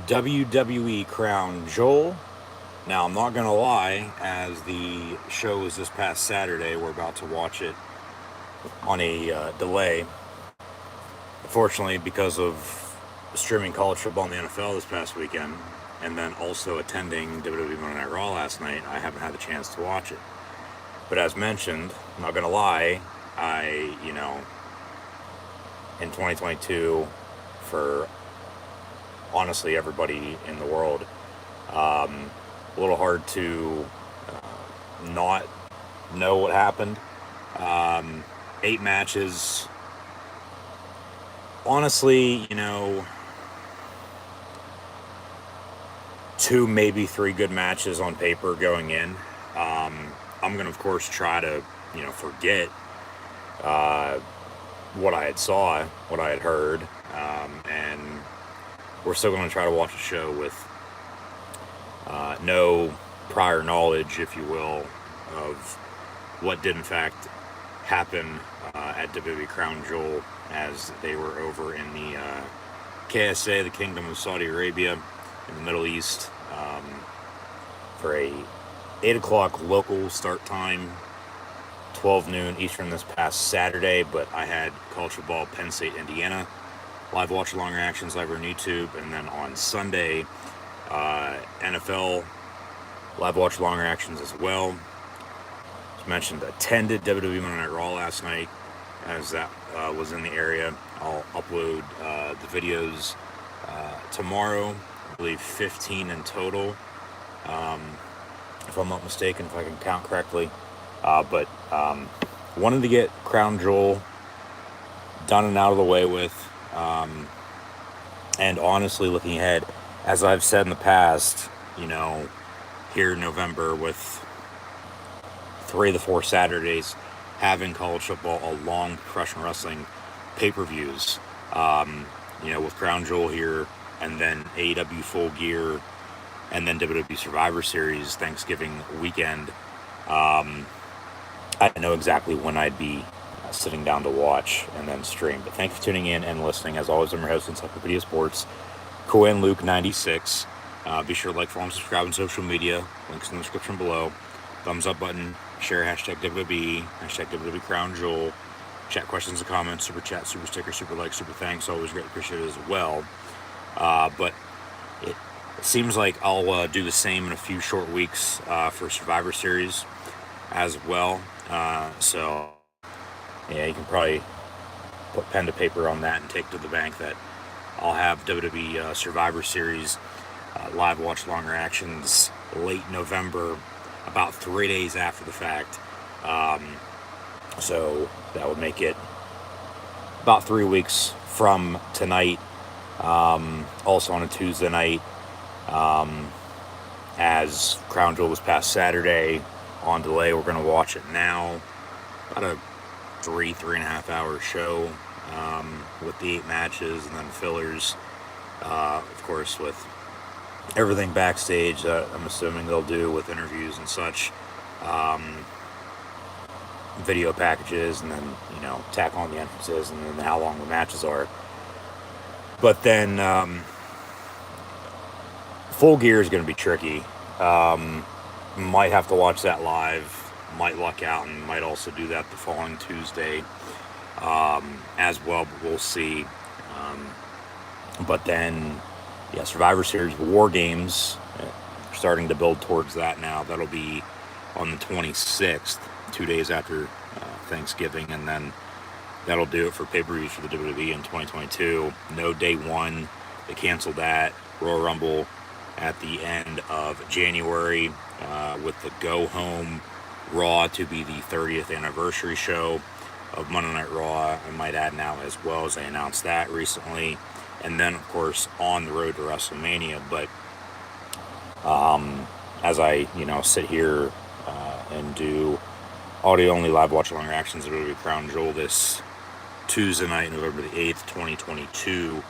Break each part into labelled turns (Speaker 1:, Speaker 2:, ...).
Speaker 1: WWE Crown Joel. Now, I'm not going to lie, as the show was this past Saturday, we're about to watch it on a delay. Unfortunately, because of streaming college football in the NFL this past weekend, and then also attending WWE Monday Night Raw last night, I haven't had the chance to watch it. But as mentioned, I'm not going to lie, in 2022, for honestly everybody in the world, a little hard to not know what happened. 8 matches. Honestly, two, maybe three good matches on paper going in. I'm going to, of course, try to, forget what I had saw, what I had heard, and we're still going to try to watch a show with no prior knowledge, if you will, of what did in fact happen at WWE Crown Jewel as they were over in the KSA, the Kingdom of Saudi Arabia, in the Middle East, for a 8 o'clock local start time, 12 noon Eastern this past Saturday. But I had college football, Penn State, Indiana, live watch along reactions live on YouTube, and then on Sunday, NFL live watch along reactions as well. As mentioned, attended WWE Monday Night Raw last night, as that was in the area. I'll upload the videos tomorrow. I believe 15 in total, if I'm not mistaken, if I can count correctly. But wanted to get Crown Jewel done and out of the way with. And honestly, looking ahead, as I've said in the past, here in November, with 3 of the 4 Saturdays having college football along professional wrestling pay-per-views, with Crown Jewel here, and then AEW Full Gear, and then WWE Survivor Series Thanksgiving weekend, I didn't know exactly when I'd be sitting down to watch and then stream. But thank you for tuning in and listening. As always, I'm your host, Encyclopedia Sports, Cohen Luke 96. Be sure to like, follow, and subscribe on social media. Links in the description below. Thumbs up button. Share hashtag WWE, hashtag WWE Crown Jewel. Chat questions and comments, super chat, super sticker, super like, super thanks. Always greatly appreciated as well. But it seems like I'll do the same in a few short weeks for Survivor Series as well. So, yeah, you can probably put pen to paper on that and take to the bank that I'll have WWE Survivor Series live watch long reactions late November, about 3 days after the fact. So that would make it about 3 weeks from tonight. Also on a Tuesday night, as Crown Jewel was past Saturday on delay. We're going to watch it now. About a 3.5 hour show, with the 8 matches and then fillers, of course, with everything backstage that I'm assuming they'll do with interviews and such, video packages, and then tack on the entrances and then how long the matches are. But then Full Gear is going to be tricky. Might have to watch that live. Might luck out and might also do that the following Tuesday as well, but we'll see. But then, Survivor Series War Games, starting to build towards that now. That'll be on the 26th, 2 days after Thanksgiving, and then that'll do it for pay-per-views for the WWE in 2022. No day one. They canceled that. Royal Rumble at the end of January, with the Go Home Raw to be the 30th anniversary show of Monday Night Raw. I might add now as well, as they announced that recently. And then, of course, on the road to WrestleMania. But as I, sit here and do audio-only live watch-along reactions of WWE Crown Jewel this Tuesday night, November the 8th, 2022,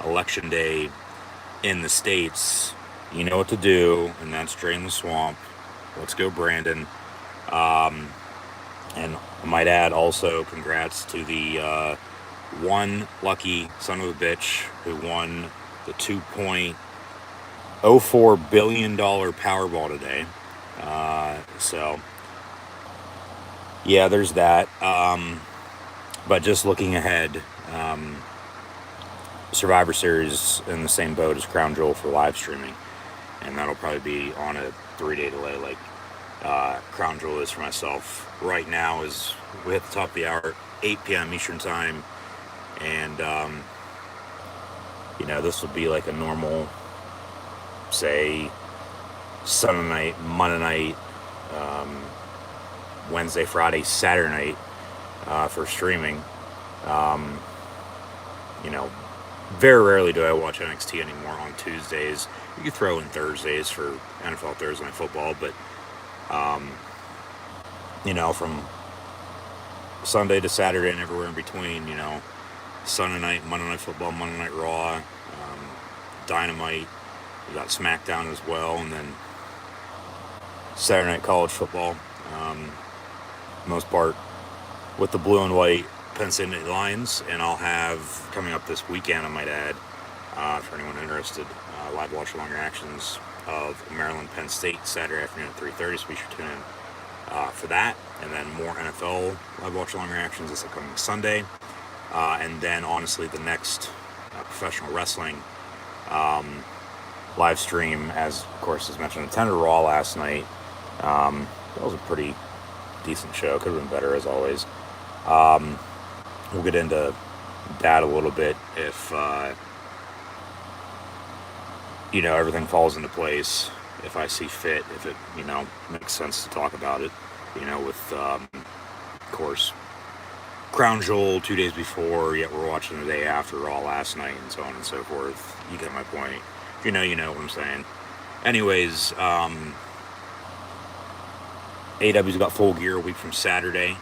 Speaker 1: Election Day in the States, you know what to do, and that's drain the swamp. Let's go, Brandon. And I might add also, congrats to the one lucky son of a bitch who won the 2-point $04 billion Powerball today. So, yeah, there's that. But just looking ahead, Survivor Series in the same boat as Crown Jewel for live streaming. And that'll probably be on a 3-day delay like Crown Jewel is for myself. Right now is we hit the top of the hour, 8 p.m. Eastern Time. And, this would be like a normal, say, Sunday night, Monday night, Wednesday, Friday, Saturday night for streaming. Very rarely do I watch NXT anymore on Tuesdays. You can throw in Thursdays for NFL Thursday Night Football, but, from Sunday to Saturday and everywhere in between, Sunday night, Monday Night Football, Monday Night Raw, Dynamite, we got SmackDown as well, and then Saturday Night College Football, most part with the blue and white Penn State Lions, and I'll have, coming up this weekend, I might add, for anyone interested, live watch along reactions of Maryland Penn State Saturday afternoon at 3:30, so be sure to tune in for that, and then more NFL live watch along reactions this upcoming Sunday, and then honestly the next professional wrestling live stream, as of course as mentioned, attended Raw last night. That was a pretty decent show, could have been better as always. We'll get into that a little bit if everything falls into place, if I see fit, if it makes sense to talk about it, with of course Crown Jewel 2 days before, yet we're watching the day after Raw last night, and so on and so forth. You get my point. If you know what I'm saying. Anyways, AEW's got Full Gear a week from Saturday.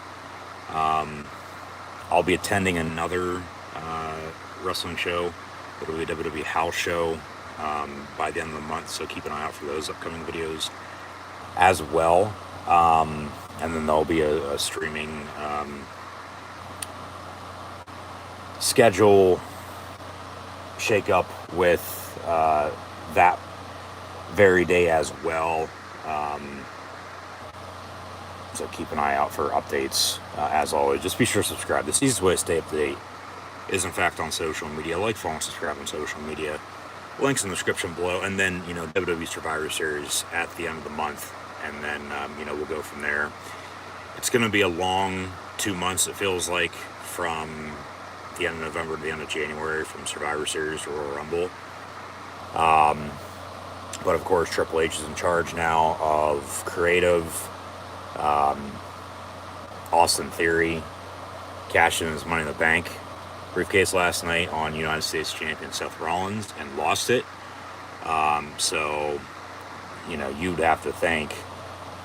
Speaker 1: I'll be attending another wrestling show. It'll be a WWE house show by the end of the month, so keep an eye out for those upcoming videos as well. And then there'll be a streaming schedule shake-up with that very day as well. So keep an eye out for updates. As always, just be sure to subscribe. The easiest way to stay up to date is, in fact, on social media. Like, follow, and subscribe on social media. Links in the description below. And then, WWE Survivor Series at the end of the month. And then, we'll go from there. It's going to be a long 2 months, it feels like, from the end of November to the end of January, from Survivor Series to Royal Rumble. But, of course, Triple H is in charge now of creative. Austin Theory cashed in his Money in the Bank briefcase last night on United States champion Seth Rollins and lost it. So, you'd have to think,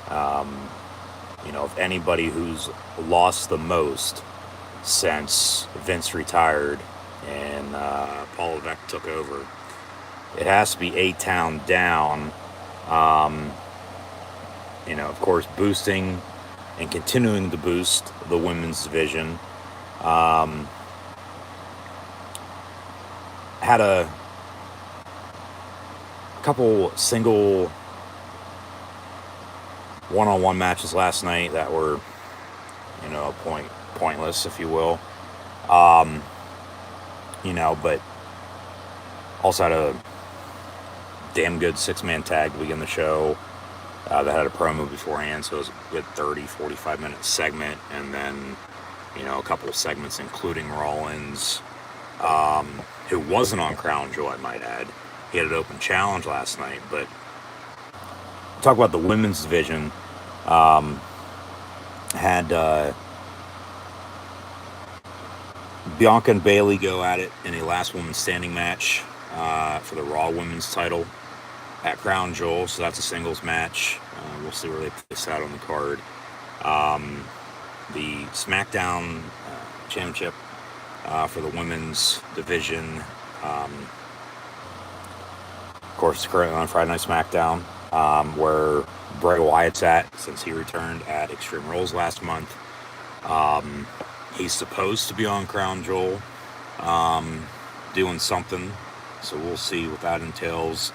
Speaker 1: of anybody who's lost the most since Vince retired and Paul Levesque took over, it has to be A-Town down. Of course, boosting and continuing to boost the women's division. Had a couple single one-on-one matches last night that were, pointless, if you will. But also had a damn good six-man tag to begin the show. That had a promo beforehand, so it was a good 30, 45-minute segment, and then, a couple of segments, including Rollins, who wasn't on Crown Jewel, I might add. He had an open challenge last night, but talk about the women's division. Had Bianca and Bayley go at it in a last woman standing match for the Raw Women's title at Crown Jewel, so that's a singles match. We'll see where they place that on the card. The SmackDown Championship for the women's division, of course, it's currently on Friday Night SmackDown, where Bray Wyatt's at, since he returned at Extreme Rules last month. He's supposed to be on Crown Jewel, doing something, so we'll see what that entails.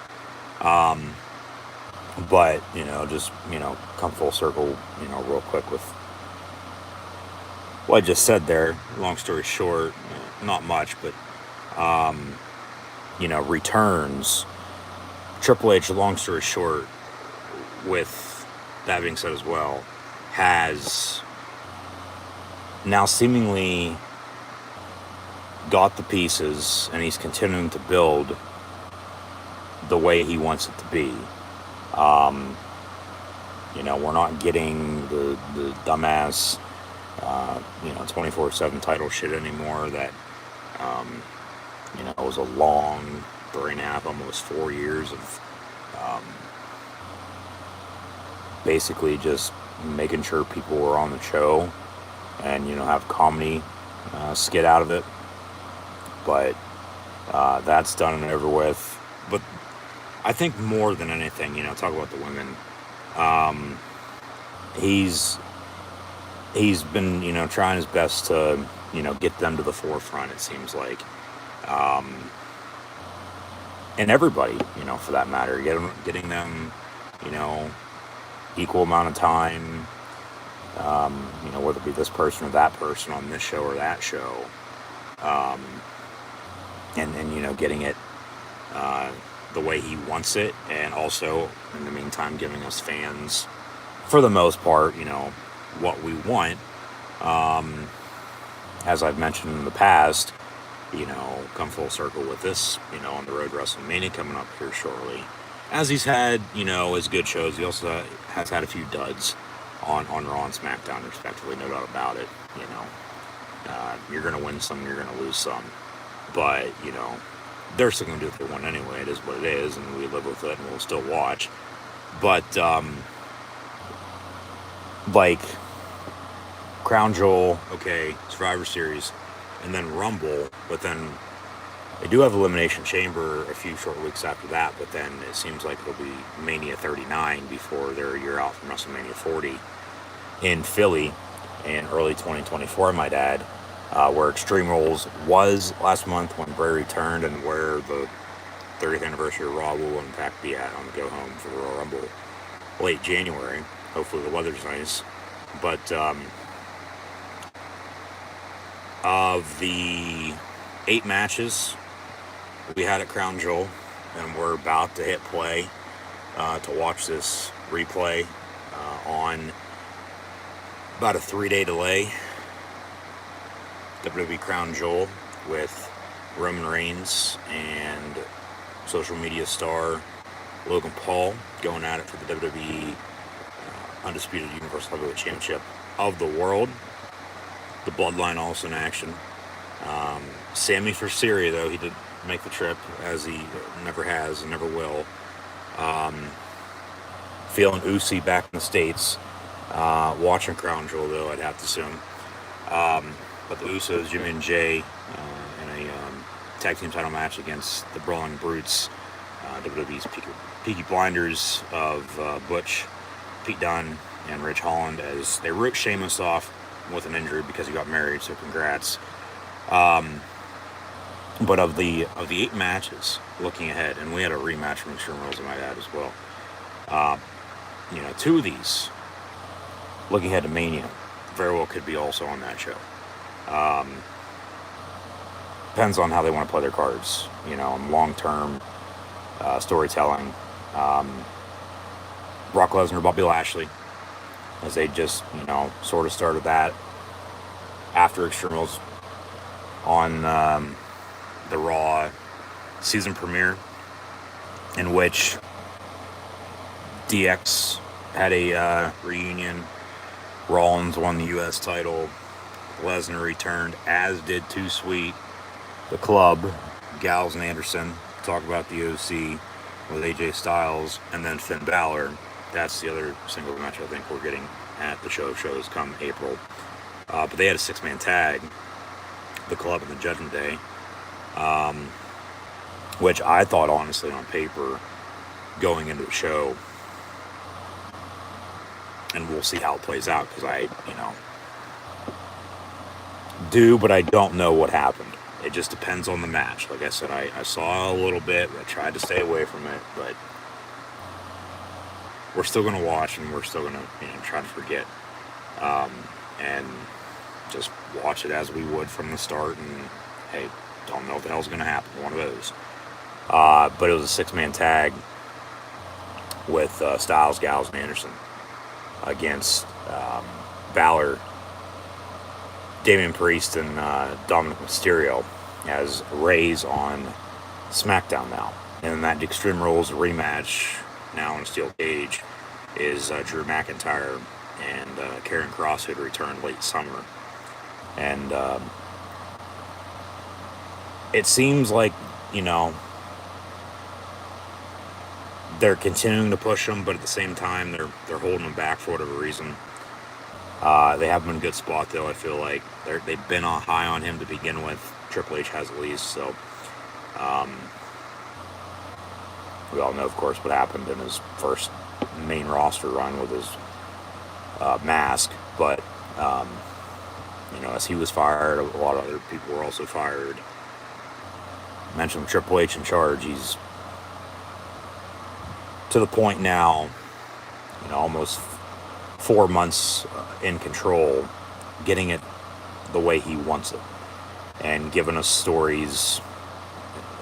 Speaker 1: But, just, come full circle, real quick with what I just said there. Long story short, not much, but, returns. Triple H, long story short, with that being said as well, has now seemingly got the pieces, and he's continuing to build the way he wants it to be. We're not getting the dumbass, 24/7 title shit anymore that, it was a long 3.5, almost 4 years of basically just making sure people were on the show and, have comedy skit out of it. But that's done and over with. But I think more than anything, talk about the women. He's been, trying his best to, get them to the forefront, it seems like. And everybody, for that matter, getting them, equal amount of time, whether it be this person or that person on this show or that show. And getting it the way he wants it, and also in the meantime giving us fans, for the most part, what we want. As I've mentioned in the past, come full circle with this, on the road to WrestleMania coming up here shortly. As he's had, his good shows, he also has had a few duds on Raw and SmackDown, respectively, no doubt about it. You're going to win some, you're going to lose some. But, they're still going to do what they want anyway. It is what it is, and we live with it, and we'll still watch. But, like, Crown Jewel, okay, Survivor Series, and then Rumble, but then they do have Elimination Chamber a few short weeks after that, but then it seems like it'll be Mania 39 before they're a year out from WrestleMania 40 in Philly in early 2024, I might add. Where Extreme Rules was last month when Bray returned, and where the 30th anniversary of Raw will in fact be at on the go home for the Royal Rumble late January. Hopefully the weather's nice. But of the 8 matches we had at Crown Jewel, and we're about to hit play to watch this replay on about a 3-day delay. WWE Crown Jewel with Roman Reigns and social media star Logan Paul going at it for the WWE Undisputed Universal Heavyweight Championship of the world. The Bloodline also in action. Sammy for Syria, though, he did make the trip, as he never has and never will. Feeling Usi back in the States. Watching Crown Jewel, though, I'd have to assume. But the Usos, Jimmy and Jay, in a tag team title match against the Brawling Brutes, WWE's Peaky Blinders of Butch, Pete Dunne, and Ridge Holland, as they ripped Sheamus off with an injury because he got married, so congrats. But of the 8 matches, looking ahead, and we had a rematch from Extreme Rules, I might add, as well. 2 of these, looking ahead to Mania, very well could be also on that show. Depends on how they want to play their cards, long-term storytelling. Brock Lesnar, Bobby Lashley, as they just, sort of started that after Extreme Rules on the Raw season premiere, in which DX had a reunion. Rollins won the U.S. title. Lesnar returned, as did Too Sweet, the Club, Gallows and Anderson, talk about the OC with AJ Styles, and then Finn Balor. That's the other single match I think we're getting at the shows come April. But they had a 6-man tag, the Club and the Judgment Day, which I thought, honestly, on paper, going into the show, and we'll see how it plays out, because I do, but I don't know what happened. It just depends on the match. Like I said, I saw a little bit, I tried to stay away from it, but we're still going to watch, and we're still going to, try to forget, and just watch it as we would from the start. And hey, don't know what the hell's going to happen. One of those. But it was a 6-man tag with Styles, Gallows, and Anderson against Balor, Damian Priest, and Dominic Mysterio as Rays on SmackDown now. And that Extreme Rules rematch now in a steel cage is Drew McIntyre and Karrion Kross, who had returned late summer. And it seems like, they're continuing to push him, but at the same time, they're holding him back for whatever reason. They have him in a good spot, though. I feel like they've been on high on him to begin with. Triple H has at least, so we all know, of course, what happened in his first main roster run with his mask. But as he was fired, a lot of other people were also fired. Mentioned Triple H in charge. He's to the point now, almost 4 months in control, getting it the way he wants it, and giving us stories.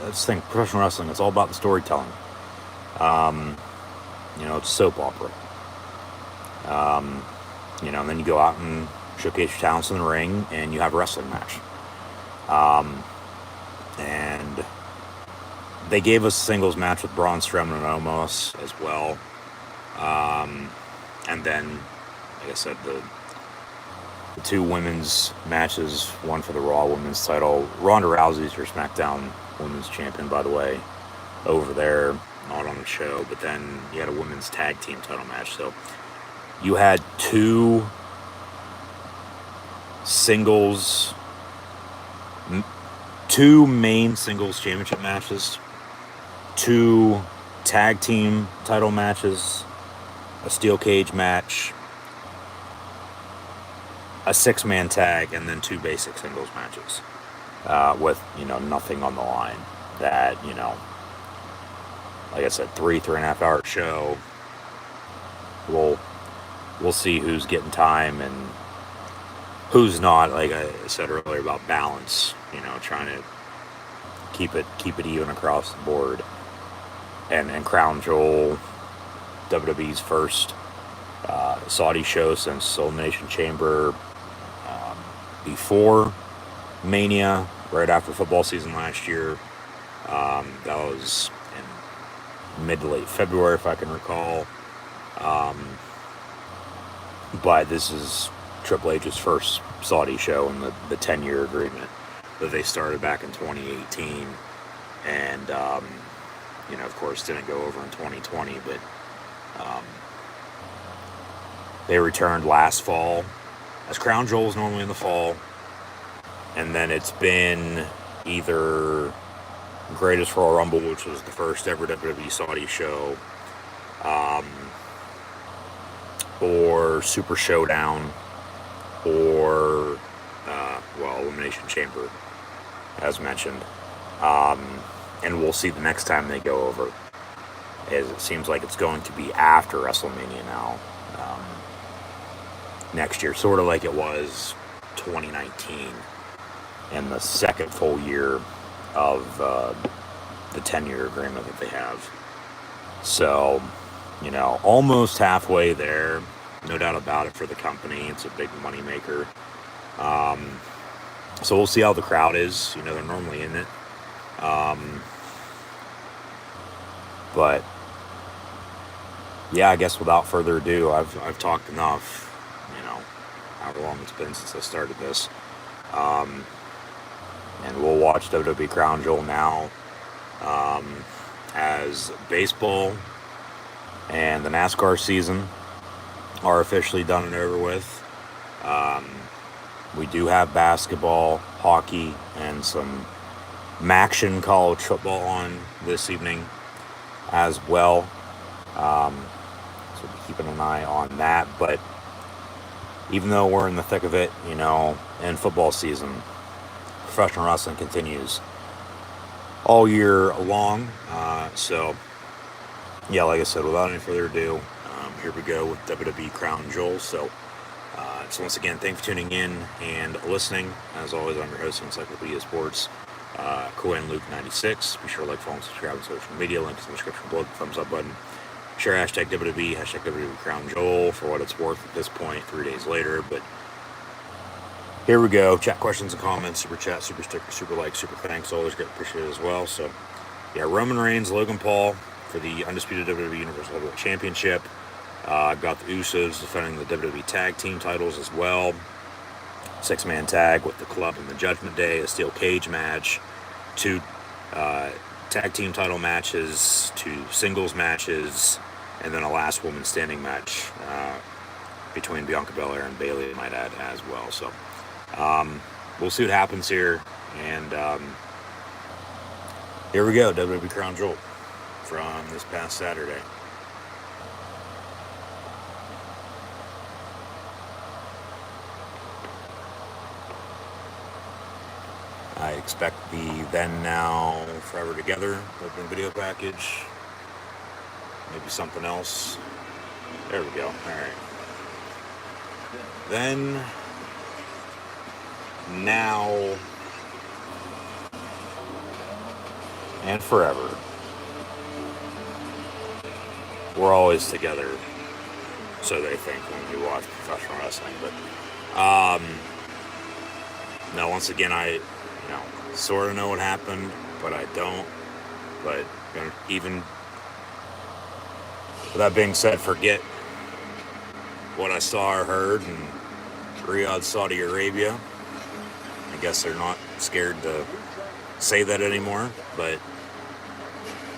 Speaker 1: That's the thing, professional wrestling, it's all about the storytelling. It's a soap opera. And then you go out and showcase your talents in the ring, and you have a wrestling match. And they gave us a singles match with Braun Strowman and Omos as well. And then, like I said, the 2 women's matches, one for the Raw Women's title. Ronda Rousey's your SmackDown Women's Champion, by the way, over there, not on the show. But then you had a women's tag team title match. So you had 2 singles, 2 main singles championship matches, 2 tag team title matches, a steel cage match, a 6-man tag, and then 2 basic singles matches with nothing on the line. That like I said, 3.5 hour show. We'll see who's getting time and who's not. Like I said earlier about balance, trying to keep it even across the board, and Crown Jewel, WWE's first Saudi show since Elimination Chamber, before Mania, right after football season last year. That was in mid to late February, if I can recall. But this is Triple H's first Saudi show in the 10-year agreement that they started back in 2018. And, of course, didn't go over in 2020, but they returned last fall, as Crown Jewel is normally in the fall. And then it's been either Greatest Royal Rumble, which was the first ever WWE Saudi show, or Super Showdown, or, Elimination Chamber, as mentioned. And we'll see the next time they go over, as it seems like it's going to be after WrestleMania now, next year, sort of like it was 2019, and the second full year of the 10-year agreement that they have. So, almost halfway there, no doubt about it, for the company. It's a big money maker. So we'll see how the crowd is. They're normally in it. But yeah, I guess without further ado, I've talked enough. However long it's been since I started this. And we'll watch WWE Crown Jewel now, as baseball and the NASCAR season are officially done and over with. We do have basketball, hockey, and some MACtion college football on this evening as well. So we'll be keeping an eye on that. But even though we're in the thick of it, in football season, professional wrestling continues all year long. So, yeah, like I said, without any further ado, Here we go with WWE Crown Jewel. So once again, thanks for tuning in and listening. As always, I'm your host of Encyclopedia Sports, Cohen Luke 96. Be sure to like, follow, and subscribe on social media. Links in the description below. The thumbs up button. Share hashtag WWE, hashtag WWE Crown Jewel for what it's worth at this point, 3 days later. But here we go. Chat questions and comments, super chat, super sticker, super like, super thanks. Always great appreciated as well. So, yeah, Roman Reigns, Logan Paul for the undisputed WWE Universal Heavyweight Championship. I've got the Usos defending the WWE Tag Team titles as well. 6-man tag with the Club and the Judgment Day, a steel cage match, 2 tag team title matches, 2 singles matches, and then a last woman standing match between Bianca Belair and Bayley, I might add, as well. So we'll see what happens here. And here we go, WWE Crown Jewel from this past Saturday. I expect the Then, Now, Forever Together opening video package. Maybe something else. There we go. All right. Then, Now, and Forever. We're always together, so they think when we watch professional wrestling. But, no, once again, I sort of know what happened, but I don't. But even with that being said, forget what I saw or heard in Riyadh, Saudi Arabia. I guess they're not scared to say that anymore, but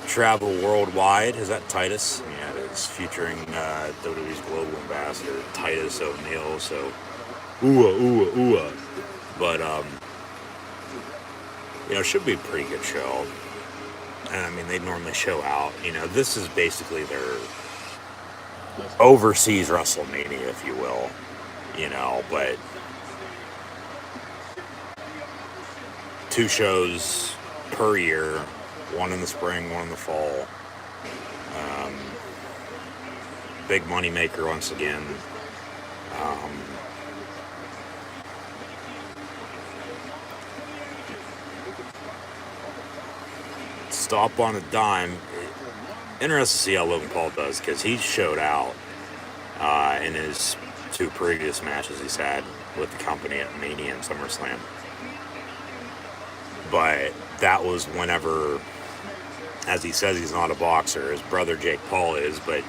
Speaker 1: travel worldwide. Is that Titus? Yeah, it is, featuring WWE's global ambassador, Titus O'Neil. So, ooh. But, it should be a pretty good show. And I mean, they normally show out. This is basically their overseas WrestleMania, if you will. But 2 shows per year, one in the spring, one in the fall. Big money maker once again. Stop on a dime. Interested to see how Logan Paul does, because he showed out in his 2 previous matches he's had with the company at Mania and SummerSlam. But that was whenever, as he says, he's not a boxer. His brother Jake Paul is, but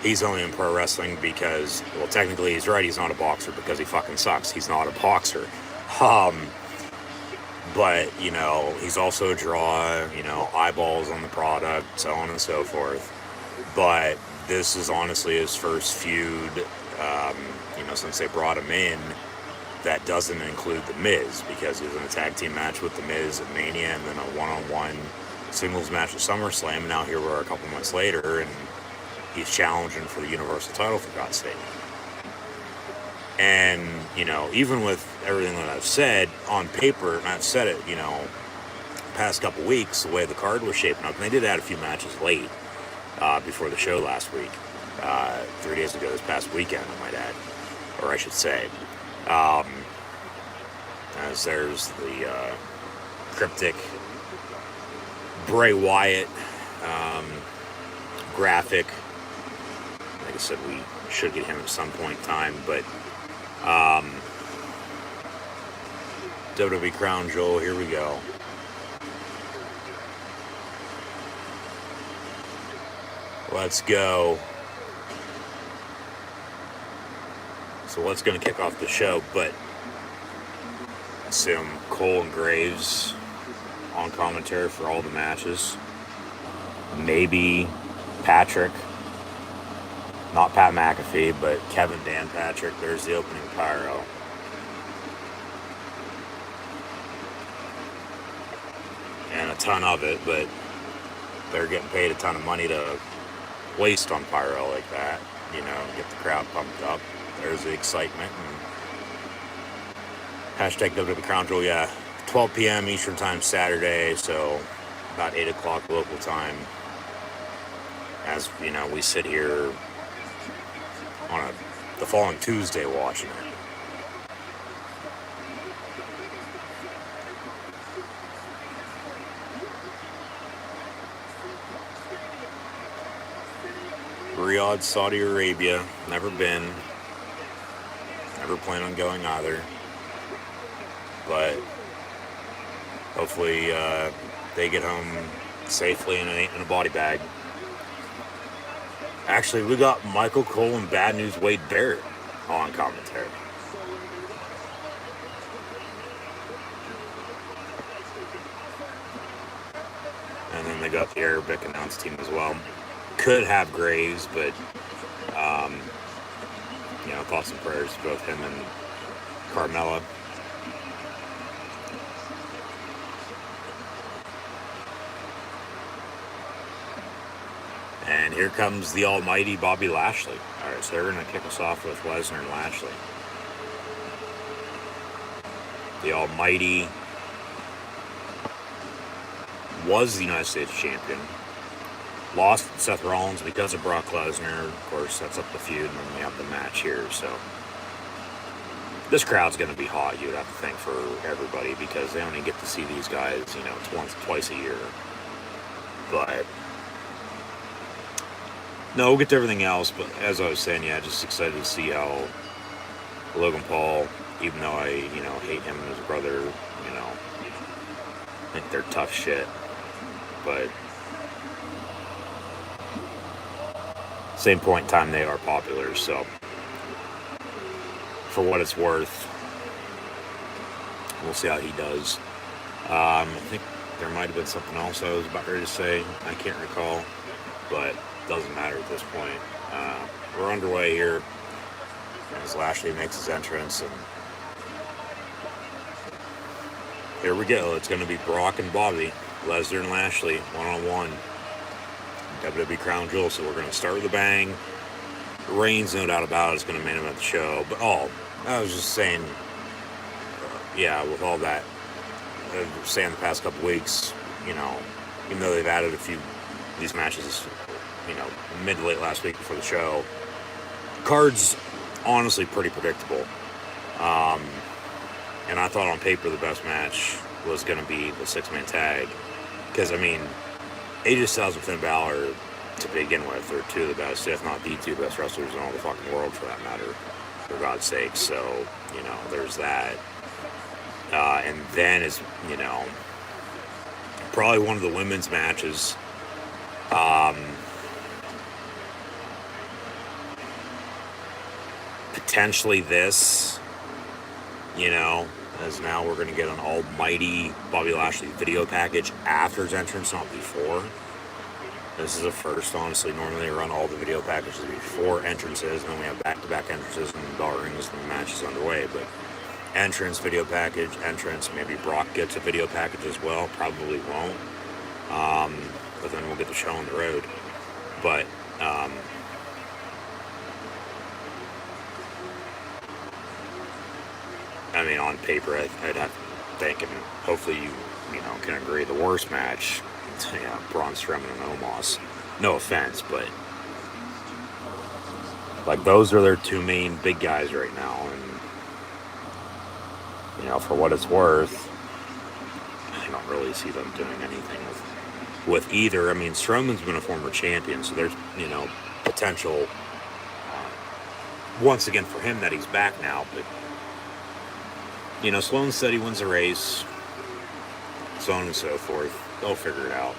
Speaker 1: he's only in pro wrestling because, well, technically he's right, he's not a boxer because he fucking sucks. He's not a boxer. But, he's also a draw, eyeballs on the product, so on and so forth. But this is honestly his first feud, since they brought him in, that doesn't include The Miz, because he was in a tag team match with The Miz at Mania, and then a one-on-one singles match at SummerSlam, and now here we are a couple months later, and he's challenging for the Universal title, for God's sake. And, even with everything that I've said on paper, and I've said it, past couple weeks, the way the card was shaping up, and they did add a few matches late before the show last week, 3 days ago, this past weekend, I might add, or I should say. As there's the cryptic Bray Wyatt graphic. Like I said, we should get him at some point in time, but WWE Crown Jewel, here we go. Let's go. So what's going to kick off the show? But I assume Cole and Graves on commentary for all the matches. Maybe Patrick. Not Pat McAfee, but Kevin Dan Patrick. There's the opening pyro. And a ton of it, but they're getting paid a ton of money to waste on pyro like that, get the crowd pumped up. There's the excitement. And hashtag WWE Crown Jewel, yeah. 12 p.m. Eastern Time Saturday, so about 8 o'clock local time. As, we sit here on the following Tuesday watching it. Riyadh, Saudi Arabia. Never been. Never plan on going either. But hopefully they get home safely in a body bag. Actually, we got Michael Cole and Bad News Wade Barrett on commentary. And then they got the Arabic announce team as well. Could have Graves, but thoughts and prayers to both him and Carmella. And here comes the almighty Bobby Lashley. All right, so they're going to kick us off with Lesnar and Lashley. The almighty was the United States champion. Lost to Seth Rollins because of Brock Lesnar. Of course, sets up the feud, and then we have the match here. So this crowd's going to be hot, you'd have to think, for everybody, because they only get to see these guys, twice a year. But no, we'll get to everything else. But as I was saying, just excited to see how Logan Paul, even though I, hate him and his brother, I think they're tough shit. But same point in time, they are popular. So for what it's worth, we'll see how he does. I think there might have been something else I was about ready to say. I can't recall, but doesn't matter at this point. We're underway here as Lashley makes his entrance, and here we go. It's going to be Brock and Bobby, Lesnar and Lashley, one-on-one. WWE Crown Jewel. So we're going to start with a bang. Reigns, no doubt about it, is going to main event the show. But I was just saying, with all that, saying the past couple weeks, even though they've added a few of these matches, mid to late last week before the show, card's honestly pretty predictable. And I thought on paper the best match was going to be the 6-man tag. Because, AJ Styles and Finn Balor, to begin with, are two of the best, if not the two best wrestlers in all the fucking world, for that matter, for God's sake. So, there's that. And then is, probably one of the women's matches. Potentially this, as now we're going to get an almighty Bobby Lashley video package after his entrance, not before. This is a first, honestly. Normally they run all the video packages before entrances, and then we have back-to-back entrances and bell rings and the match is underway. But entrance, video package, entrance. Maybe Brock gets a video package as well. Probably won't. But then we'll get the show on the road. But on paper, I'd have to think, and hopefully you can agree, the worst match, Braun Strowman and Omos. No offense, but those are their two main big guys right now, and for what it's worth, I don't really see them doing anything with either. Strowman's been a former champion, so there's potential once again for him that he's back now, but Sloan said he wins a race, so on and so forth. They'll figure it out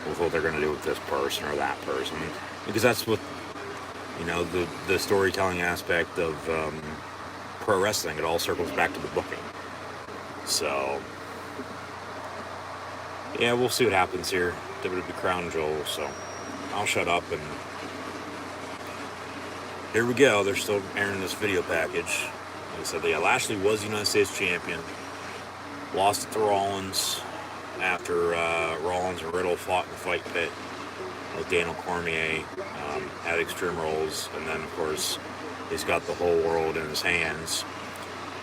Speaker 1: with what they're going to do with this person or that person, because that's what the storytelling aspect of pro wrestling. It all circles back to the booking. So we'll see what happens here. WWE Crown Jewel. So I'll shut up, and here we go. They're still airing this video package. Like I said, Lashley was United States champion. Lost it to Rollins after Rollins and Riddle fought in the fight pit with Daniel Cormier at Extreme Rules. And then, of course, he's got the whole world in his hands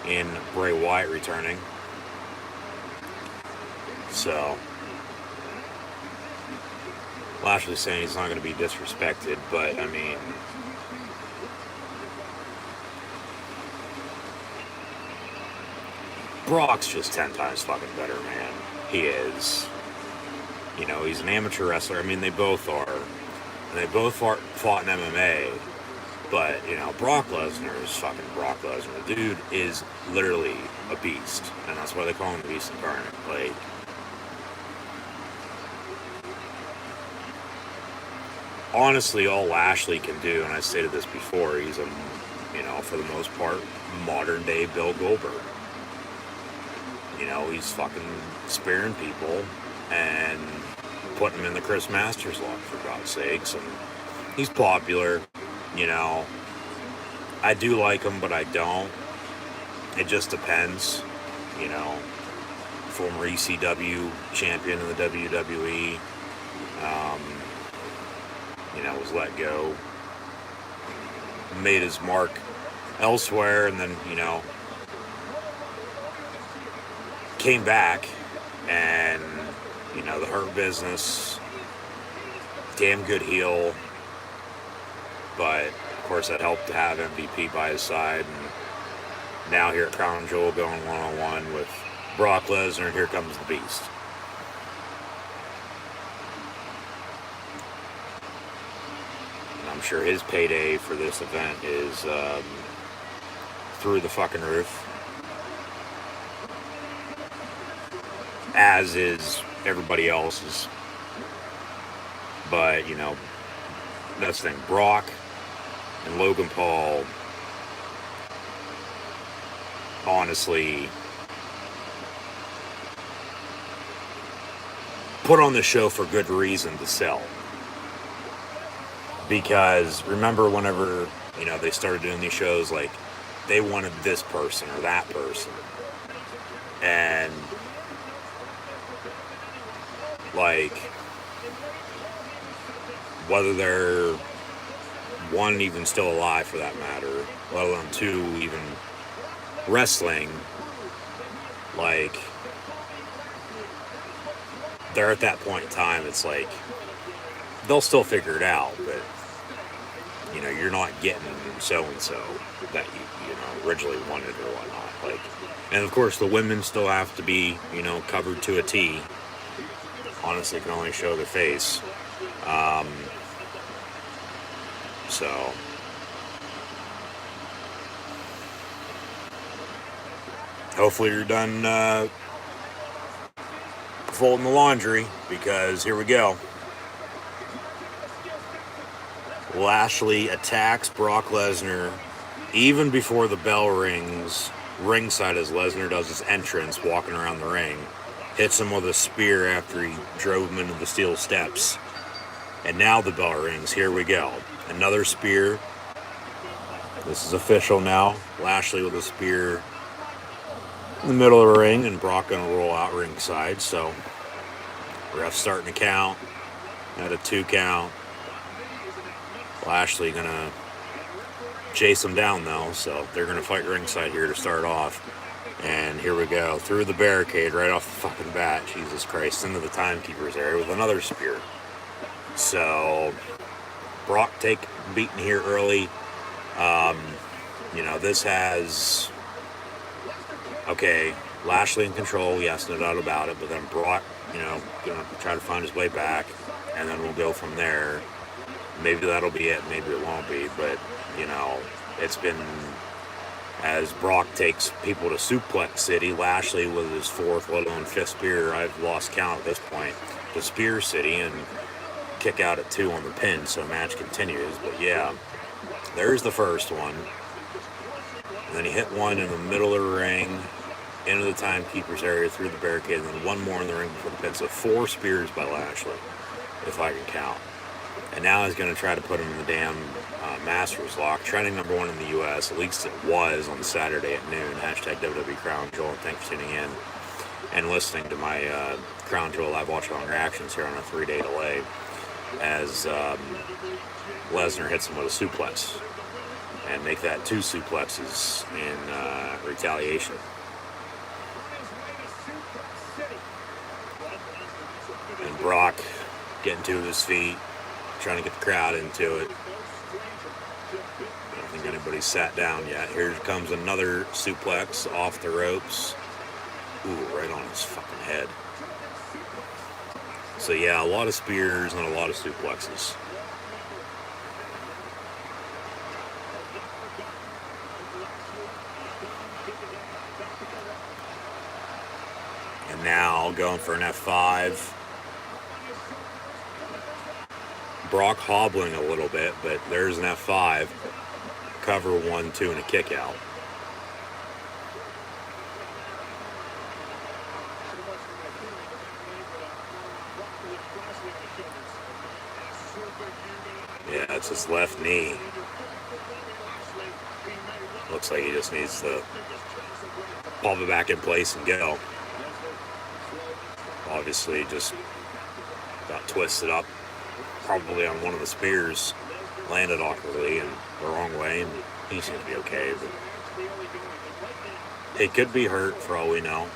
Speaker 1: in Bray Wyatt returning. So Lashley's saying he's not going to be disrespected, but Brock's just 10 times fucking better, man. He is. You know, he's an amateur wrestler. I mean, they both are. And they both fought in MMA. But, you know, Brock Lesnar is fucking Brock Lesnar. The dude is literally a beast. And that's why they call him the Beast Incarnate. Like, honestly, all Lashley can do, and I stated this before, he's a, you know, for the most part, modern day Bill Goldberg. You know, he's fucking spearing people and putting them in the Chris Masters lock, for God's sakes. And he's popular, you know. I do like him, but I don't. It just depends, you know. Former ECW champion in the WWE, you know, was let go. Made his mark elsewhere, and then, you know, came back, and, you know, the Hurt Business, damn good heel, but of course that helped to have MVP by his side, and now here at Crown Jewel going one-on-one with Brock Lesnar, and here comes the Beast. And I'm sure his payday for this event is through the fucking roof. As is everybody else's. But, you know, that's the thing. Brock and Logan Paul, honestly, put on the show for good reason to sell. Because remember whenever, you know, they started doing these shows, like, they wanted this person or that person. And like, whether they're one, even still alive for that matter, let alone two, even wrestling, like, they're at that point in time, it's like, they'll still figure it out, but, you know, you're not getting so-and-so that you know, originally wanted or whatnot. Like, and of course, the women still have to be, you know, covered to a T. Honestly, can only show their face. So, hopefully you're done folding the laundry, because here we go. Lashley attacks Brock Lesnar even before the bell rings ringside as Lesnar does his entrance, walking around the ring. Hits him with a spear after he drove him into the steel steps. And now the bell rings. Here we go. Another spear. This is official now. Lashley with a spear in the middle of the ring, and Brock gonna roll out ringside. So, ref's starting to count at a 2 count. Lashley gonna chase him down though, so they're gonna fight ringside here to start off. And here we go, through the barricade right off the fucking bat, Jesus Christ, into the timekeeper's area with another spear. So, Brock beaten here early. You know, this has, okay, Lashley in control, yes, no doubt about it, but then Brock, you know, gonna try to find his way back, and then we'll go from there. Maybe that'll be it, maybe it won't be, but, you know, it's been, as Brock takes people to Suplex City, Lashley with his 4th, let alone 5th spear, I've lost count at this point, to Spear City, and kick out at 2 on the pin, so match continues. But yeah, there's the first one. And then he hit one in the middle of the ring, into the timekeeper's area, through the barricade, and then one more in the ring before the pin. So 4 spears by Lashley, if I can count. And now he's going to try to put him in the damn Masters lock. Trending number 1 in the U.S., at least it was on Saturday at noon. Hashtag WWE Crown Jewel. And thanks for tuning in and listening to my Crown Jewel live watch-along reactions here on a 3-day delay, as Lesnar hits him with a suplex, and make that 2 suplexes in retaliation. And Brock getting to his feet, trying to get the crowd into it. I don't think anybody's sat down yet. Here comes another suplex off the ropes. Ooh, right on his fucking head. So yeah, a lot of spears and a lot of suplexes. And now going for an F5. Brock hobbling a little bit, but there's an F5. Cover 1-2 and a kick out. Yeah, it's his left knee. Looks like he just needs to pop it back in place and go. Obviously just got twisted up probably on one of the spears, landed awkwardly and the wrong way, and he seems to be okay, but he could be hurt for all we know.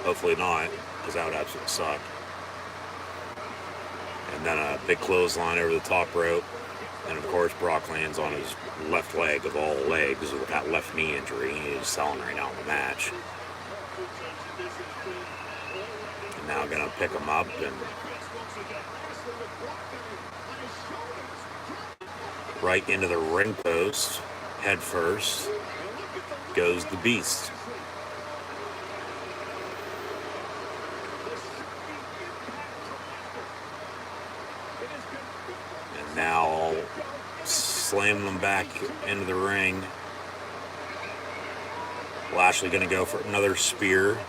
Speaker 1: Hopefully not, because that would absolutely suck. And then a big clothesline over the top rope, and of course Brock lands on his left leg of all legs with that left knee injury he's selling right now in the match. And now gonna pick him up and right into the ring post, head first, goes the Beast. And now slam them back into the ring. Lashley gonna go for another spear.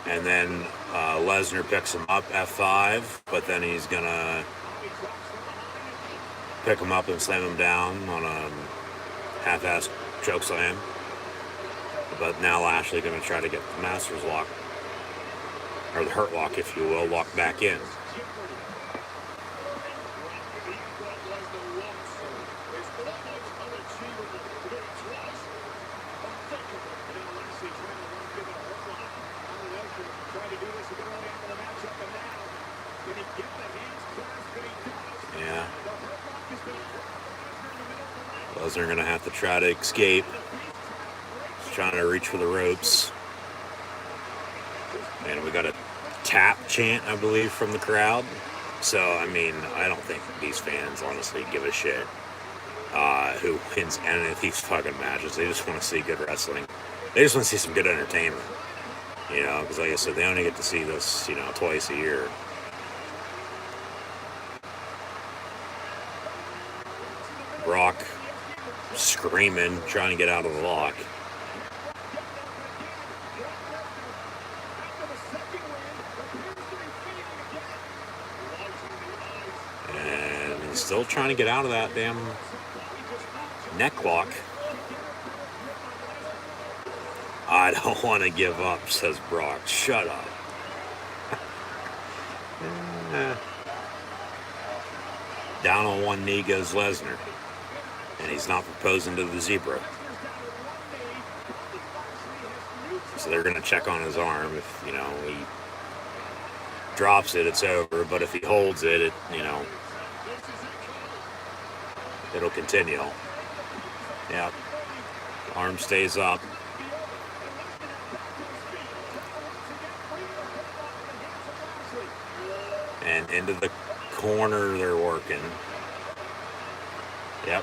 Speaker 1: And then Lesnar picks him up, F5, but then he's going to pick him up and slam him down on a half-assed chokeslam. But now Lashley going to try to get the Master's Lock, or the Hurt Lock, if you will, lock back in. Yeah. Lesnar going to have to try to escape. He's trying to reach for the ropes. And we got a tap chant, I believe, from the crowd. So, I mean, I don't think these fans honestly give a shit who wins any of these fucking matches. They just want to see good wrestling. They just want to see some good entertainment. You know, because like I said, they only get to see this, you know, twice a year. Brock screaming, trying to get out of the lock. And he's still trying to get out of that damn neck lock. I don't want to give up, says Brock. Shut up. Down on one knee goes Lesnar. And he's not proposing to the zebra. So they're going to check on his arm. If, you know, he drops it, it's over. But if he holds it, it, you know, it'll continue. Yep. Arm stays up. And into the corner they're working. Yep.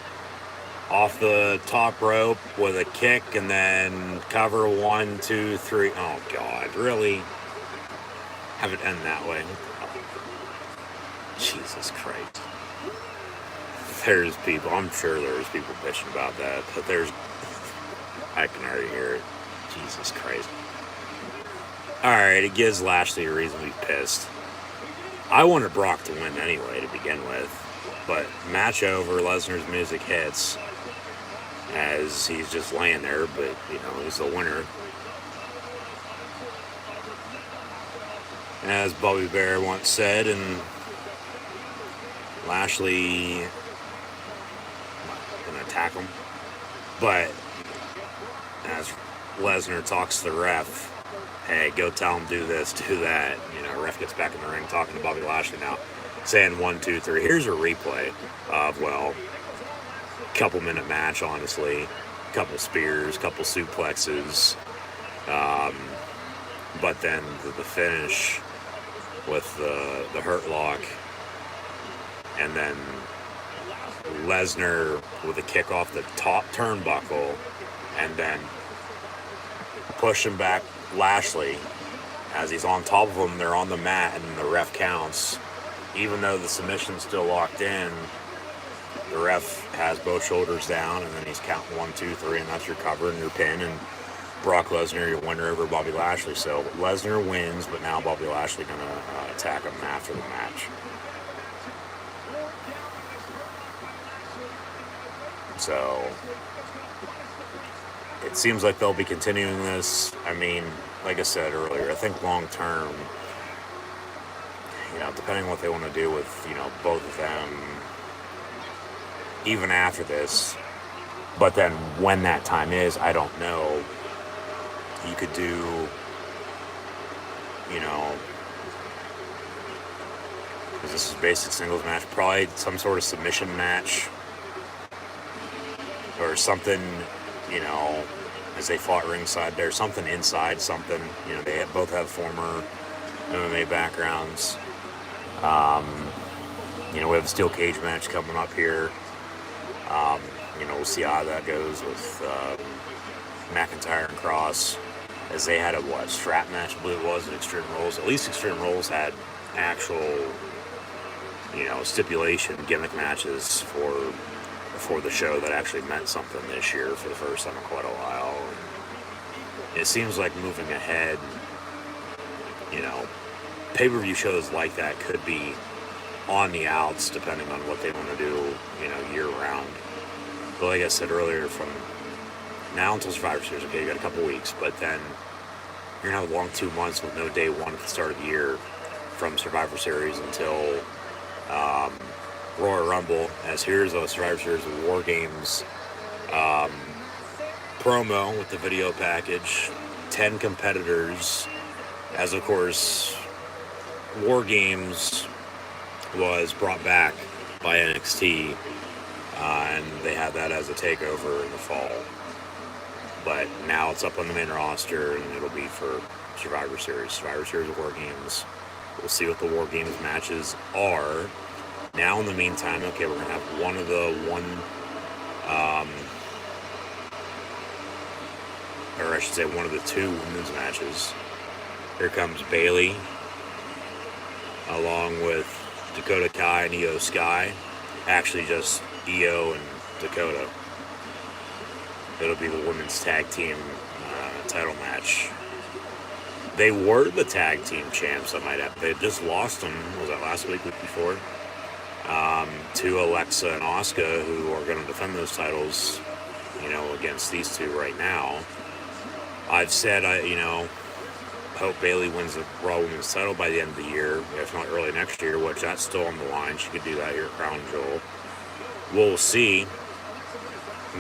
Speaker 1: Off the top rope with a kick and then cover 1, 2, 3. Oh, God. Really? Have it end that way. Jesus Christ. There's people. I'm sure there's people bitching about that. But there's... I can already hear it. Jesus Christ. Alright, it gives Lashley a reason to be pissed. I wanted Brock to win anyway to begin with. But match over, Lesnar's music hits as he's just laying there, but, you know, he's the winner. As Bobby Bear once said, and Lashley gonna attack him. But as Lesnar talks to the ref, hey, go tell him do this, do that. You know, ref gets back in the ring talking to Bobby Lashley now, saying 1, 2, 3. Here's a replay of, well, couple minute match, honestly. Couple spears, couple suplexes. But then the finish with the hurt lock, and then Lesnar with a kick off the top turnbuckle, and then pushing back Lashley as he's on top of him. They're on the mat, and the ref counts. Even though the submission's still locked in, the ref has both shoulders down, and then he's counting 1, 2, 3, and that's your cover and your pin. And Brock Lesnar, your winner over Bobby Lashley. So Lesnar wins, but now Bobby Lashley gonna attack him after the match. So it seems like they'll be continuing this. I mean, like I said earlier, I think long term, depending on what they want to do with, both of them, even after this. But then when that time is, I don't know. You could do, because this is basic singles match, probably some sort of submission match or something, as they fought ringside there, something inside, something, they both have former MMA backgrounds. We have a steel cage match coming up here. We'll see how that goes with McIntyre and Cross, as they had a strap match, I believe it was, at Extreme Rules. At least Extreme Rules had actual, stipulation gimmick matches for the show that actually meant something this year for the first time in quite a while. And it seems like moving ahead, pay-per-view shows like that could be on the outs depending on what they want to do, year-round. But like I said earlier, from now until Survivor Series, okay, you got a couple weeks, but then you're going to have a long 2 months with no day one at the start of the year from Survivor Series until Royal Rumble, as here's a Survivor Series War Games promo with the video package. 10 competitors, as of course War Games was brought back by NXT, and they had that as a takeover in the fall. But now it's up on the main roster, and it'll be for Survivor Series War Games. We'll see what the War Games matches are. Now, in the meantime, okay, we're going to have one of the two women's matches. Here comes Bayley, along with Dakota Kai and Io Sky. Actually, just Io and Dakota. It'll be the women's tag team title match. They were the tag team champs, I might add. They just lost them, was that last week before? To Alexa and Asuka, who are going to defend those titles, against these two right now. I've said, hope Bayley wins the Raw Women's title by the end of the year, if not early next year, which that's still on the line. She could do that here at Crown Jewel. We'll see.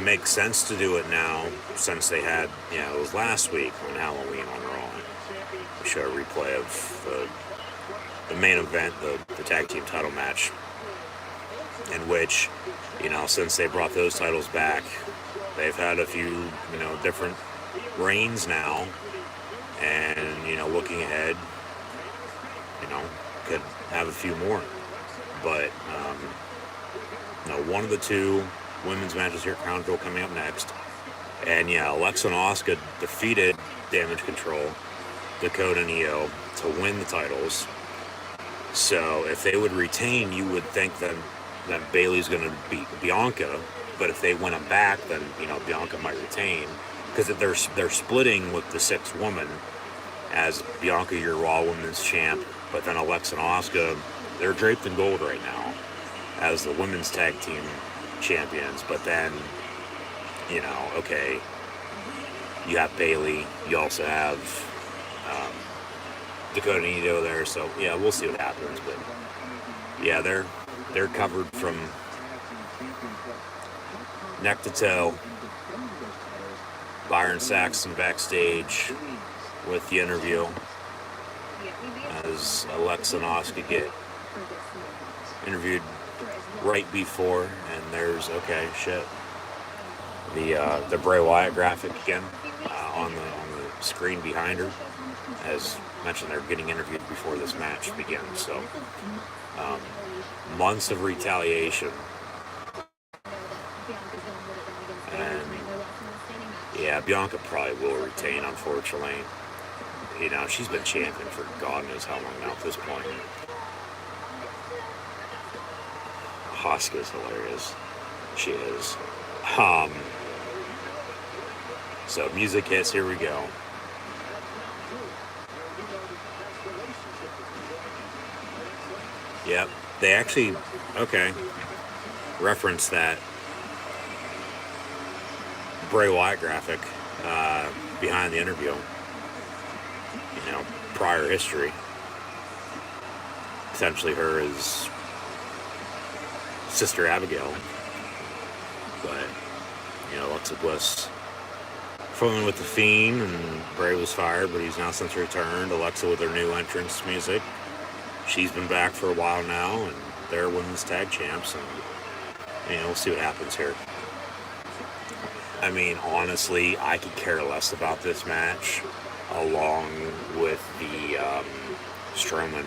Speaker 1: Makes sense to do it now, since they had, it was last week on Halloween on Raw. We show a replay of the main event, the tag team title match, in which, since they brought those titles back, they've had a few, different reigns now, and, looking ahead, could have a few more. But, one of the two women's matches here at Crown Jewel coming up next. And Alexa and Asuka defeated Damage Control, Dakota and Io, to win the titles. So if they would retain, you would think that Bayley's going to beat Bianca. But if they win them back, then Bianca might retain, because they're splitting with the sixth woman, as Bianca, your Raw Women's champ. But then Alexa and Asuka, they're draped in gold right now as the women's tag team champions. But then, okay, you have Bayley, you also have Dakota and Io there, so we'll see what happens. But they're covered from neck to toe. Byron Saxton backstage with the interview as Alexa and Asuka get interviewed right before, and there's, okay, shit, the Bray Wyatt graphic again on the screen behind her. As mentioned, they're getting interviewed before this match begins. So months of retaliation, and yeah, Bianca probably will retain, unfortunately. You know, she's been champion for God knows how long now at this point. Asuka's hilarious. She is. So music hits, here we go. Yep, they actually, okay, reference that Bray Wyatt graphic behind the interview. You know, prior history. Essentially her as Sister Abigail. But, you know, Alexa Bliss filming with The Fiend, and Bray was fired, but he's now since returned. Alexa with her new entrance music. She's been back for a while now, and they're women's tag champs, and, you know, we'll see what happens here. I mean, honestly, I could care less about this match, along with the Strowman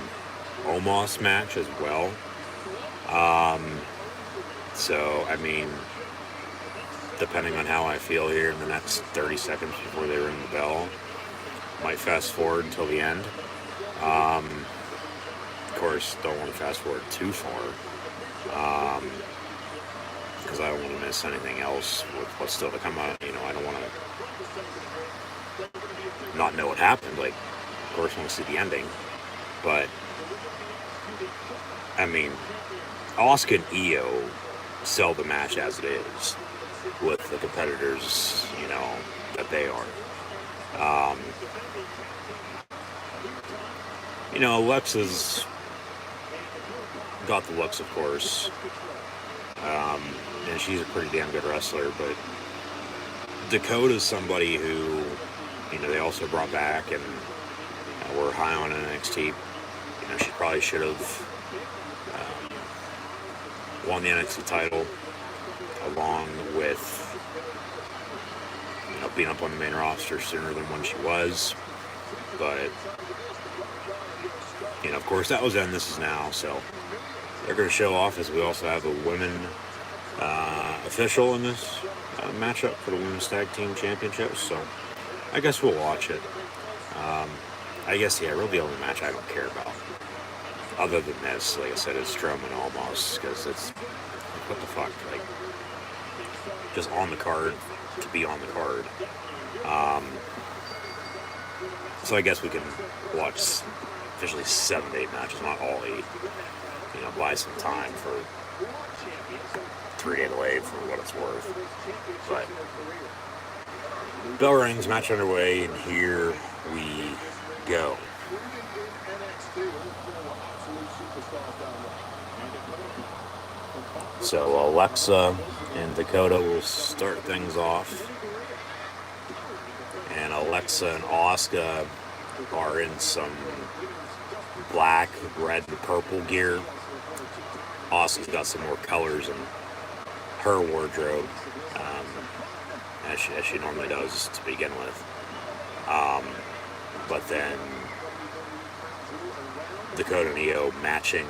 Speaker 1: Omos match as well. So, I mean, depending on how I feel here in the next 30 seconds before they ring the bell, might fast forward until the end. Of course, don't want to fast forward too far, because I don't want to miss anything else with what's still to come out. You know, I don't want to not know what happened. Like, of course, I want to see the ending, but I mean, Asuka and Io sell the match as it is with the competitors, you know, that they are. You know, Alexa's got the looks, of course, and she's a pretty damn good wrestler, but Dakota's somebody who, you know, they also brought back and were high on NXT. You know, she probably should have won the NXT title along with, you know, being up on the main roster sooner than when she was. But, you know, of course, that was then, this is now. So they're going to show off, as we also have a women official in this matchup for the Women's Tag Team Championships. So I guess we'll watch it. I guess, yeah, really the only match I don't care about, other than this, like I said, is Strowman almost, because it's, like, what the fuck, like, just on the card to be on the card. So I guess we can watch officially 7 to 8 matches, not all 8. You know, buy some time for 3-day delay for what it's worth. But bell rings, match underway, and here we go. So Alexa and Dakota will start things off. And Alexa and Asuka are in some black, red, and purple gear. Asuka's got some more colors in her wardrobe, as she normally does to begin with. But then Dakota and Io matching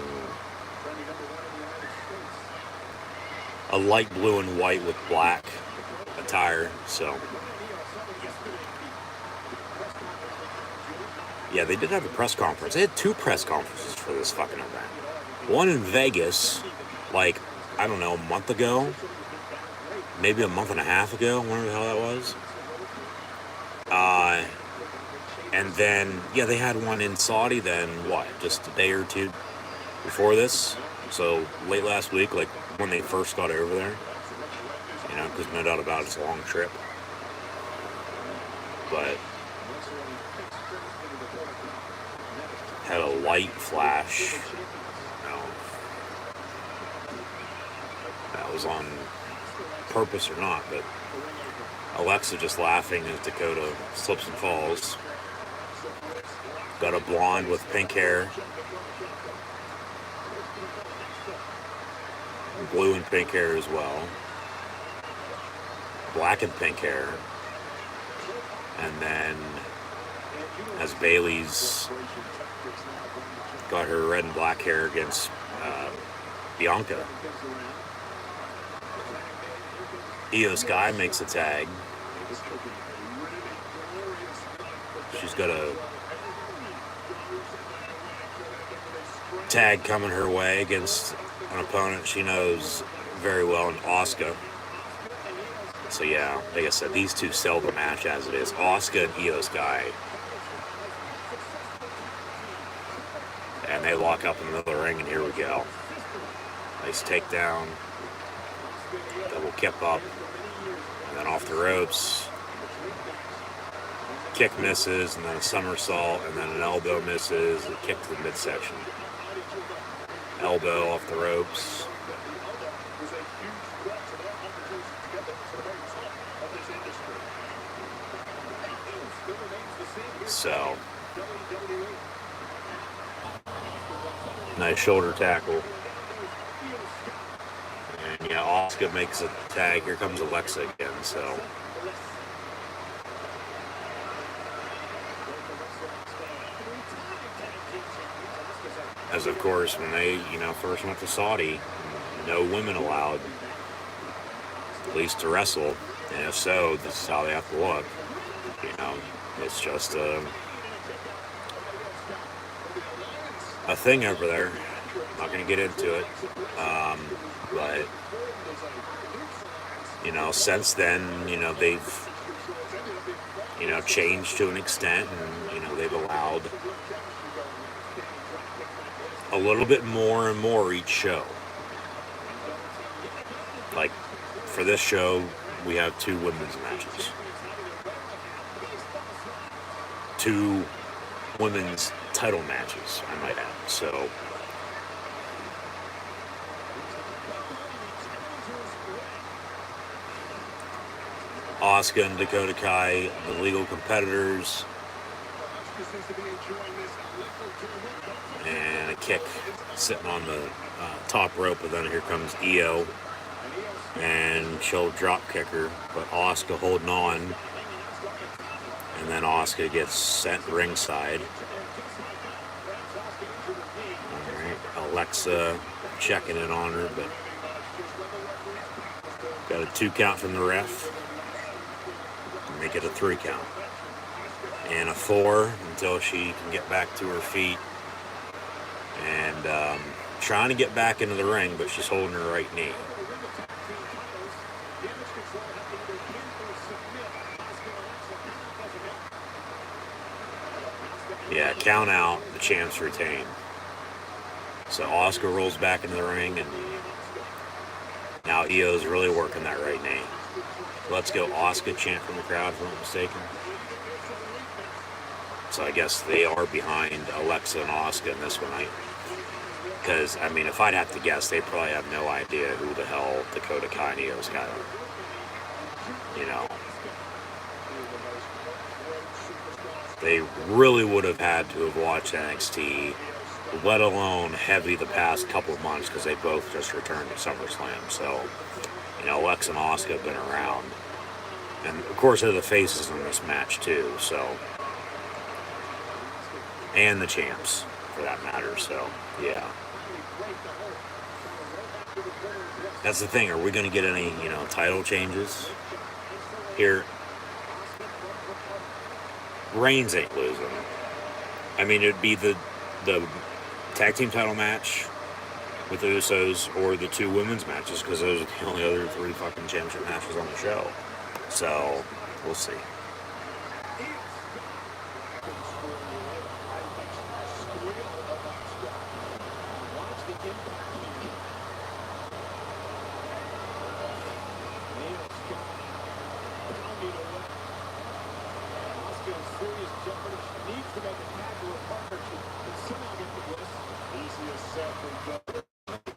Speaker 1: a light blue and white with black attire. So yeah, they did have a press conference. They had 2 press conferences for this fucking event. One in Vegas, like, I don't know, a month ago, maybe a month and a half ago, whatever the hell that was. And then, yeah, they had one in Saudi then, what, just a day or 2 before this? So late last week, like when they first got over there, you know, because no doubt about it, it's a long trip. But had a light flash, you know, that was on purpose or not, but Alexa just laughing as Dakota slips and falls. Got a blonde with pink hair. Blue and pink hair as well. black and pink hair. And then as Bayley's got her red and black hair against Bianca, Io Sky makes a tag. She's got a tag coming her way against an opponent she knows very well in Asuka. So yeah, like I said, these two sell the match as it is. Asuka and Io Sky. And they lock up in the middle of the ring, and here we go. Nice takedown. Double kip up. And then off the ropes. Kick misses, and then a somersault, and then an elbow misses, a kick to the midsection. Elbow off the ropes. So, nice shoulder tackle. And yeah, Asuka makes a tag. Here comes Alexa again, so. As of course, when they, first went to Saudi, no women allowed, at least to wrestle. And if so, this is how they have to look. It's just a thing over there. I'm not going to get into it. But, since then, they've, changed to an extent, and, they've allowed a little bit more and more each show. Like, for this show, we have 2 women's matches. 2 women's title matches, I might add. So, Asuka and Dakota Kai, the legal competitors. And a kick sitting on the top rope, but then here comes Io, and she'll drop kick her, but Asuka holding on, and then Asuka gets sent ringside. Alright, Alexa checking in on her, but got a 2 count from the ref. Make it a 3 count. And a 4 until she can get back to her feet. And trying to get back into the ring, but she's holding her right knee. Yeah, count out, the champs retain. So Asuka rolls back into the ring, and now Io's really working that right knee. Let's go Asuka chant from the crowd, if I'm not mistaken. So I guess they are behind Alexa and Asuka in this one. Because, if I'd have to guess, they probably have no idea who the hell Dakota Kai and Io Sky are. They really would have had to have watched NXT, let alone heavy the past couple of months, because they both just returned to SummerSlam. So, Alexa and Asuka have been around. And, of course, they're the faces in this match, too, so. And the champs, for that matter, so, yeah. That's the thing. Are we going to get any, title changes here? Reigns ain't losing. It'd be the tag team title match with the Usos or the 2 women's matches, because those are the only other 3 fucking championship matches on the show. So, we'll see.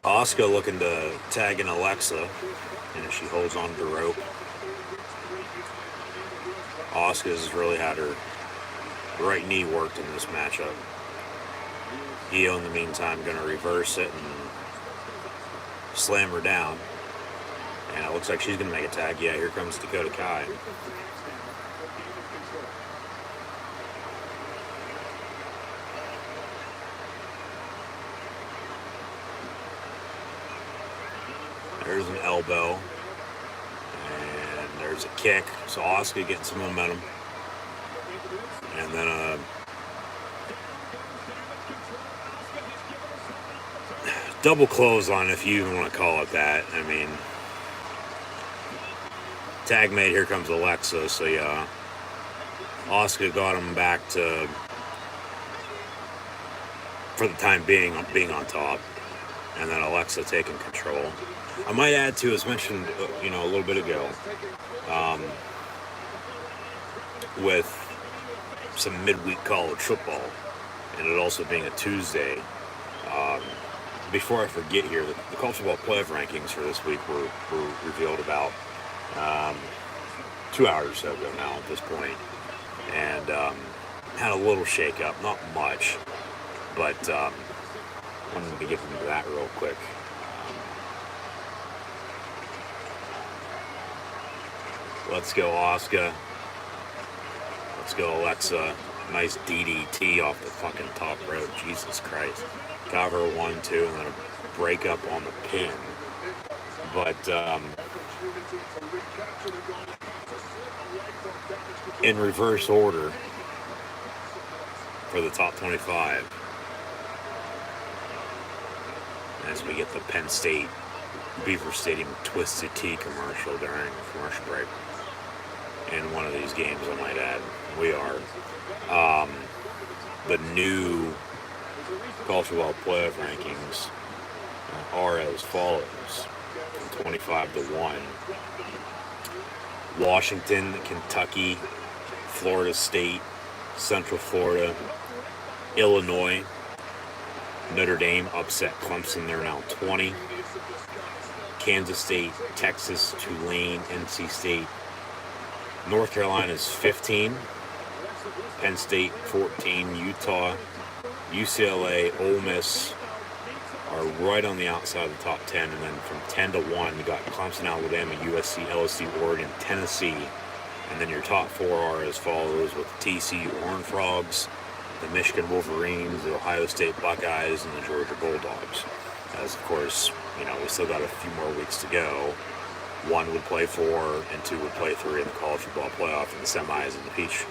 Speaker 1: Asuka looking to tag in Alexa, and she holds on to the rope. Asuka's really had her right knee worked in this matchup. Io, in the meantime, going to reverse it and slam her down. And it looks like she's going to make a tag. Yeah, here comes Dakota Kai. There's an elbow. And there's a kick. So Asuka getting some momentum. And then a double clothesline, if you even want to call it that. I mean, tag made, here comes Alexa. So yeah, Asuka got him back to, for the time being on top. And then Alexa taking control. I might add to, as mentioned, a little bit ago, with some midweek college football, and it also being a Tuesday. Before I forget here, the college football playoff rankings for this week were revealed about 2 hours or so ago now at this point, and had a little shake-up, not much, but wanted to get into that real quick. Let's go Asuka. Let's go Alexa. Nice DDT off the fucking top rope. Jesus Christ. Got her 1-2 and then a break up on the pin. But in reverse order for the top 25, as we get the Penn State Beaver Stadium Twisted Tea commercial during the commercial break. In one of these games, I might add, we are. The new college football playoff rankings are as follows: from 25 to 1. Washington, Kentucky, Florida State, Central Florida, Illinois, Notre Dame upset Clemson. They're now 20. Kansas State, Texas, Tulane, NC State. North Carolina is 15. Penn State 14. Utah, UCLA, Ole Miss are right on the outside of the top 10. And then from 10 to 1, you got Clemson, Alabama, USC, LSU, Oregon, Tennessee. And then your top 4 are as follows, with TCU Horned Frogs, the Michigan Wolverines, the Ohio State Buckeyes, and the Georgia Bulldogs. As, of course, we still got a few more weeks to go. 1 would play 4, and 2 would play 3 in the college football playoff in the semis in the Peach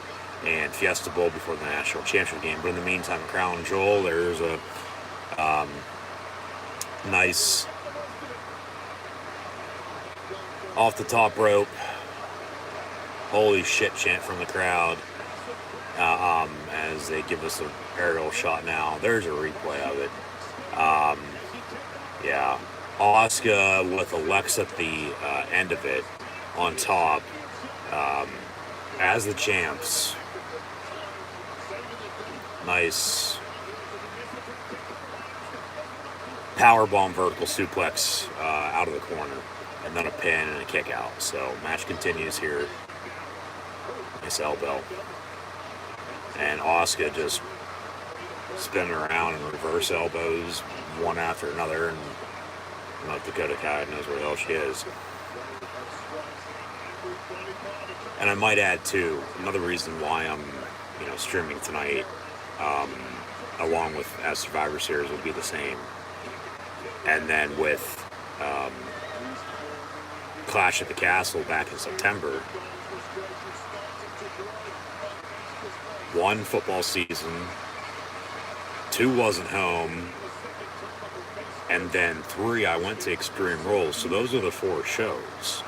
Speaker 1: and Fiesta Bowl before the national championship game. But in the meantime, Crown Jewel, there's a nice off the top rope, holy shit chant from the crowd as they give us an aerial shot now. There's a replay of it. Yeah. Asuka with Alexa at the end of it on top as the champs. Nice powerbomb vertical suplex out of the corner, and then a pin and a kick out. So match continues here. Nice elbow, and Asuka just spinning around in reverse elbows one after another, and Dakota Kai knows where the hell she is. And I might add too, another reason why I'm streaming tonight, along with as Survivor Series, will be the same. And then with Clash at the Castle back in September, 1 football season, 2 wasn't home, and then 3 I went to Extreme Rules. So those are the 4 shows.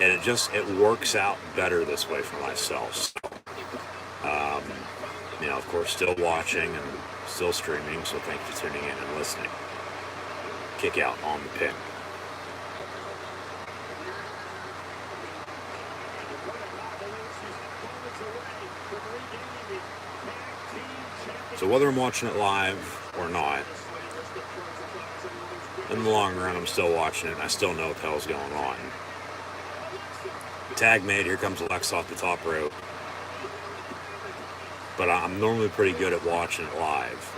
Speaker 1: And it works out better this way for myself. So, of course, still watching and still streaming, so thank you for tuning in and listening. Kick out on the pin. So whether I'm watching it live or not, in the long run, I'm still watching it, and I still know what the hell's going on. Tag made, here comes Alexa off the top rope. But I'm normally pretty good at watching it live.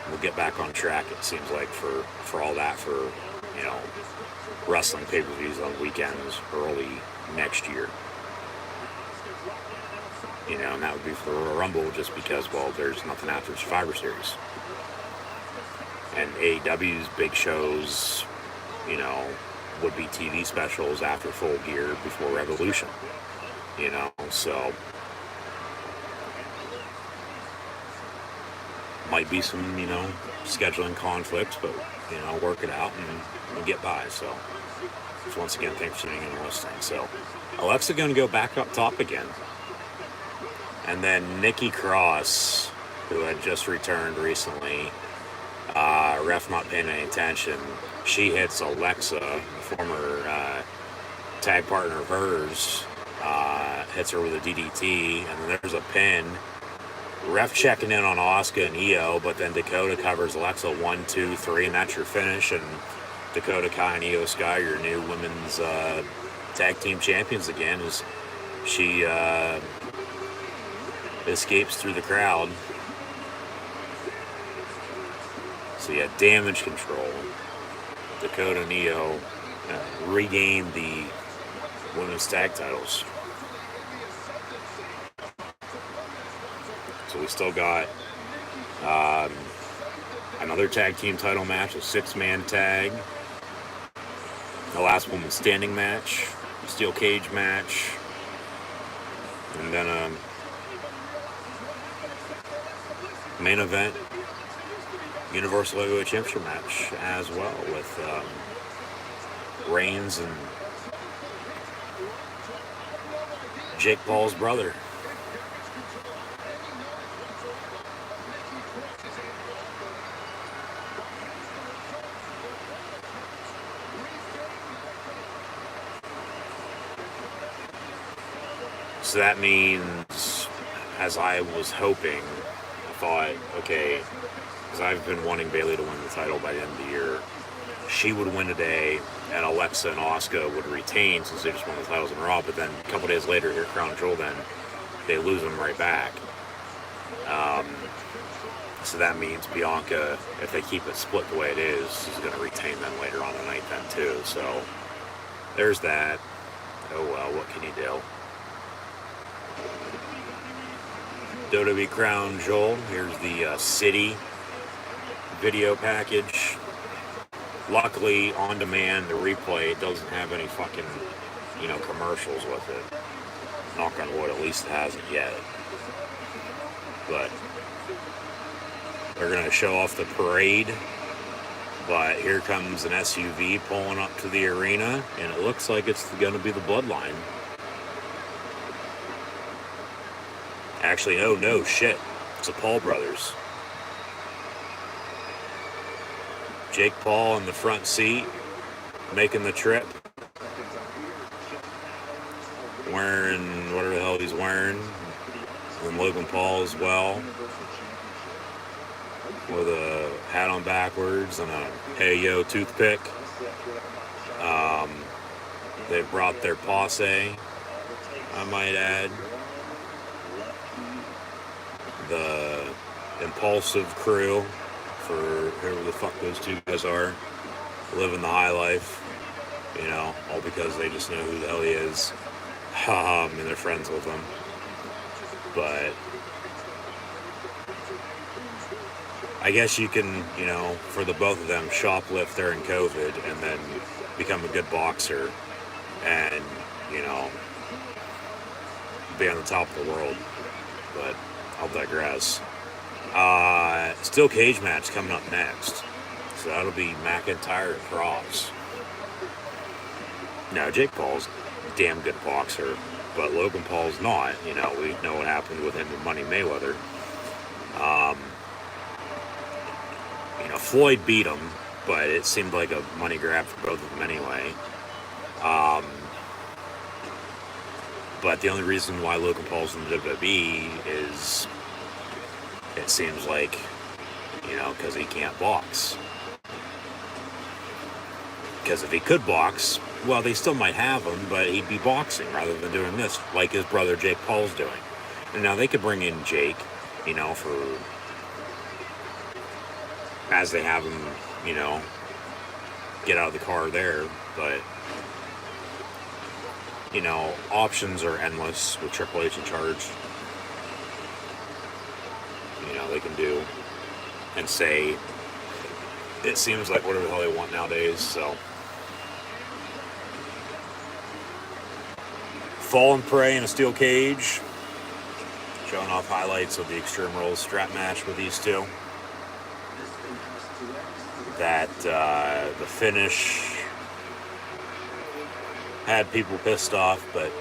Speaker 1: we'll get back on track, it seems like, for all that, for, you know, wrestling pay-per-views on weekends early next year. You know, and that would be for Royal Rumble, just because, well, there's nothing after Survivor Series. And AEW's big shows, you know, would be TV specials after Full Gear before Revolution. You know, so might be some, you know, scheduling conflicts, but, you know, work it out and we'll get by. So once again, thanks for tuning in and listening. So Alexa going to go back up top again. And then Nikki Cross, who had just returned recently, ref not paying any attention, she hits Alexa, former tag partner of hers, hits her with a DDT, and then there's a pin. Ref checking in on Asuka and Io, but then Dakota covers Alexa 1, 2, 3, and that's your finish. And Dakota Kai and Io Sky, your new women's tag team champions again, as she escapes through the crowd. So yeah, damage control. Dakota and Io regain the women's tag titles. So we still got another tag team title match, a 6-man tag. The last woman standing match, a steel cage match, and then a main event Universal Heavyweight Championship match as well, with Reigns and Jake Paul's brother. So that means, as I was hoping, I thought, okay, because I've been wanting Bayley to win the title by the end of the year, she would win today, and Alexa and Asuka would retain since they just won the titles in Raw. But then a couple days later, here Crown Jewel, then they lose them right back. So that means Bianca, if they keep it split the way it is going to retain them later on the night then too. So there's that. Oh well, what can you do? WWE Crown Jewel. Here's the City video package. Luckily, on demand, the replay, it doesn't have any fucking, you know, commercials with it. Knock on wood, at least it hasn't yet. But they're going to show off the parade. But here comes an SUV pulling up to the arena, and it looks like it's going to be the Bloodline. Actually, oh no, shit. It's the Paul brothers. Jake Paul in the front seat, making the trip. Wearing whatever the hell he's wearing. And Logan Paul as well. With a hat on backwards and a hey yo toothpick. They brought their posse, I might add. The impulsive crew, for whoever the fuck those two guys are, living the high life, you know, all because they just know who the hell he is, and they're friends with him. But I guess you can, you know, for the both of them, shoplift during COVID and then become a good boxer and, you know, be on the top of the world. But I'll digress. Steel cage match coming up next. So that'll be McIntyre and Cross. Now, Jake Paul's a damn good boxer, but Logan Paul's not. You know, we know what happened with him and Money Mayweather. You know, Floyd beat him, but it seemed like a money grab for both of them anyway. But the only reason why Logan Paul's in the WWE is, it seems like, you know, because he can't box. Because if he could box, well, they still might have him, but he'd be boxing rather than doing this, like his brother Jake Paul's doing. And now they could bring in Jake, you know, for as they have him, you know, get out of the car there. But, you know, options are endless with Triple H in charge. You know, they can do and say, it seems like whatever the hell they want nowadays, so. Fall and Prey in a steel cage. Showing off highlights of the Extreme Rules strap match with these two. That the finish had people pissed off, but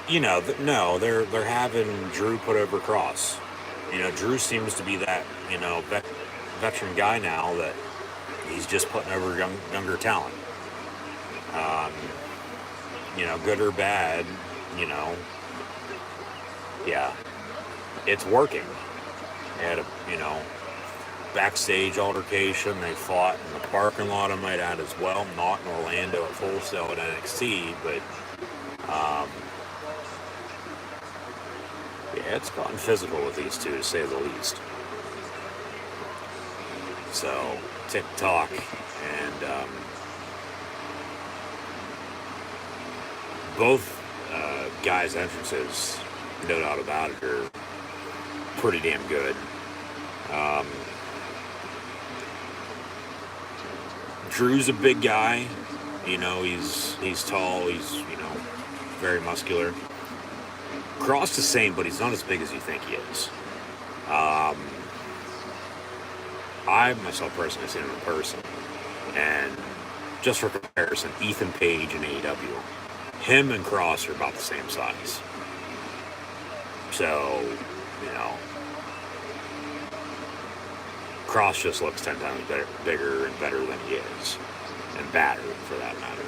Speaker 1: you know, no, they're having Drew put over Cross. You know, Drew seems to be that, you know, veteran guy now that he's just putting over younger talent. You know, good or bad, you know, yeah, it's working. They had a, you know, backstage altercation. They fought in the parking lot, I might add as well. Not in Orlando at Full Sail at NXT, but yeah, it's gotten physical with these two, to say the least. So, TikTok and both guys' entrances, no doubt about it, are pretty damn good. Drew's a big guy, you know, he's tall, he's, you know, very muscular. Cross the same, but he's not as big as you think he is. I myself personally seen him in person, and just for comparison, Ethan Page in AEW, him and Cross are about the same size. So, you know, Cross just looks 10 times bigger and better than he is. And badder, for that matter.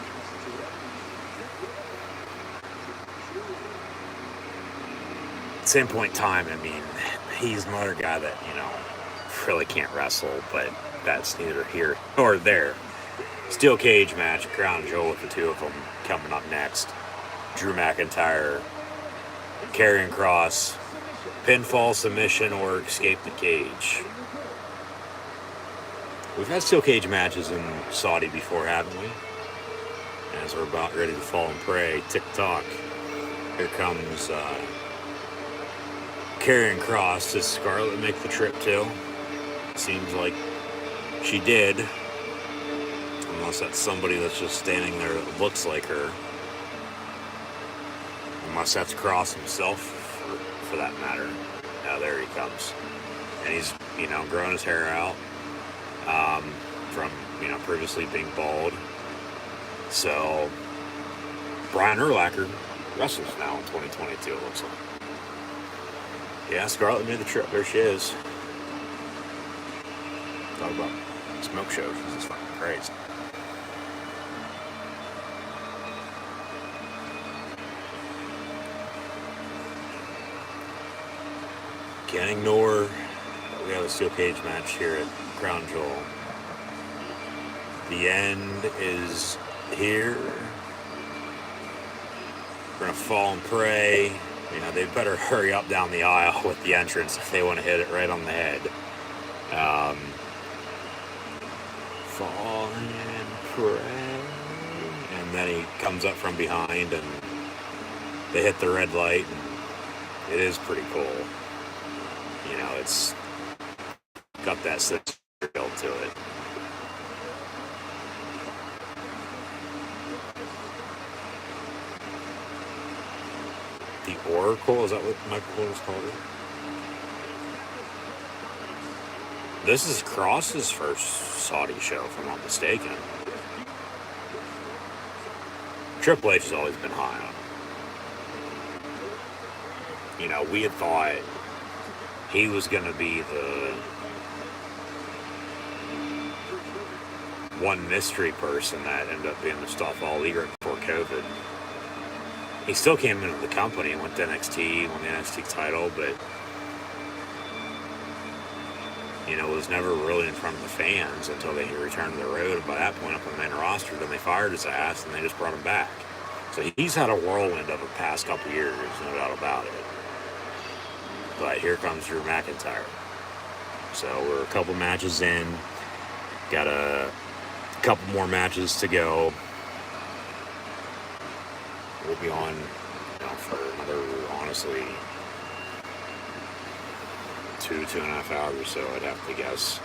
Speaker 1: Same point in time, I mean, he's another guy that, you know, really can't wrestle, but that's neither here nor there. Steel cage match, Crown Jewel with the two of them coming up next. Drew McIntyre, Karrion Kross, pinfall, submission, or escape the cage. We've had steel cage matches in Saudi before, haven't we? As we're about ready to fall and pray, TikTok. Here comes Karrion Kross. Does Scarlett make the trip too? Seems like she did. Unless that's somebody that's just standing there that looks like her. Unless that's Kross himself, for that matter. Now there he comes. And he's, you know, growing his hair out. From, you know, previously being bald. So, Brian Urlacher wrestles now in 2022, it looks like. Yeah, Scarlett made the trip. There she is. Talk about smoke shows. This is fucking crazy. Can't ignore we have a steel cage match here at Crown Jewel. The end is here. We're gonna fall and pray. You know, they better hurry up down the aisle with the entrance if they want to hit it right on the head. Fall and pray. And then he comes up from behind and they hit the red light. And it is pretty cool. You know, it's got that six feel to it. The Oracle, is that what Michael Cole's called it? This is Cross's first Saudi show, if I'm not mistaken. Triple H has always been high on him. You know, we had thought he was going to be the one mystery person that ended up being Mustafa Ali right before COVID. He still came into the company and went to NXT, won the NXT title, but, you know, was never really in front of the fans until they returned to the road. And by that point, up on the main roster, then they fired his ass and they just brought him back. So he's had a whirlwind of the past couple years, no doubt about it. But here comes Drew McIntyre. So we're a couple matches in. Got a couple more matches to go. We'll be on, for another, honestly, 2.5 hours or so, I'd have to guess.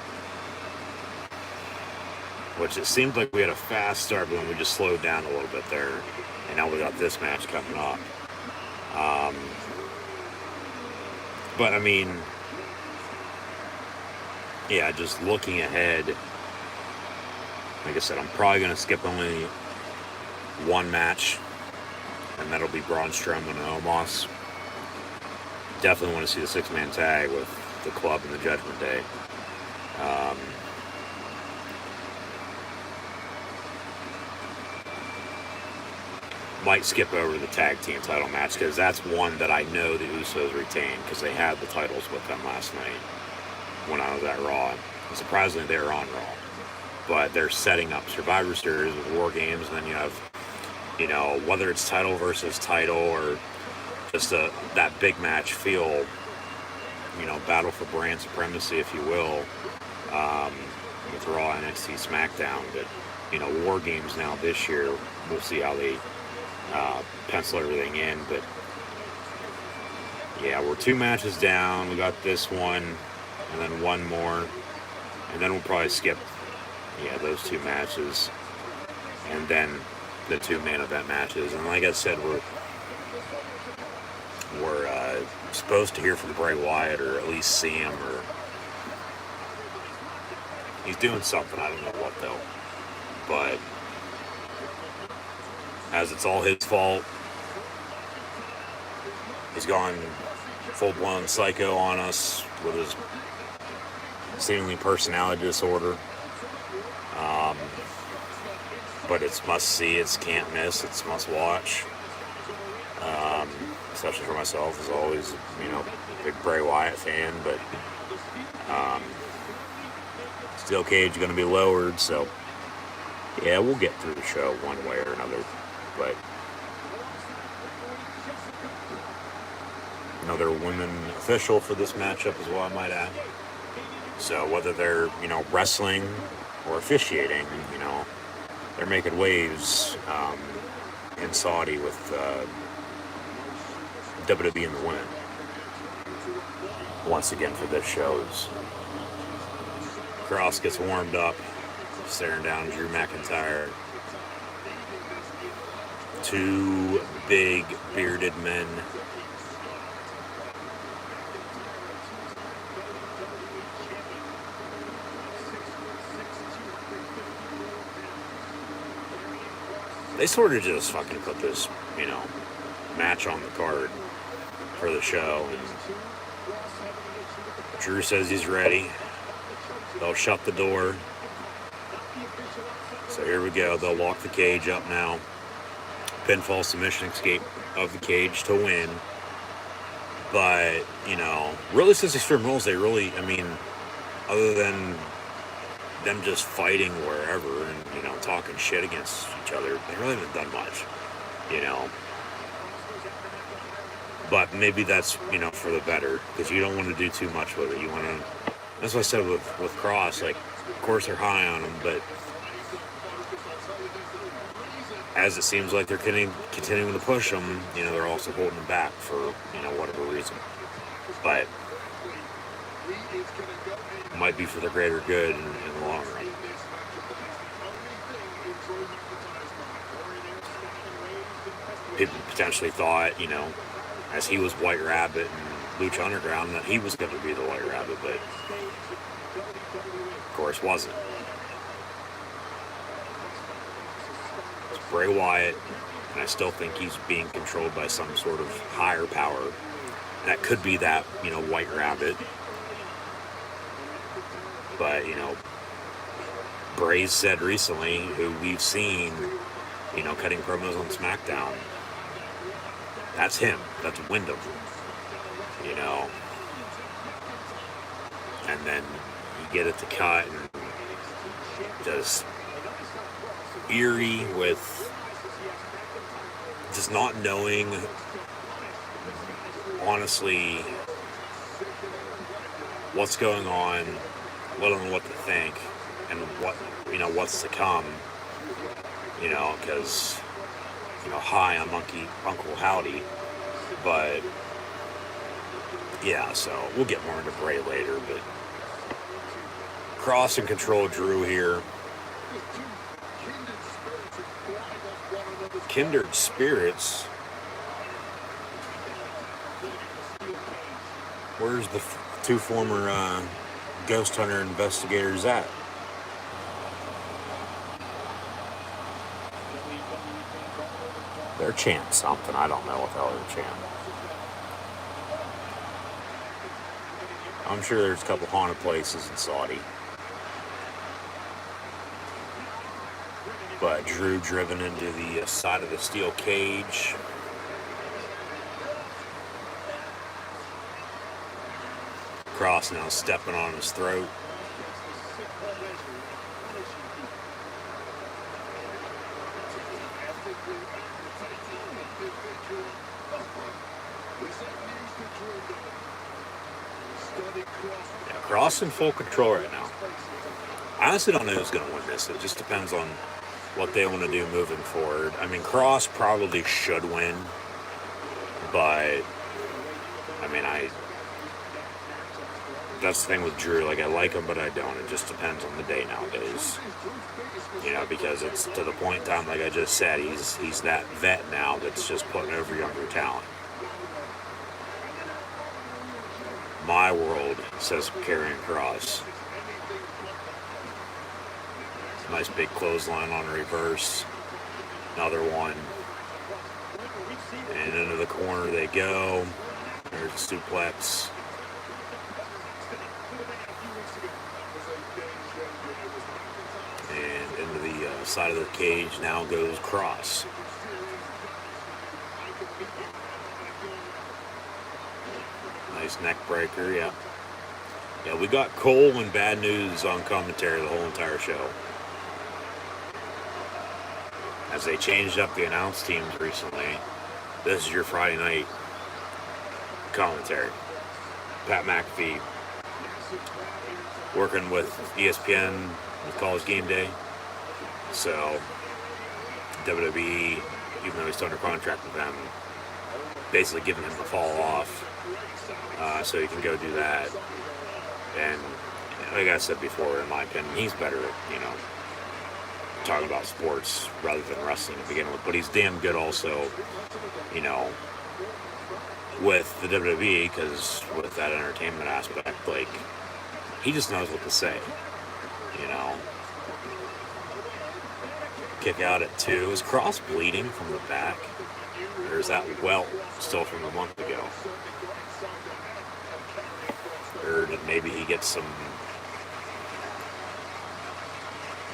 Speaker 1: Which it seemed like we had a fast start, but then we just slowed down a little bit there. And now we got this match coming up. But I mean, yeah, just looking ahead, like I said, I'm probably going to skip only one match, and that'll be Braun Strowman and Omos. Definitely want to see the 6-man tag with the Club and the Judgment Day. Might skip over the tag team title match because that's one that I know the Usos retained because they had the titles with them last night when I was at Raw. And surprisingly, they were on Raw. But they're setting up Survivor Series with War Games, and then you have, whether it's title versus title or just that big match feel, battle for brand supremacy, if you will, with Raw, NXT, SmackDown. But, War Games now this year, we'll see how they pencil everything in. But, yeah, we're 2 matches down. We got this one, and then one more. And then we'll probably skip, those 2 matches. And then the 2 main event matches. And like I said, we're supposed to hear from Bray Wyatt, or at least see him, or he's doing something. I don't know what though. But as it's all his fault, he's gone full-blown psycho on us with his seemingly personality disorder. But it's must-see, it's can't miss, it's must-watch. Especially for myself, as always, big Bray Wyatt fan, but steel cage going to be lowered, so yeah, we'll get through the show one way or another. But another women official for this matchup as well, I might add. So whether they're, wrestling or officiating, they're making waves in Saudi with WWE and the women. Once again for this show, as Cross gets warmed up, staring down Drew McIntyre. 2 big bearded men. They sort of just fucking put this, match on the card for the show. And Drew says he's ready. They'll shut the door. So here we go. They'll lock the cage up now. Pinfall submission escape of the cage to win. But, really since Extreme Rules, they really, other than them just fighting wherever and, talking shit against each other, they really haven't done much, But maybe that's, for the better, because you don't want to do too much with it. You want to, that's what I said with Cross, like, of course they're high on him, but as it seems like they're continuing to push him, they're also holding him back for, whatever reason. But it might be for the greater good in the long run. People potentially thought, as he was White Rabbit and Lucha Underground, that he was going to be the White Rabbit, but of course wasn't. It's Bray Wyatt, and I still think he's being controlled by some sort of higher power. That could be that, White Rabbit. But, Bray's said recently, who we've seen, cutting promos on SmackDown, that's him. That's Wyndham. And then you get it to cut, and just eerie with just not knowing, honestly, what's going on, let them know what to think, and what's to come. Because hi, I'm Uncle Howdy, but yeah, so we'll get more into Bray later, but Cross and control Drew here. Kindred Spirits. Where's the two former ghost hunter investigators at? They're chanting something. I don't know what the hell they're chanting. I'm sure there's a couple haunted places in Saudi. But Drew driven into the side of the steel cage. Cross now stepping on his throat. Yeah, Cross in full control right now. I honestly don't know who's going to win this. It just depends on what they want to do moving forward. I mean, Cross probably should win, but that's the thing with Drew. Like, I like him, but I don't. It just depends on the day nowadays. Because it's to the point in time, like I just said, he's that vet now that's just putting over younger talent. My world says Karrion Kross. Nice big clothesline on reverse. Another one. And into the corner they go. There's a suplex. And into the side of the cage now goes Kross. Nice neck breaker, yeah. Yeah, we got Cole and Bad News on commentary the whole entire show. As they changed up the announce teams recently, this is your Friday night commentary. Pat McAfee working with ESPN with College Game Day. So WWE, even though he's still under contract with them, basically giving him the fall off so he can go do that. And like I said before, in my opinion, he's better at, talking about sports rather than wrestling to begin with. But he's damn good also, with the WWE, because with that entertainment aspect, like, he just knows what to say, Kick out at 2. Is Kross bleeding from the back? Or is that welt still from a month ago? Or did maybe he get some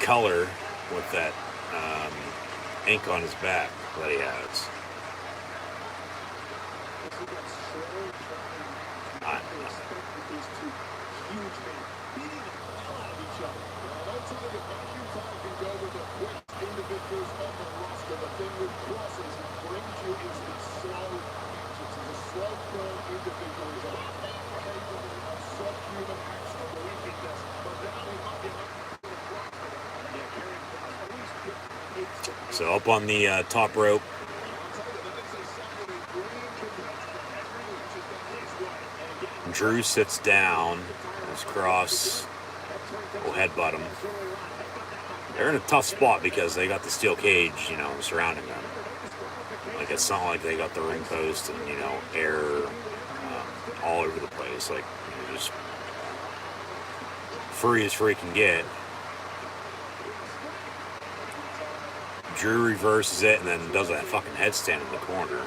Speaker 1: color with that ink on his back that he has? I don't know. So up on the top rope, Drew sits down as Kross will headbutt him. They're in a tough spot because they got the steel cage, surrounding them. Like, it's not like they got the ring post and, air all over the place. Like, just free as free can get. Drew reverses it and then does that fucking headstand in the corner.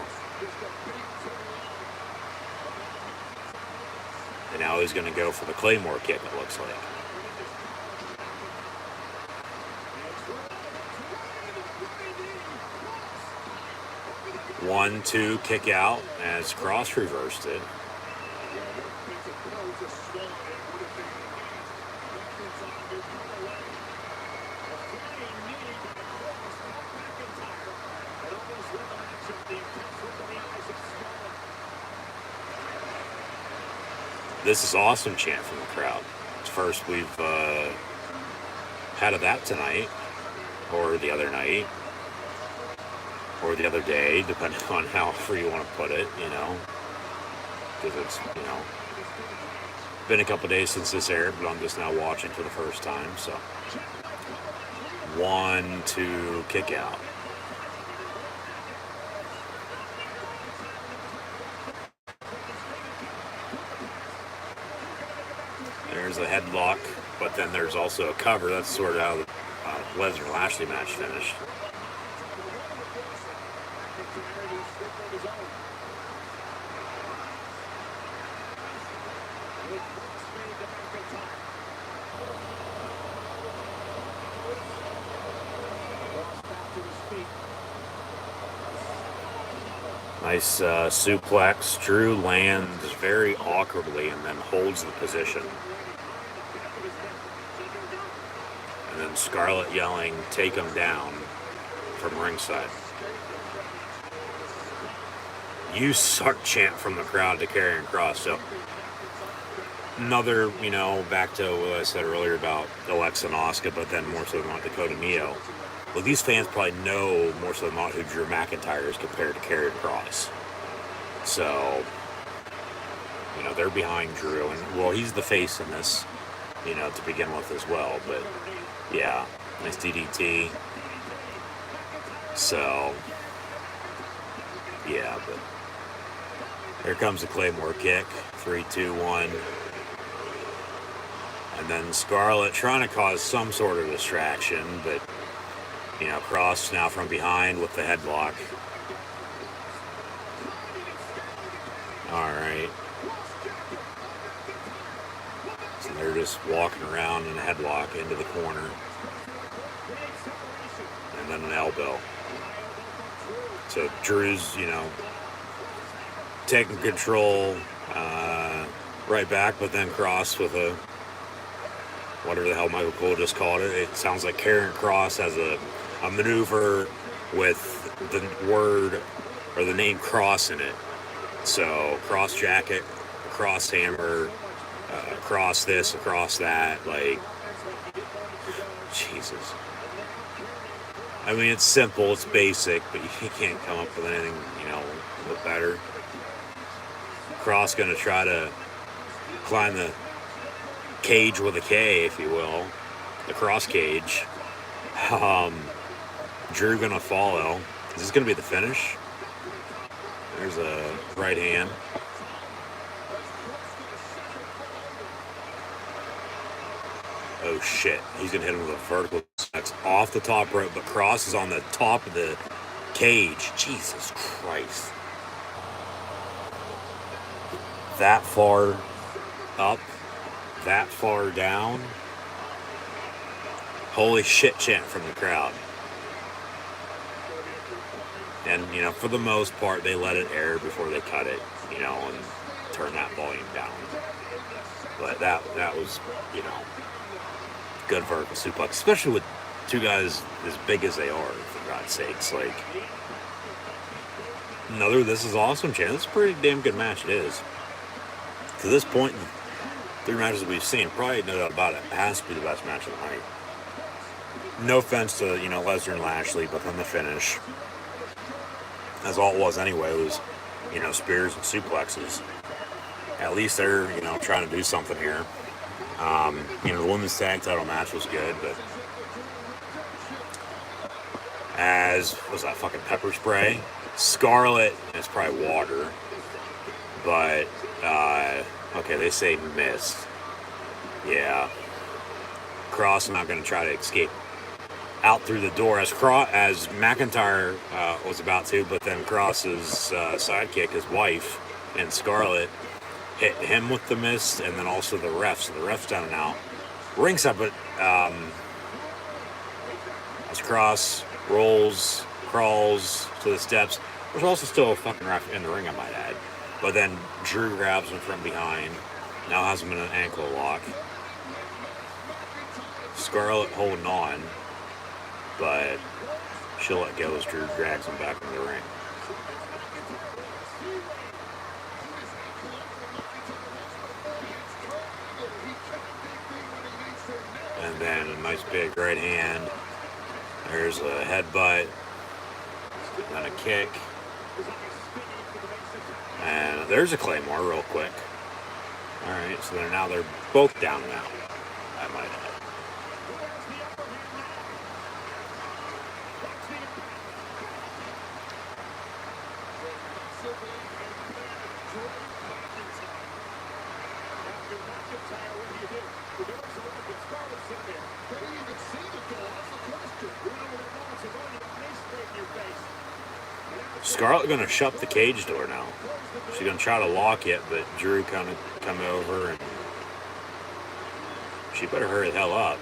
Speaker 1: And now he's going to go for the Claymore kick, it looks like. One, two, kick out as Kross reversed it. "This is awesome" chant from the crowd. It's first we've had of that tonight, or the other night, or the other day, depending on how free you want to put it, you know, because it's, you know, been a couple days since this aired, but I'm just now watching for the first time. So 1, 2, kick out. There's a headlock, but then there's also a cover. That's sort of how the Lesnar-Lashley match finished. Nice suplex. Drew lands very awkwardly and then holds the position. And then Scarlett yelling, "Take him down," from ringside. You suck chant from the crowd to Karrion Kross. So another, you know, back to what I said earlier about Alexa and Asuka, but then more so than not Dakota Neo. Well, these fans probably know more so than not who Drew McIntyre is compared to Karrion Kross. So, you know, they're behind Drew. And, well, he's the face in this, you know, to begin with as well. But, yeah, nice DDT. So, yeah, but here comes the Claymore kick. 3, 2, 1. And then Scarlett trying to cause some sort of distraction, but, you know, Kross now from behind with the headlock. All right. So they're just walking around in a headlock into the corner. And then an elbow. So Drew's, you know, taking control right back, but then Kross with a, whatever the hell Michael Cole just called it. It sounds like Karrion Kross has a maneuver with the word or the name Cross in it. So cross jacket, cross hammer, cross this, across that, like, Jesus. I mean, it's simple, it's basic, but you can't come up with anything, you know, a little better. Kross gonna try to climb the cage with a K, if you will, the cross cage. Drew gonna follow. Is this gonna be the finish? There's a right hand. Oh shit, he's gonna hit him with a vertical suplex off the top rope, but Kross is on the top of the cage. Jesus Christ. That far up, that far down. Holy shit chant from the crowd. And, you know, for the most part, they let it air before they cut it, you know, and turn that volume down. But that was, you know, good vertical suplex, especially with two guys as big as they are, for God's sakes. Like, another "This is awesome" chant. It's a pretty damn good match, it is. To this point, the 3 matches we've seen, probably no doubt about it, has to be the best match of the night. No offense to, you know, Lesnar and Lashley, but then the finish, as all it was anyway, was, you know, spears and suplexes. At least they're, you know, trying to do something here. You know, the women's tag title match was good, but as was that fucking pepper spray. Scarlett, it's probably water, but okay, they say mist. Yeah, Kross not going to try to escape out through the door as McIntyre was about to, but then Kross's sidekick, his wife, and Scarlett hit him with the mist, and then also the refs. So the refs down and out. Ringside, but as Kross rolls, crawls to the steps, there's also still a fucking ref in the ring, I might add. But then Drew grabs him from behind. Now has him in an ankle lock. Scarlett holding on, but she'll let go as Drew drags him back into the ring. Then a nice big right hand. There's a headbutt. Then a kick. And there's a Claymore real quick. Alright, so now they're both down now. I might add. Scarlett gonna shut the cage door now. She's gonna try to lock it, but Drew kind of come over and she better hurry the hell up.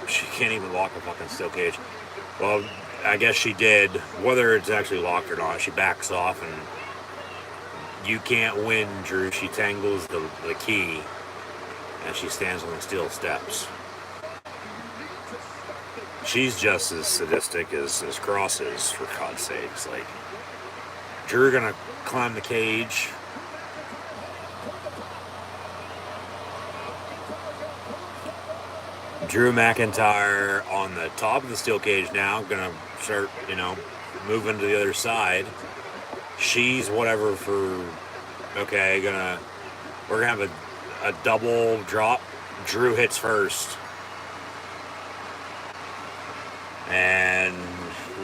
Speaker 1: She can't even lock a fucking steel cage. Well, I guess she did. Whether it's actually locked or not, she backs off and you can't win, Drew. She tangles the key and she stands on the steel steps. She's just as sadistic as Cross is, for God's sakes. Like, Drew gonna climb the cage. Drew McIntyre on the top of the steel cage now, gonna start, moving to the other side. She's whatever for, okay, we're gonna have a double drop. Drew hits first. And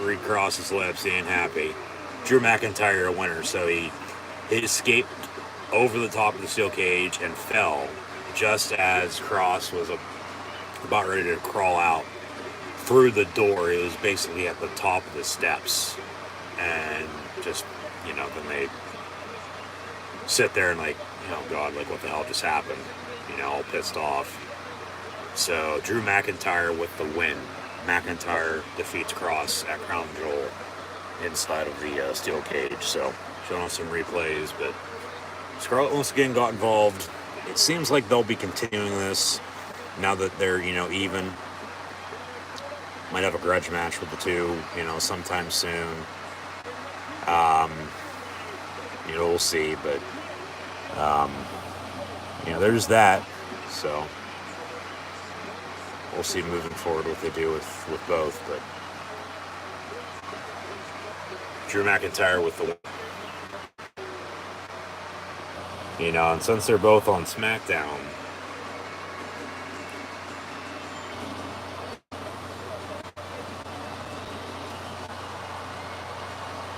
Speaker 1: recross his lips, he ain't happy. Drew McIntyre a winner, so he escaped over the top of the steel cage and fell just as Cross was about ready to crawl out through the door. It was basically at the top of the steps, and just then they sit there and like, oh God, like what the hell just happened? All pissed off. So Drew McIntyre with the win. McIntyre defeats Cross at Crown Jewel inside of the steel cage. So showing us some replays, but Scarlett once again got involved. It seems like they'll be continuing this now that they're even. Might have a grudge match with the two, sometime soon. We'll see, but there's that. So we'll see moving forward what they do with both, but Drew McIntyre with the and since they're both on SmackDown,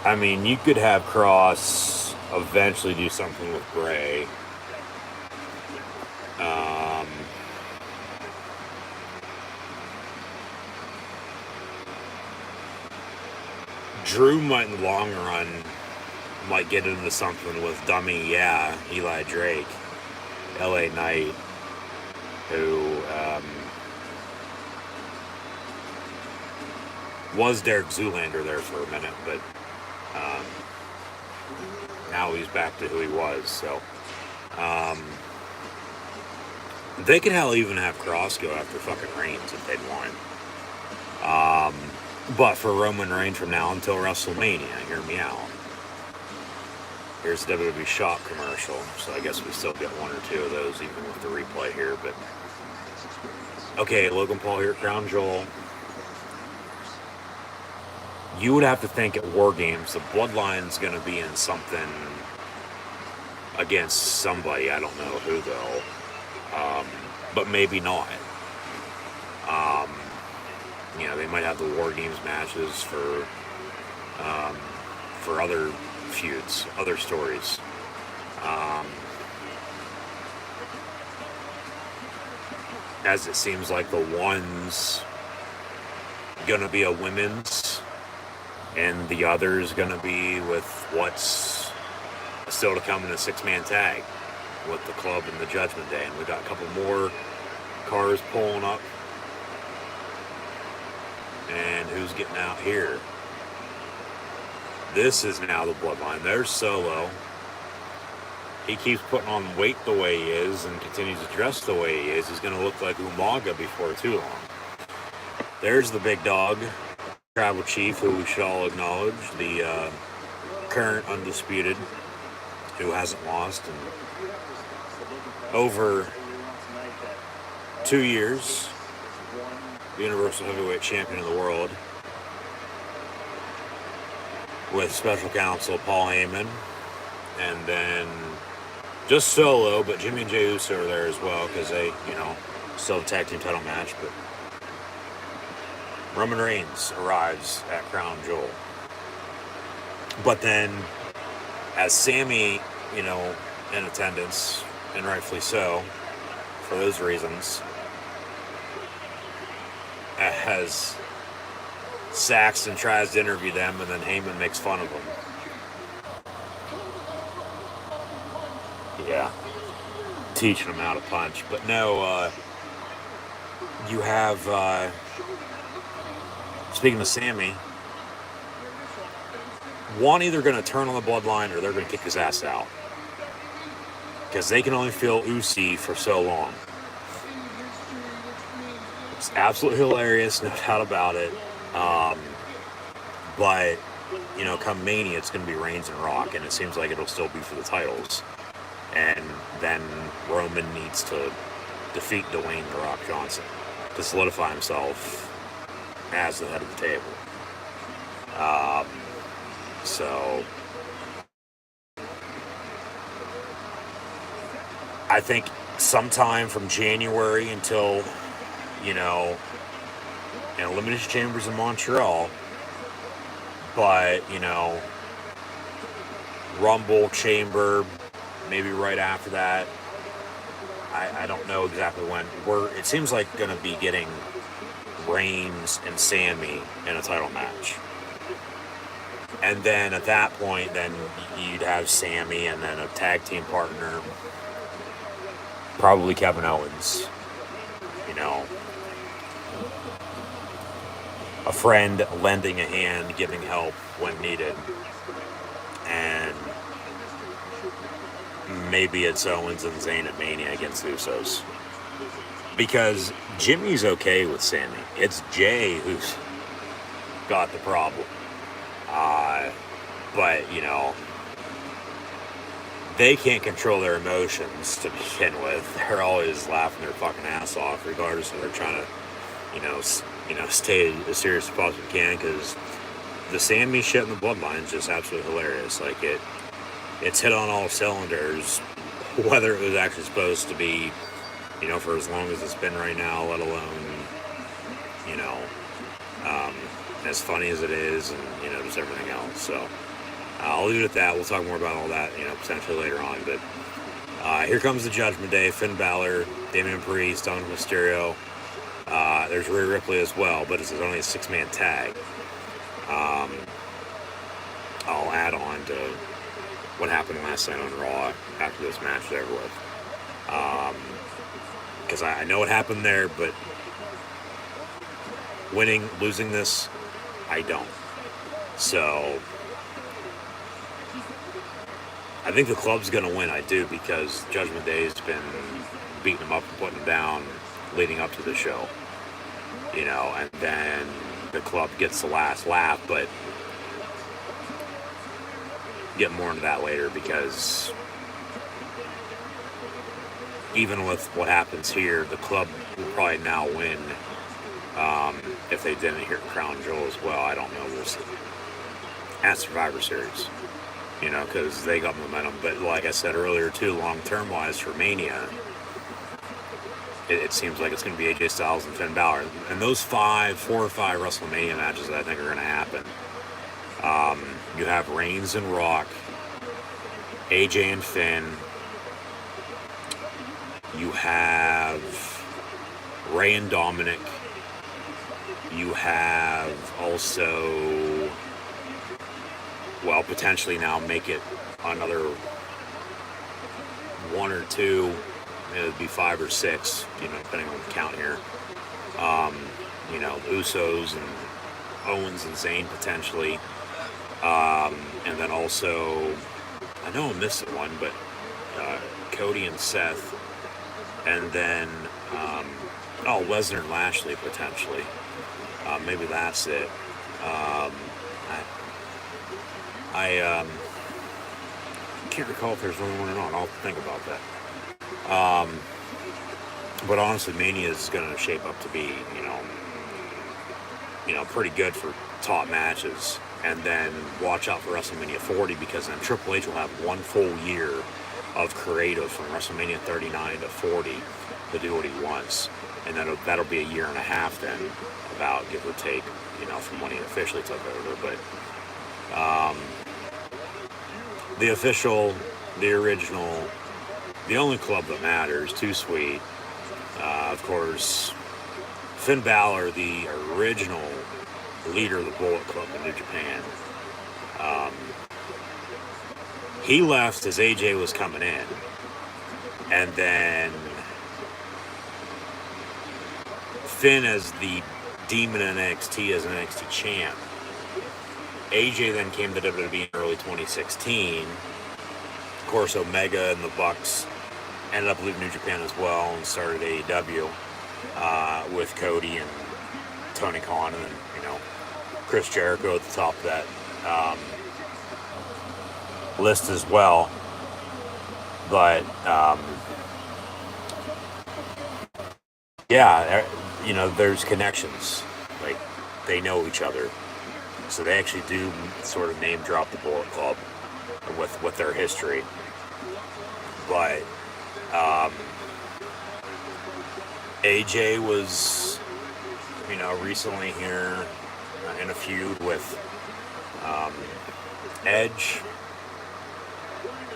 Speaker 1: I mean, you could have Cross eventually do something with Bray. Drew might, in the long run, might get into something with dummy, Eli Drake, LA Knight, who was Derek Zoolander there for a minute, but now he's back to who he was. So they could hell even have Cross go after fucking Reigns if they'd want. But for Roman Reigns from now until WrestleMania, hear me out. Here's the WWE Shop commercial, so I guess we still get one or two of those even with the replay here. But okay, Logan Paul here, Crown Jewel. You would have to think at War Games the Bloodline's going to be in something against somebody. I don't know who though, but maybe not. They might have the War Games matches for other feuds, other stories. As it seems like the one's gonna be a women's, and the other's gonna be with what's still to come in a 6-man tag with the Club and the Judgment Day. And we got a couple more cars pulling up. And who's getting out here? This is now the Bloodline. There's Solo. He keeps putting on weight the way he is and continues to dress the way he is. He's going to look like Umaga before too long. There's the big dog, Tribal Chief, who we should all acknowledge, the current undisputed, who hasn't lost in over 2 years. the Universal Heavyweight Champion of the world, with special counsel Paul Heyman, and then just solo, but Jimmy and Jey Uso are there as well because they, still have a tag team title match. But Roman Reigns arrives at Crown Jewel. But then, as Sammy, in attendance, and rightfully so, for those reasons, as Saxton tries to interview them, and then Heyman makes fun of them. Yeah. Teaching them how to punch. But no, you have, speaking of Sammy, one either going to turn on the bloodline or they're going to kick his ass out. Because they can only feel Usi for so long. It's absolutely hilarious, no doubt about it. But, come Mania, it's going to be Reigns and Rock, and it seems like it'll still be for the titles. And then Roman needs to defeat Dwayne "The Rock" Johnson to solidify himself as the head of the table. So I think sometime from January until, in Elimination Chambers in Montreal, but, Rumble, Chamber, maybe right after that. I don't know exactly when. It seems like going to be getting Reigns and Sammy in a title match. And then at that point, then you'd have Sammy and then a tag team partner. Probably Kevin Owens. A friend lending a hand, giving help when needed. And maybe it's Owens and Zayn at Mania against the Usos. Because Jimmy's okay with Sammy. It's Jay who's got the problem. But, they can't control their emotions to begin with. They're always laughing their fucking ass off, regardless if they're trying to, stay as serious as possibly can, because the Sammy shit in the bloodline is just absolutely hilarious. Like, it's hit on all cylinders, whether it was actually supposed to be, for as long as it's been right now, let alone, as funny as it is, and, just everything else. So, I'll leave it at that. We'll talk more about all that, potentially later on. But here comes the Judgment Day. Finn Balor, Damian Priest, Dominic Mysterio. There's Rhea Ripley as well, but it's only a 6-man tag. I'll add on to what happened last night on Raw after this match there with. Because I know what happened there, but losing this, I don't. So I think the club's going to win. I do, because Judgment Day's been beating them up and putting them down leading up to the show. And then the club gets the last laugh, but get more into that later, because even with what happens here, the club will probably now win. If they didn't here at Crown Jewel as well, I don't know. We'll see. At Survivor Series, because they got momentum. But like I said earlier, too, long-term wise for Mania, it seems like it's going to be AJ Styles and Finn Balor. And those 4 or 5 WrestleMania matches that I think are going to happen. You have Reigns and Rock, AJ and Finn. You have Rey and Dominic. You have also, potentially now make it another 1 or 2. It would be 5 or 6, depending on the count here. Usos and Owens and Zayn potentially. And then also, I know I missed one, but Cody and Seth. And then, Lesnar and Lashley potentially. Maybe that's it. I can't recall if there's only one or not. I'll think about that. But honestly, Mania is going to shape up to be, pretty good for top matches. And then watch out for WrestleMania 40, because then Triple H will have one full year of creative from WrestleMania 39 to 40 to do what he wants. And then that'll be a year and a half then, about, give or take, from when he officially took over. But the official, the original, the only club that matters, Too Sweet, of course, Finn Balor, the original leader of the Bullet Club in New Japan. He left as AJ was coming in, and then Finn as the Demon in NXT as an NXT champ. AJ then came to WWE in early 2016. Of course, Omega and the Bucks ended up leaving New Japan as well and started AEW with Cody and Tony Khan, and then, Chris Jericho at the top of that list as well. But there's connections. Like, they know each other, so they actually do sort of name drop the Bullet Club with their history. But AJ was, recently here in a feud with Edge,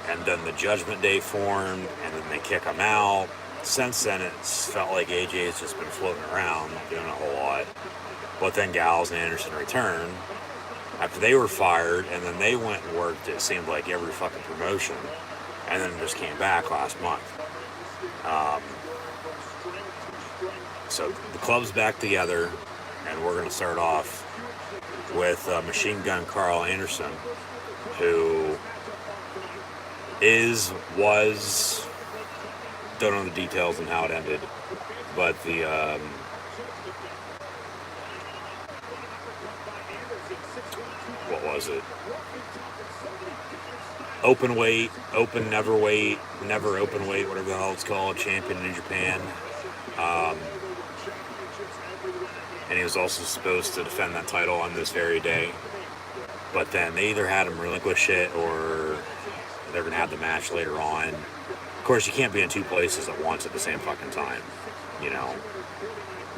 Speaker 1: and then the Judgment Day formed, and then they kick him out. Since then, it's felt like AJ has just been floating around, not doing a whole lot. But then Gallows and Anderson returned after they were fired, and then they went and worked, it seemed like, every fucking promotion, and then just came back last month. So the club's back together, and we're going to start off with Machine Gun Carl Anderson, who was, don't know the details and how it ended, but the what was it? Open weight, open never weight, never open weight, whatever the hell it's called, champion in New Japan. And he was also supposed to defend that title on this very day. But then they either had him relinquish it, or they're going to have the match later on. Of course, you can't be in two places at once at the same fucking time,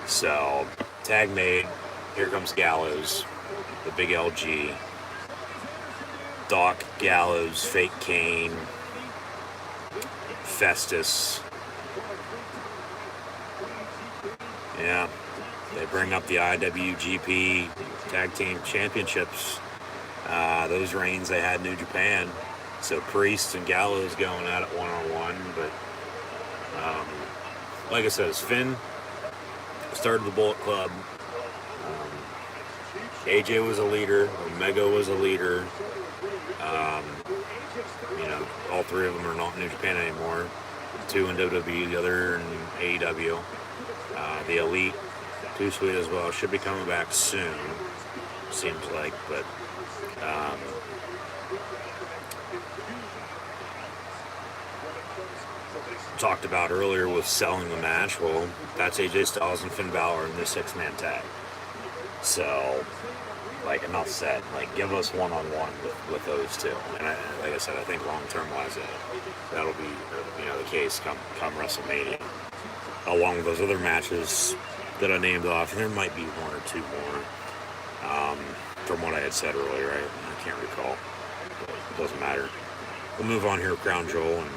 Speaker 1: So, tag made. Here comes Gallows, the big LG. Doc, Gallows, Fake Kane, Festus. Yeah, they bring up the IWGP Tag Team Championships. Those reigns they had in New Japan. So Priest and Gallows going at it one-on-one. But like I said, Finn started the Bullet Club. AJ was a leader. Omega was a leader. All three of them are not in New Japan anymore. Two in WWE, the other in AEW. The Elite, Too Sweet as well, should be coming back soon, seems like. But talked about earlier with selling the match. Well, that's AJ Styles and Finn Balor in this 6-man tag. So, enough said. Give us one-on-one with those two. And like I said, I think long-term wise, that'll be the case come WrestleMania, along with those other matches that I named off. And there might be one or two more from what I had said earlier. I can't recall. But it doesn't matter. We'll move on here with Crown Jewel, and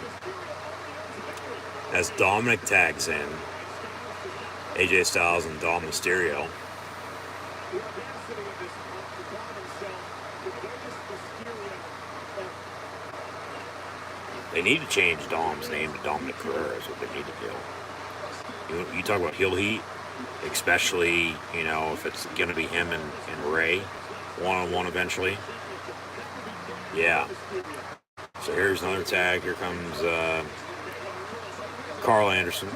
Speaker 1: as Dominic tags in AJ Styles and Dom Mysterio. They need to change Dom's name to Dominic Carrera is what they need to do. You talk about heel heat, especially, if it's going to be him and Ray one-on-one eventually. Yeah. So here's another tag. Here comes Carl Anderson,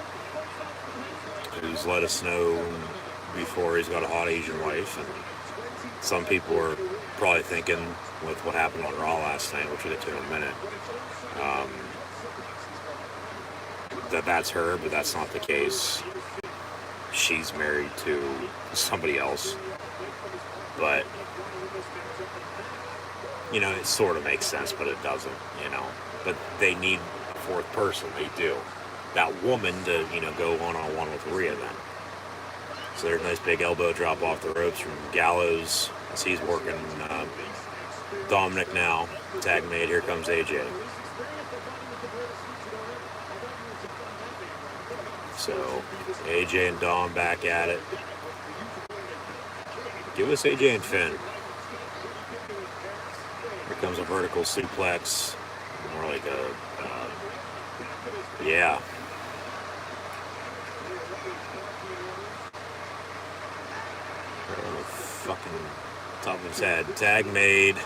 Speaker 1: who's let us know before he's got a hot Asian wife. And some people are probably thinking, with what happened on Raw last night, which we'll get to in a minute, that's her, but that's not the case. She's married to somebody else. But, you know, it sort of makes sense, but it doesn't, you know. But they need a fourth person. They do. That woman to, you know, go one-on-one with Rhea then. So there's a nice big elbow drop off the ropes from Gallows as he's working Dominic now. Tag made. Here comes AJ. So AJ and Dom back at it. Give us AJ and Finn. Here comes a vertical suplex. More like a, yeah. Fucking top of his head. Tag made.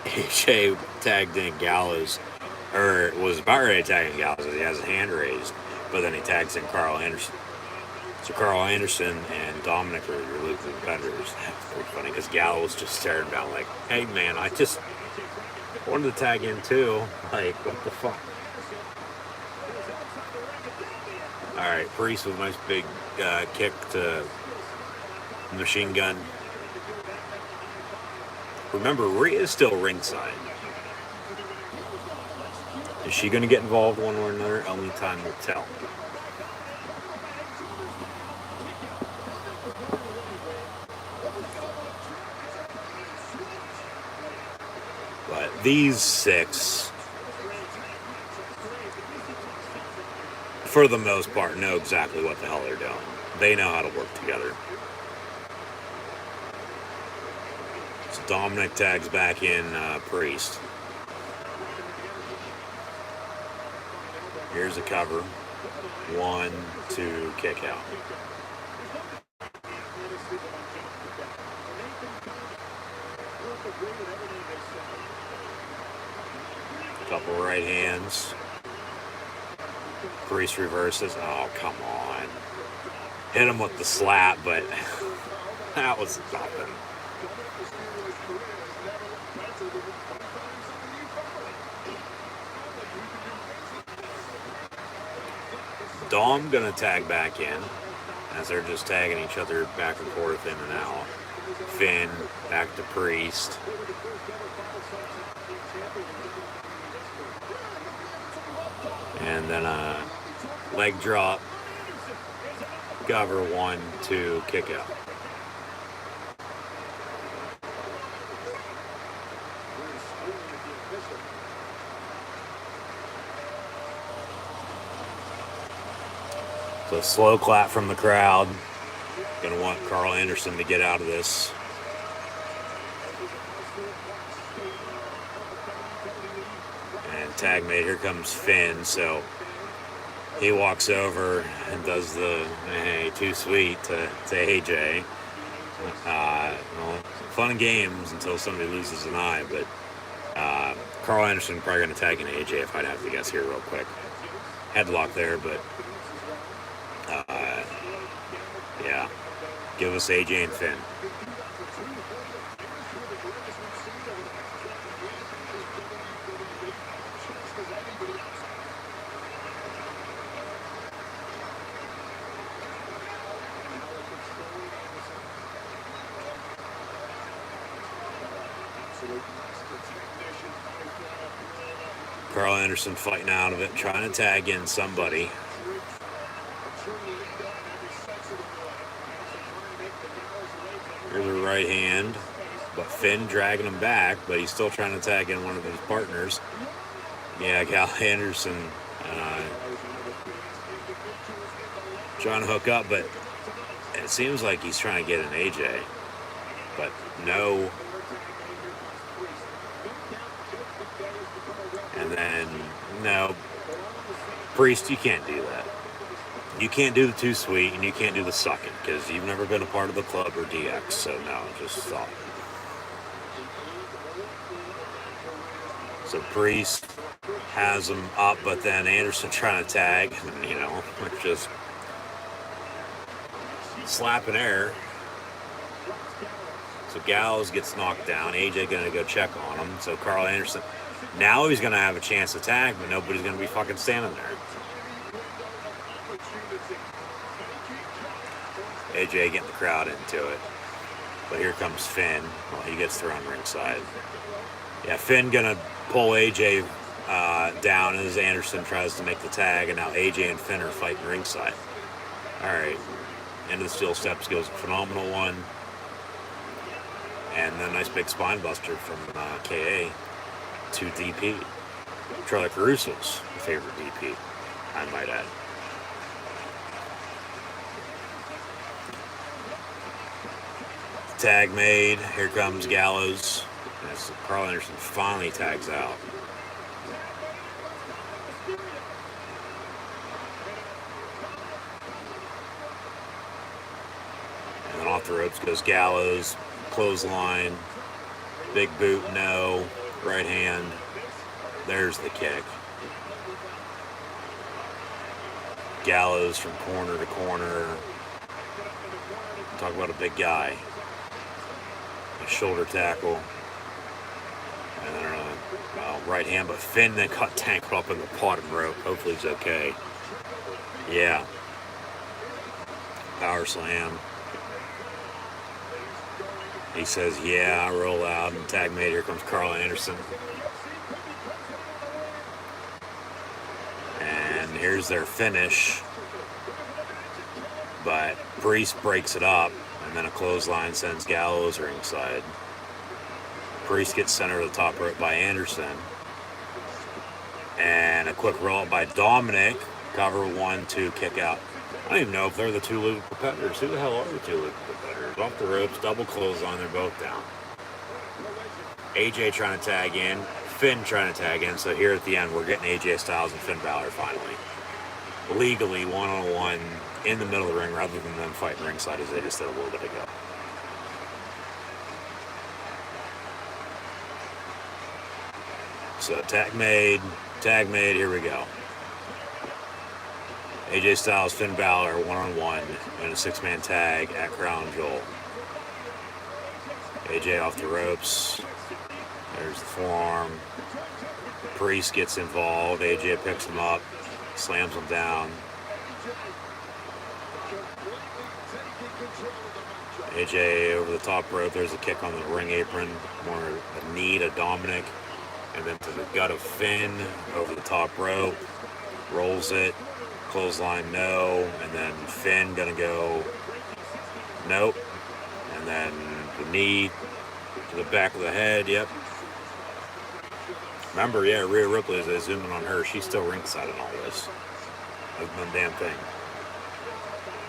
Speaker 1: AJ tagged in Gallows. Or was about ready to tag in Gallows. He has his hand raised. But then he tags in Carl Anderson. So Carl Anderson and Dominic are your local competitors. That's pretty funny because Gallows just staring down like, hey man, I just wanted to tag in too. Like, what the fuck? Alright, Priest with a nice big kick to the machine gun. Remember, Rhea is still ringside. Is she going to get involved one way or another? Only time will tell. But these six, for the most part, know exactly what the hell they're doing. They know how to work together. So Dominic tags back in Priest. Here's a cover. 1, 2, kick out. Couple right hands. Priest reverses. Oh, come on. Hit him with the slap, but that was nothing. Dom gonna tag back in as they're just tagging each other back and forth in and out. Finn back to Priest. And then a leg drop, cover, 1, 2, kick out. So slow clap from the crowd. Gonna want Carl Anderson to get out of this. And tag made. Here comes Finn. So he walks over and does the hey, too sweet to AJ. Well, fun and games until somebody loses an eye. But Carl Anderson probably gonna tag in AJ if I'd have to guess here real quick. Headlock there, but. Yeah, give us AJ and Finn. Carl Anderson fighting out of it, trying to tag in somebody. Here's a right hand, but Finn dragging him back, but he's still trying to tag in one of his partners. Yeah, Cal Anderson trying to hook up, but it seems like he's trying to get an AJ, but no. And then, no. Priest, you can't do that. You can't do the too sweet, and you can't do the sucking, because you've never been a part of the club or DX, so no, just stop. So Priest has him up, but then Anderson trying to tag, and, you know, just slapping air. So Gallows gets knocked down. AJ gonna go check on him. So Carl Anderson, now he's gonna have a chance to tag, but nobody's gonna be fucking standing there. AJ getting the crowd into it. But here comes Finn. Well, he gets thrown ringside. Yeah, Finn gonna pull AJ down as Anderson tries to make the tag, and now AJ and Finn are fighting ringside. All right, into the steel steps goes a phenomenal one, and then a nice big spine buster from KA to DP. Charlie Caruso's favorite DP, I might add. Tag made. Here comes Gallows. As Carl Anderson finally tags out. And then off the ropes goes Gallows. Clothesline. Big boot, no. Right hand. There's the kick. Gallows from corner to corner. Talk about a big guy. A shoulder tackle. And then right hand, but Finn then got tangled up in the bottom rope. Hopefully he's okay. Yeah. Power slam. He says, yeah, I roll out. And tag made. Here comes Carl Anderson. And here's their finish. But Priest breaks it up. And then a clothesline sends Gallows ringside. Priest gets center of the top rope by Anderson. And a quick roll up by Dominic. Cover 1, 2, kick out. I don't even know if they're the two legal competitors. Who the hell are the two legal competitors? Off the ropes, double clothesline, they're both down. AJ trying to tag in, Finn trying to tag in. So here at the end, we're getting AJ Styles and Finn Balor finally. Legally, one-on-one in the middle of the ring rather than them fighting ringside as they just did a little bit ago. So tag made, here we go. AJ Styles, Finn Balor, one-on-one in a six-man tag at Crown Jewel. AJ off the ropes. There's the forearm. Priest gets involved. AJ picks him up, slams him down. AJ over the top rope. There's a kick on the ring apron. More a knee to Dominic. And then to the gut of Finn over the top rope. Rolls it. Clothesline, no. And then Finn gonna go, nope. And then the knee to the back of the head, yep. Remember, yeah, Rhea Ripley, as they zoom in on her, she's still ringside in all this. That's one damn thing.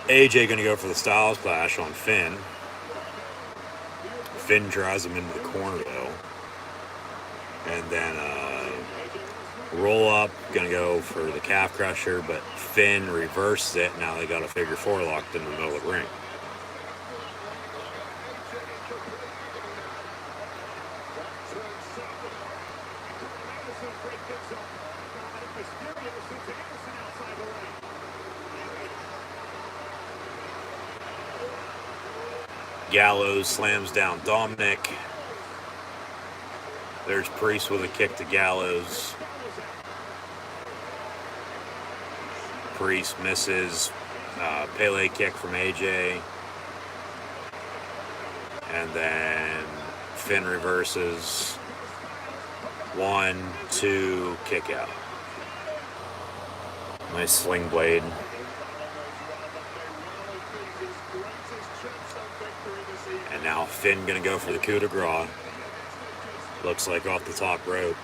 Speaker 1: AJ gonna go for the Styles Clash on Finn. Finn drives him into the corner though. And then roll up, gonna go for the calf crusher, but Finn reverses it. Now they got a figure four locked in the middle of the ring. Gallows slams down Dominic. There's Priest with a kick to Gallows. Priest misses. Pele kick from AJ. And then Finn reverses. 1, 2, kick out. Nice sling blade. And now Finn gonna go for the coup de grace. Looks like off the top rope.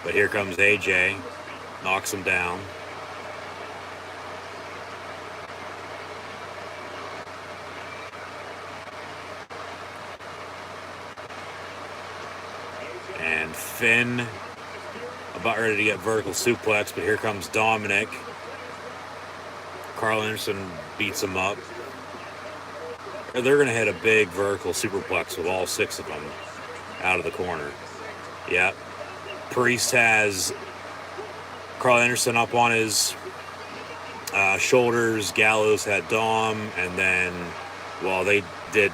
Speaker 1: But here comes AJ. Knocks him down. And Finn about ready to get vertical suplex, but here comes Dominic. Carl Anderson beats him up. They're going to hit a big vertical superplex with all 6 of them out of the corner. Yep. Priest has Carl Anderson up on his shoulders. Gallows had Dom. And then, well, they did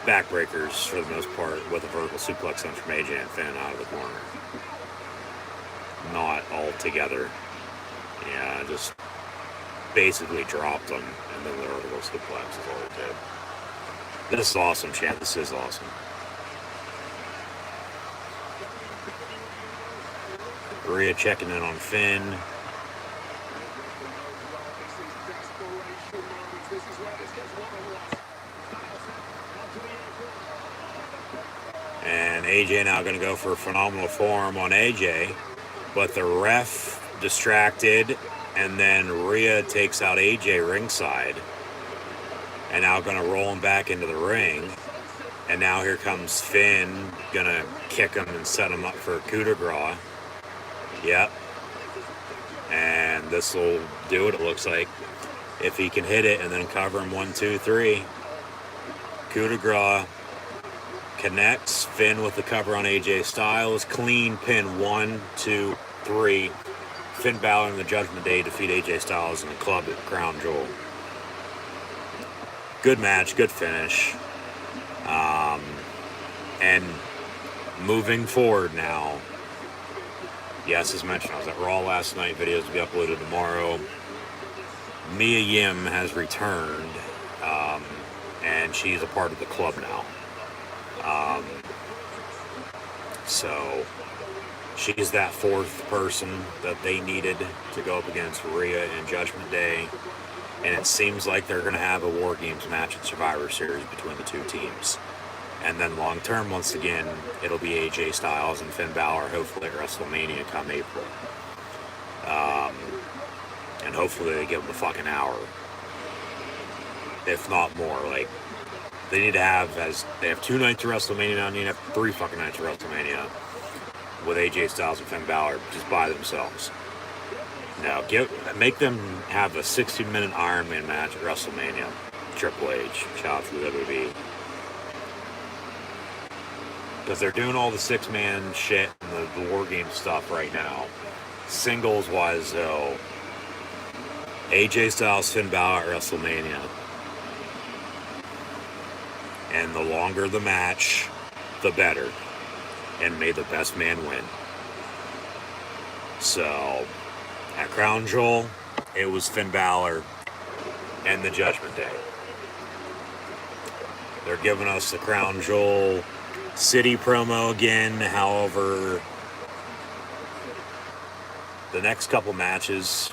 Speaker 1: backbreakers for the most part with a vertical suplex on from AJ and Finn out of the corner. not all together. Yeah, just basically dropped them, and then the vertical suplex is all they did. This is awesome, Chad. This is awesome. Rhea checking in on Finn. And AJ now going to go for a phenomenal forearm on AJ, but the ref distracted, and then Rhea takes out AJ ringside, and now going to roll him back into the ring. And now here comes Finn, going to kick him and set him up for a coup de grace. Yep. And this will do it, it looks like. If he can hit it and then cover him 1, 2, 3. Coup de grace. Connects. Finn with the cover on AJ Styles. Clean pin 1, 2, 3. Finn Balor in the Judgment Day defeat AJ Styles in the club at Crown Jewel. Good match, good finish. And moving forward now, yes, as mentioned, I was at Raw last night. Videos will be uploaded tomorrow. Mia Yim has returned, and she's a part of the club now. So she's that fourth person that they needed to go up against Rhea in Judgment Day. And it seems like they're going to have a War Games match at Survivor Series between the two teams. And then long term, once again, it'll be AJ Styles and Finn Balor, hopefully at WrestleMania come April. And hopefully they give them a fucking hour. If not more. Like, they need to have, as they have 2 nights of WrestleMania now, and you have 3 fucking nights of WrestleMania with AJ Styles and Finn Balor just by themselves. Now, make them have a 60-minute Iron Man match at WrestleMania. Triple H, shout out to the WWE. Because they're doing all the 6-man shit and the War Game stuff right now. Singles-wise, though, AJ Styles, Finn Balor at WrestleMania. And the longer the match, the better. And may the best man win. So, at Crown Jewel, it was Finn Balor and the Judgment Day. They're giving us the Crown Jewel City promo again. However, the next couple matches,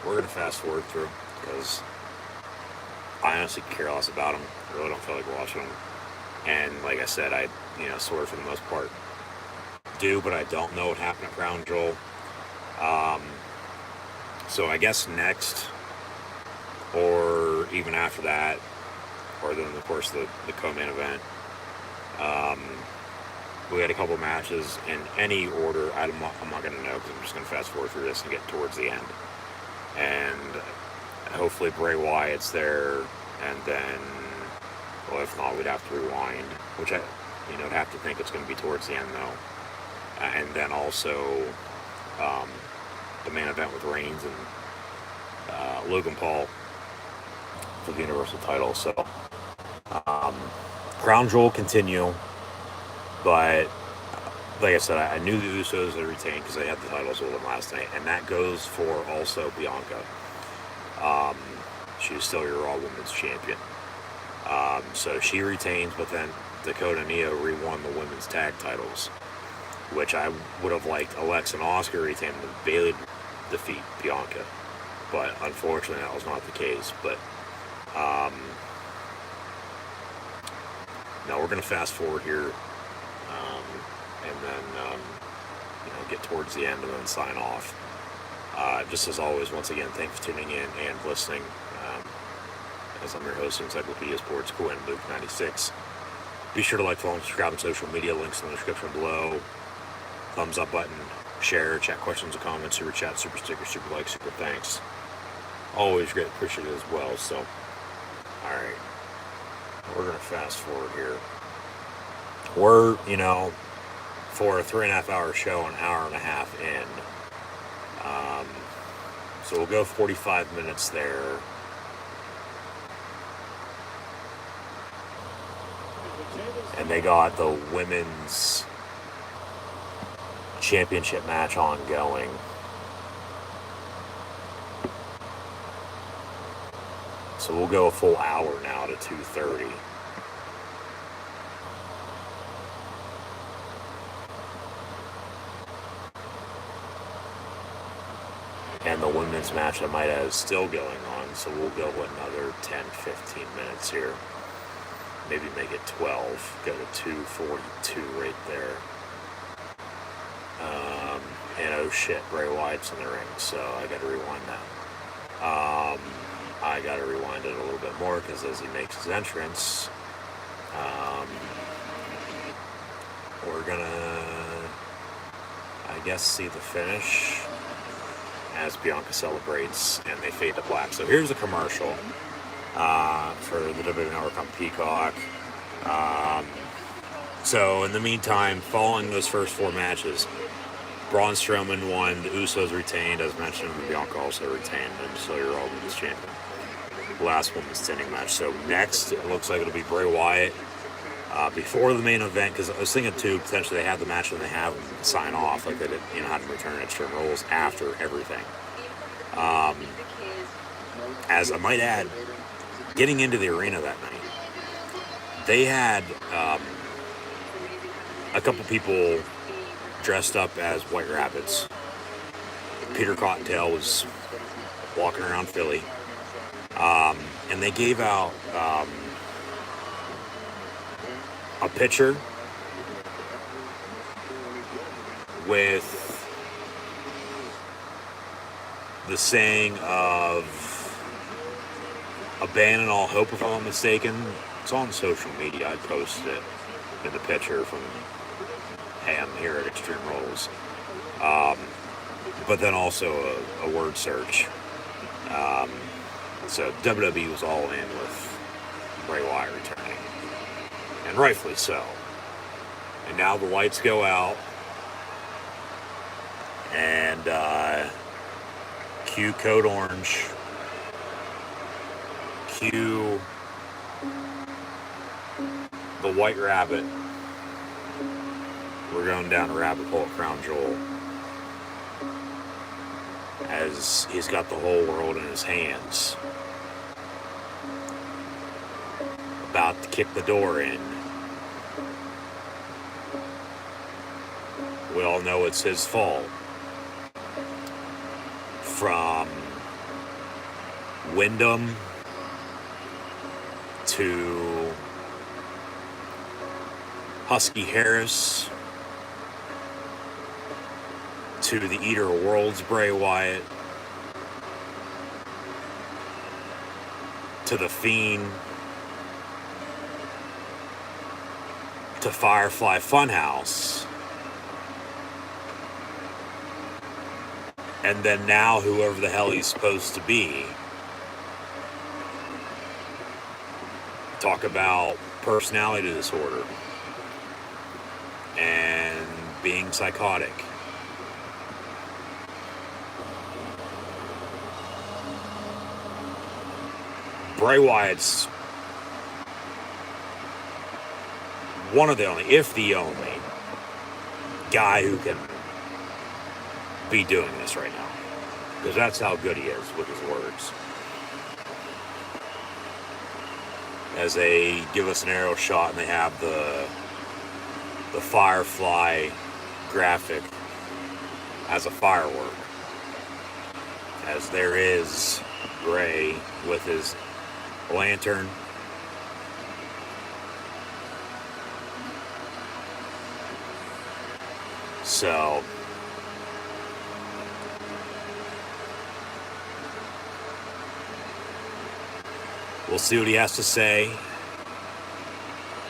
Speaker 1: we're going to fast forward through because I honestly care less about them. I really don't feel like watching them. And like I said, I sort of for the most part do, but I don't know what happened at Crown Jewel. So I guess next, or even after that, or then of course the co-main event, we had a couple matches in any order. I'm not going to know because I'm just going to fast forward through this and get towards the end. And hopefully Bray Wyatt's there, and then, well, if not, we'd have to rewind, which I would have to think it's going to be towards the end though. And then also the main event with Reigns and Logan Paul for the Universal title. So Crown Jewel continue, but like I said, I knew the Usos had retained because they had the titles with them last night, and that goes for also Bianca. She's still your Raw Women's Champion. So she retains, but then Dakota and Io re-won the women's tag titles, which I would have liked Alexa and Asuka retain, and Bayley defeat Bianca. But unfortunately, that was not the case. But now we're going to fast forward here, and then get towards the end and then sign off. Just as always, once again, thanks for tuning in and listening. As I'm your host, Encyclopedia Sports, Cool and Luke 96. Be sure to like, follow, and subscribe on social media. Links in the description below. Thumbs up button, share, chat questions and comments, super chat, super sticker, super like, super thanks. Always great appreciated as well. So, alright. We're going to fast forward here. We're, for a 3.5 hour show, an hour and a half in. So we'll go 45 minutes there. And they got the women's championship match ongoing. So we'll go a full hour now to 2:30. And the women's match I might have is still going on, so we'll go another 10-15 minutes here. Maybe make it 12. Go to 2:42 right there. And oh shit, Bray Wyatt's in the ring, so I gotta rewind that. I gotta rewind it a little bit more, because as he makes his entrance, we're gonna, I guess, see the finish as Bianca celebrates and they fade to black. So here's a commercial for the WWE Network on Peacock. So in the meantime, following those first 4 matches, Braun Strowman won, the Usos retained, as mentioned, and Bianca also retained, and so you're all women's champion. Last women's standing match. So next, it looks like it'll be Bray Wyatt before the main event, because I was thinking too, potentially they have the match and they have them sign off, like they did, had them return Extreme Rules after everything. As I might add, getting into the arena that night, they had a couple people dressed up as White Rabbits. Peter Cottontail was walking around Philly, and they gave out a picture with the saying of abandon all hope, if I'm not mistaken. It's on social media. I posted it in the picture from Hey, I'm here at Extreme Rules. But then also a word search. So WWE was all in with Bray Wyatt returning. And rightfully so. And now the lights go out. And cue Code Orange. Cue the White Rabbit. We're going down a rabbit hole at Crown Jewel. As he's got the whole world in his hands. About to kick the door in. We all know it's his fault. From Wyndham to Husky Harris to the Eater of Worlds Bray Wyatt to the Fiend to Firefly Funhouse, and then now whoever the hell he's supposed to be. Talk about personality disorder and being psychotic. Bray Wyatt's one of the only, if the only, guy who can be doing this right now. Because that's how good he is with his words. As they give us an aerial shot and they have the Firefly graphic as a firework. As there is Bray with his lantern. So we'll see what he has to say,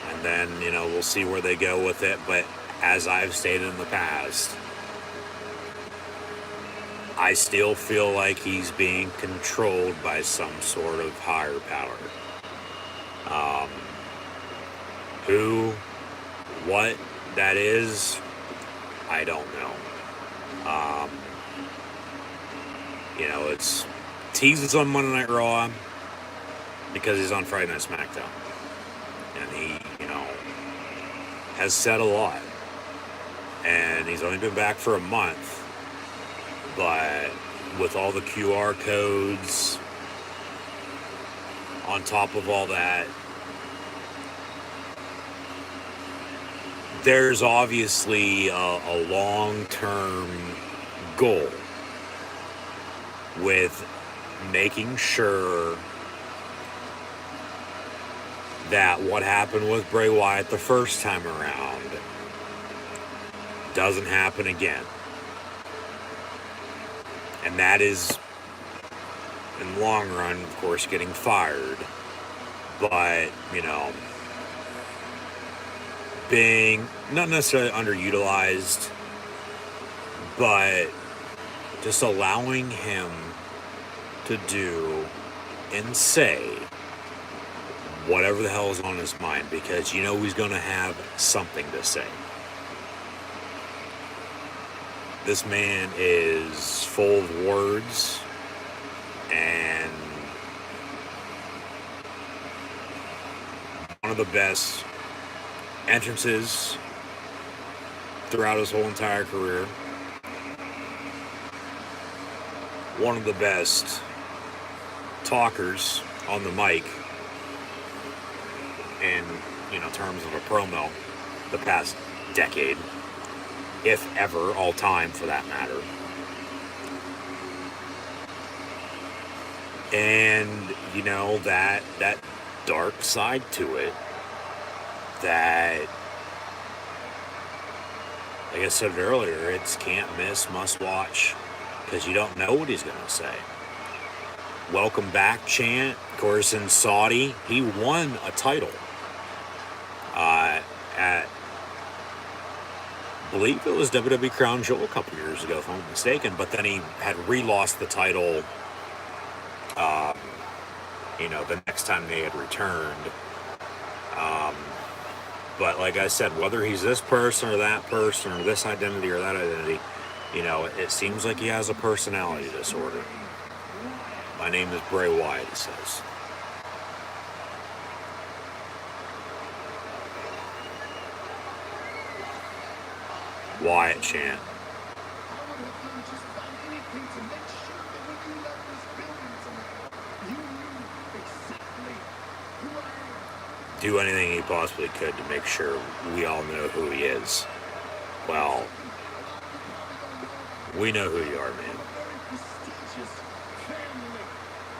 Speaker 1: and then we'll see where they go with it. But as I've stated in the past, I still feel like he's being controlled by some sort of higher power. Who, what that is, I don't know. It's teases on Monday Night Raw because he's on Friday Night SmackDown. And he, has said a lot. and he's only been back for a month, but with all the QR codes on top of all that, there's obviously a long-term goal with making sure that what happened with Bray Wyatt the first time around doesn't happen again. And that is, in the long run, of course, getting fired. But, you know, being not necessarily underutilized, but just allowing him to do and say whatever the hell is on his mind, because you know he's going to have something to say. This man is full of words, and one of the best entrances throughout his whole entire career. One of the best talkers on the mic in, you know, terms of a promo the past decade, if ever, all time for that matter. And, you know, that dark side to it that, like I said earlier, it's can't miss, must watch, because you don't know what he's going to say. Welcome back chant. Of course, in Saudi, he won a title at, I believe it was WWE Crown Jewel a couple years ago, if I'm not mistaken, but then he had re-lost the title, you know, the next time they had returned. But like I said, whether he's this person or that person or this identity or that identity, you know, it seems like he has a personality disorder. My name is Bray Wyatt, he says. Wyatt chant. Do anything he possibly could to make sure we all know who he is. Well, we know who you are, man.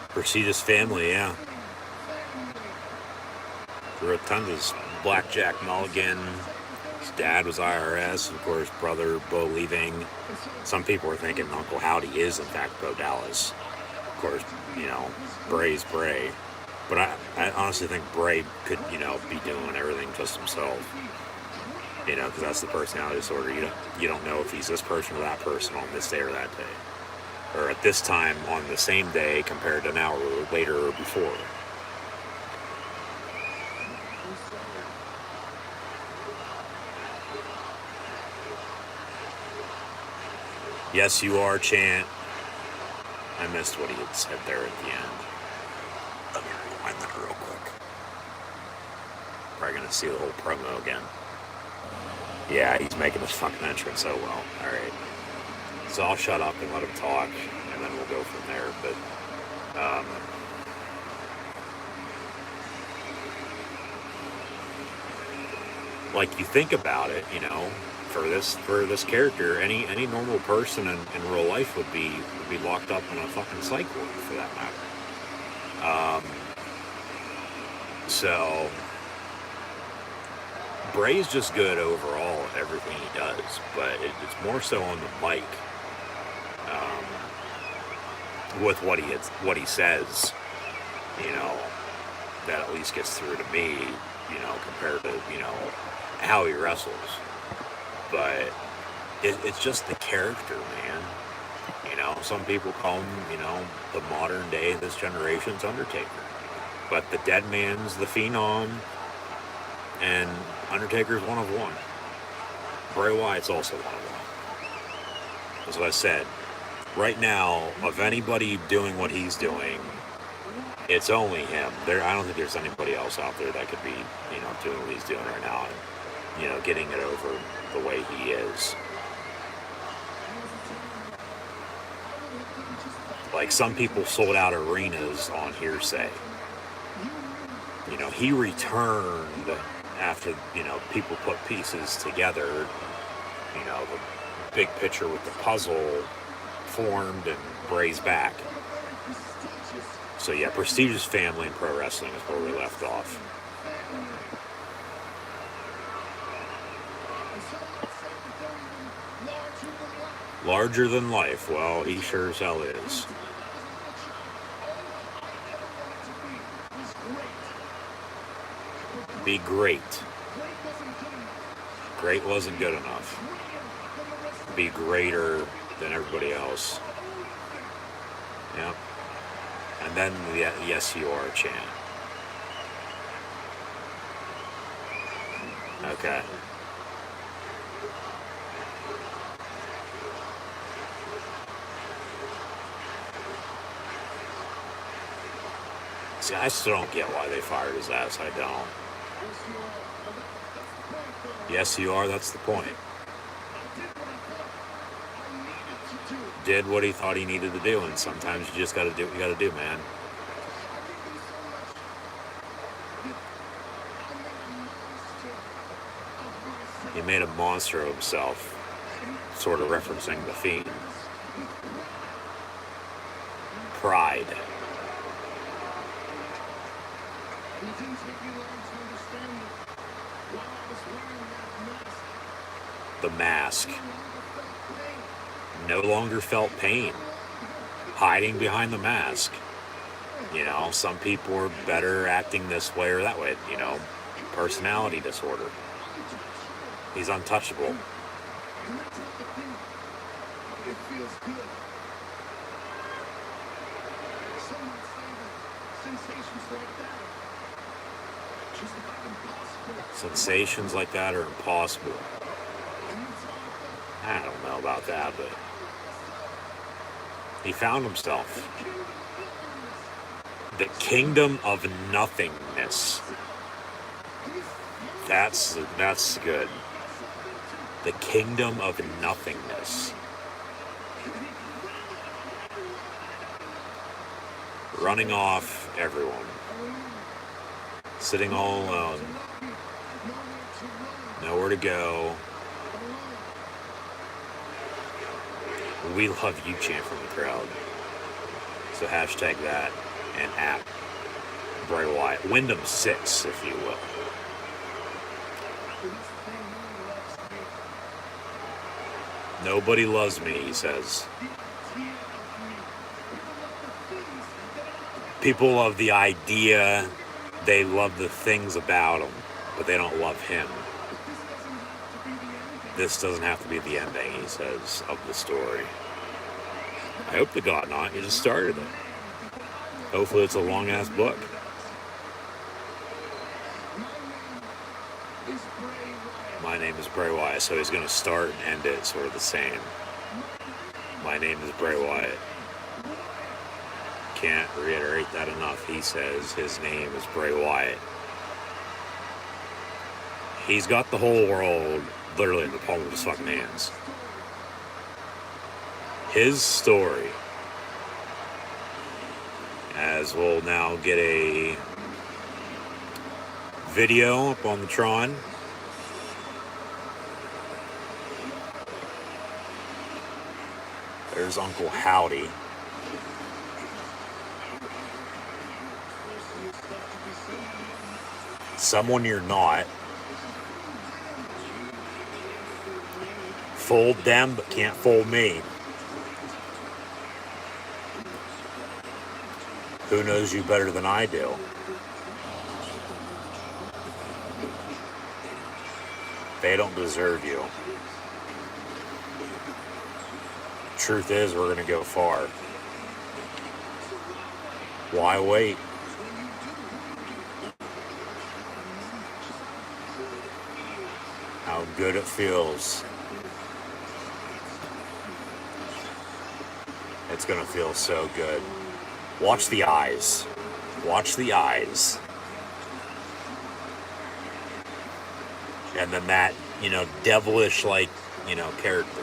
Speaker 1: Prestigious family, yeah. There were tons of Blackjack Mulligan. His dad was IRS, of course, brother Bo leaving. Some people were thinking Uncle Howdy is, in fact, Bo Dallas. Of course, you know, Bray's Bray. But I honestly think Bray could, you know, be doing everything just himself. You know, because that's the personality disorder. You don't know if he's this person or that person on this day or that day. Or at this time on the same day compared to an hour later or before. Yes, you are, chant. I missed what he had said there at the end. Let me rewind that real quick. Probably gonna see the whole promo again. Yeah, he's making his fucking entrance so well. Alright. So I'll shut up and let him talk, and then we'll go from there. But, like, you think about it, you know, for this character, any normal person in real life would be locked up in a fucking psych ward, for that matter. So Bray's just good overall at everything he does, but it's more so on the mic, with what he says, you know, that at least gets through to me, you know, compared to, you know, how he wrestles. But it's just the character, man. You know, some people call him, you know, the modern day, this generation's Undertaker. But the dead man's the Phenom, and Undertaker's one of one. Bray Wyatt's also one of one. As I said, right now, of anybody doing what he's doing, it's only him. I don't think there's anybody else out there that could be, you know, doing what he's doing right now. getting it over the way he is. Like, some people sold out arenas on hearsay. He returned after, people put pieces together. The big picture with the puzzle formed and Bray's back. So yeah, prestigious family in pro wrestling is where we left off. Larger than life. Well, he sure as hell is. Be great. Great wasn't good enough. Be greater than everybody else. Yep. And then the yes you are chant. Okay. See, I still don't get why they fired his ass. I don't. Yes, you are. That's the point. Did what he thought he needed to do, and sometimes you just got to do what you got to do, man. He made a monster of himself, sort of referencing the Fiend. Pride. The mask. No longer felt pain. Hiding behind the mask. Some people are better acting this way or that way. Personality disorder. He's untouchable. Sensations like that are impossible. I don't know about that, but he found himself. The kingdom of nothingness. That's good. The kingdom of nothingness. Running off everyone. Sitting all alone. Nowhere to go. We love you chant from the crowd. So hashtag that and at Bray Wyatt. Wyndham 6, if you will. Nobody loves me, he says. People love the idea, they love the things about him, but they don't love him. This doesn't have to be the ending, he says, of the story. I hope to God not. You just started it. Hopefully it's a long-ass book. My name is Bray Wyatt, so he's going to start and end it sort of the same. My name is Bray Wyatt. Can't reiterate that enough. He says his name is Bray Wyatt. He's got the whole world literally in the palm of his fucking hands. His story, as we'll now get a video up on the Tron. There's Uncle Howdy. Someone you're not. Fold them, but can't fold me. Who knows you better than I do? They don't deserve you. Truth is, we're going to go far. Why wait? How good it feels. It's going to feel so good. Watch the eyes. Watch the eyes. And then that, devilish, character.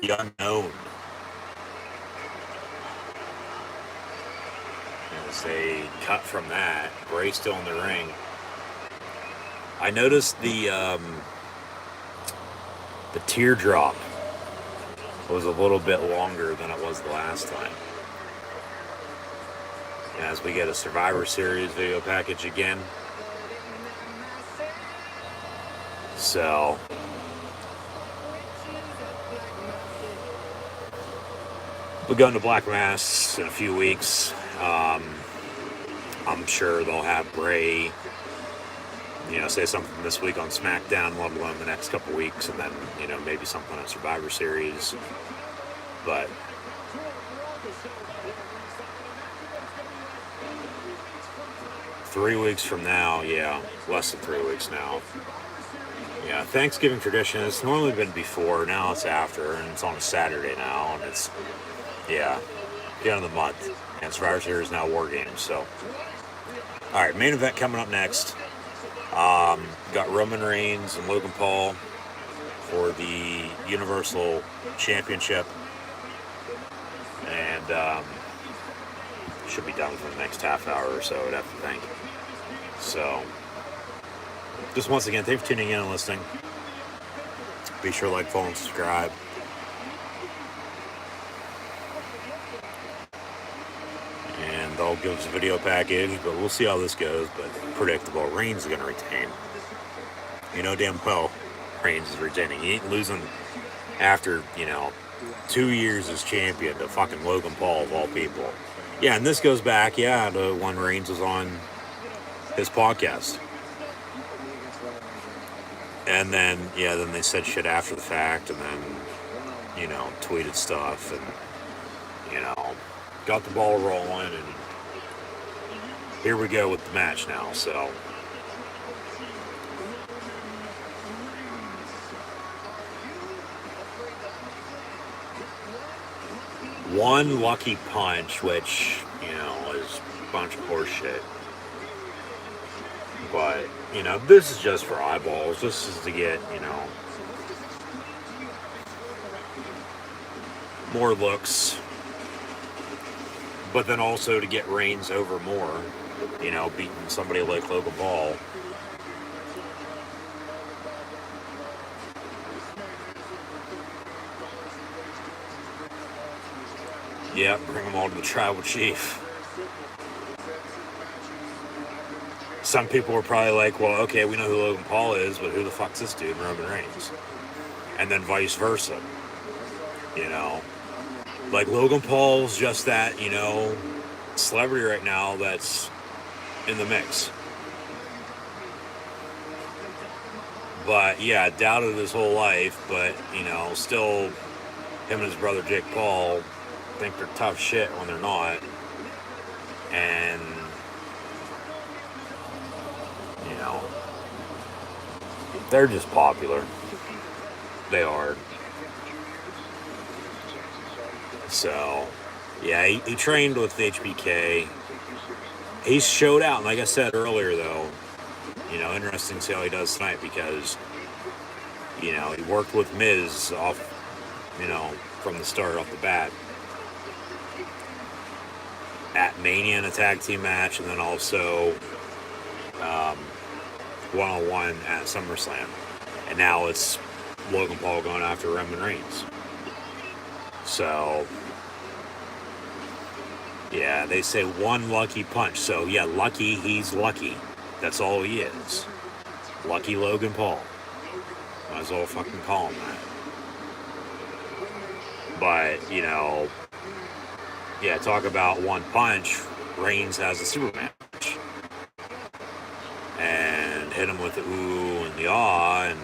Speaker 1: The unknown. As they cut from that, Bray still in the ring. I noticed the teardrop was a little bit longer than it was the last time. As we get a Survivor Series video package again. So we'll go into Black Mass in a few weeks. I'm sure they'll have Bray, say something this week on SmackDown, let alone the next couple weeks, and then, maybe something on Survivor Series. But 3 weeks from now, less than 3 weeks now. Yeah, Thanksgiving tradition, it's normally been before, now it's after, and it's on a Saturday now, and it's, the end of the month. And Survivor Series is now War Games, so. Alright, main event coming up next. Got Roman Reigns and Logan Paul for the Universal Championship. And should be done for the next half hour or so, I'd have to think. So, just once again, thanks for tuning in and listening. Be sure to like, follow, and subscribe. And they'll give us a video package, but we'll see how this goes. But predictable, Reigns is going to retain. You know damn well Reigns is retaining. He ain't losing after, 2 years as champion to fucking Logan Paul of all people. Yeah, and this goes back, to when Reigns was on his podcast. And then, then they said shit after the fact, and then, tweeted stuff, and, got the ball rolling, and here we go with the match now, so. One lucky punch, which, is a bunch of horse shit. But, this is just for eyeballs. This is to get, more looks. But then also to get Reigns over more. Beating somebody like Logan Paul. Yeah, bring them all to the tribal chief. Some people were probably like, well, okay, we know who Logan Paul is, but who the fuck's this dude, Roman Reigns? And then vice versa. Like Logan Paul's just that, celebrity right now that's in the mix. But doubted his whole life, but, still him and his brother Jake Paul think they're tough shit when they're not. And they're just popular. They are. So, he trained with HBK. He's showed out, and like I said earlier, though, interesting to see how he does tonight because, he worked with Miz off, from the start, off the bat. At Mania in a tag team match, and then also one-on-one at SummerSlam. And now it's Logan Paul going after Roman Reigns. So, they say one lucky punch. So, lucky, he's lucky. That's all he is. Lucky Logan Paul. Might as well fucking call him that. But, talk about one punch. Reigns has a super match. And hit him with the ooh and the ah, and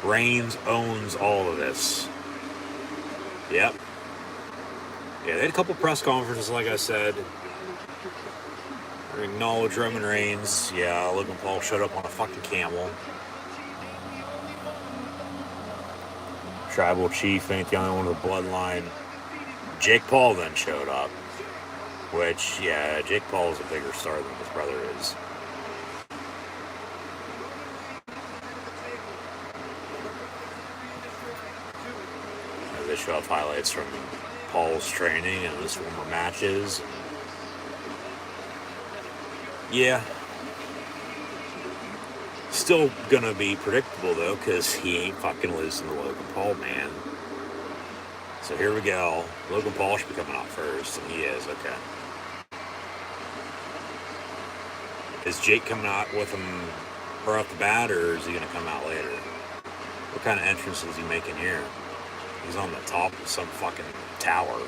Speaker 1: Reigns owns all of this. Yep. They had a couple press conferences, like I said. Acknowledge Roman Reigns. Logan Paul showed up on a fucking camel. Tribal Chief ain't the only one with a bloodline. Jake Paul then showed up. Which, yeah, Jake Paul is a bigger star than his brother is. They show off highlights from Paul's training and his former matches. Yeah. Still gonna be predictable, though, because he ain't fucking losing to Logan Paul, man. So here we go. Logan Paul should be coming out first, and he is, okay. Is Jake coming out with him right off the bat, or is he gonna come out later? What kind of entrance is he making here? He's on the top of some fucking tower.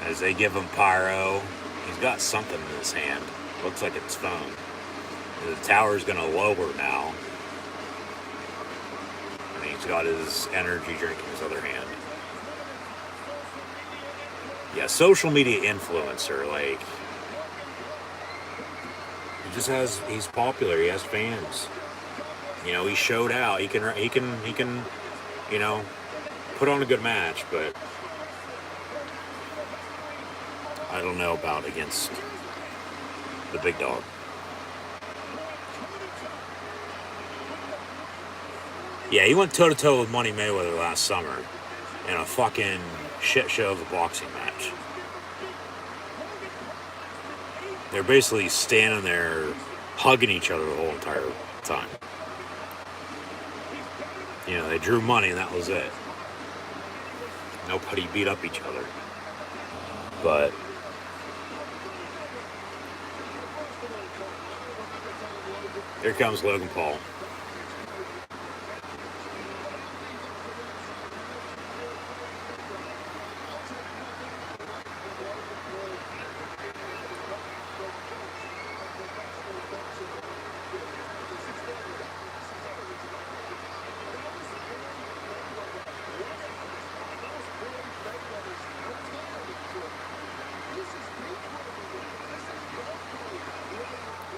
Speaker 1: As they give him pyro, he's got something in his hand. Looks like it's foam. The tower's gonna lower now. And he's got his energy drink in his other hand. Yeah, social media influencer, like, he's popular, he has fans. You know, he showed out. He can, you know, put on a good match, but I don't know about against the big dog. Yeah, he went toe-to-toe with Money Mayweather last summer in a fucking shit show of a boxing match. They're basically standing there hugging each other the whole entire time. You know, they drew money and that was it. Nobody beat up each other. But here comes Logan Paul.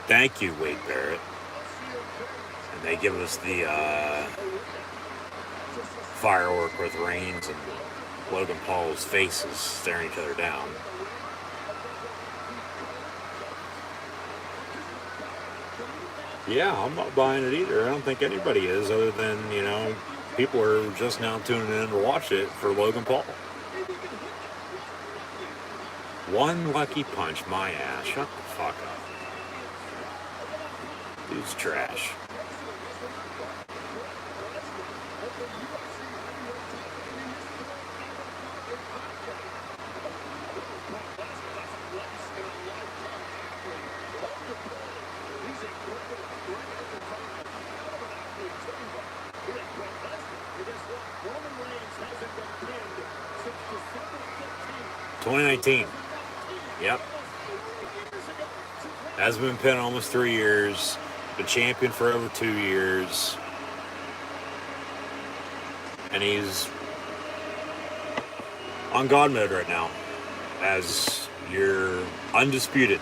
Speaker 1: Thank you, Wade Barrett. And they give us the firework with Reigns and Logan Paul's faces staring each other down. Yeah, I'm not buying it either. I don't think anybody is, other than, you know, people are just now tuning in to watch it for Logan Paul. One lucky punch, my ass. Shut the fuck up. Dude's trash. $2019. Yep. Hasn't been pinned almost 3 years. Been champion for over 2 years. And he's on God mode right now as your undisputed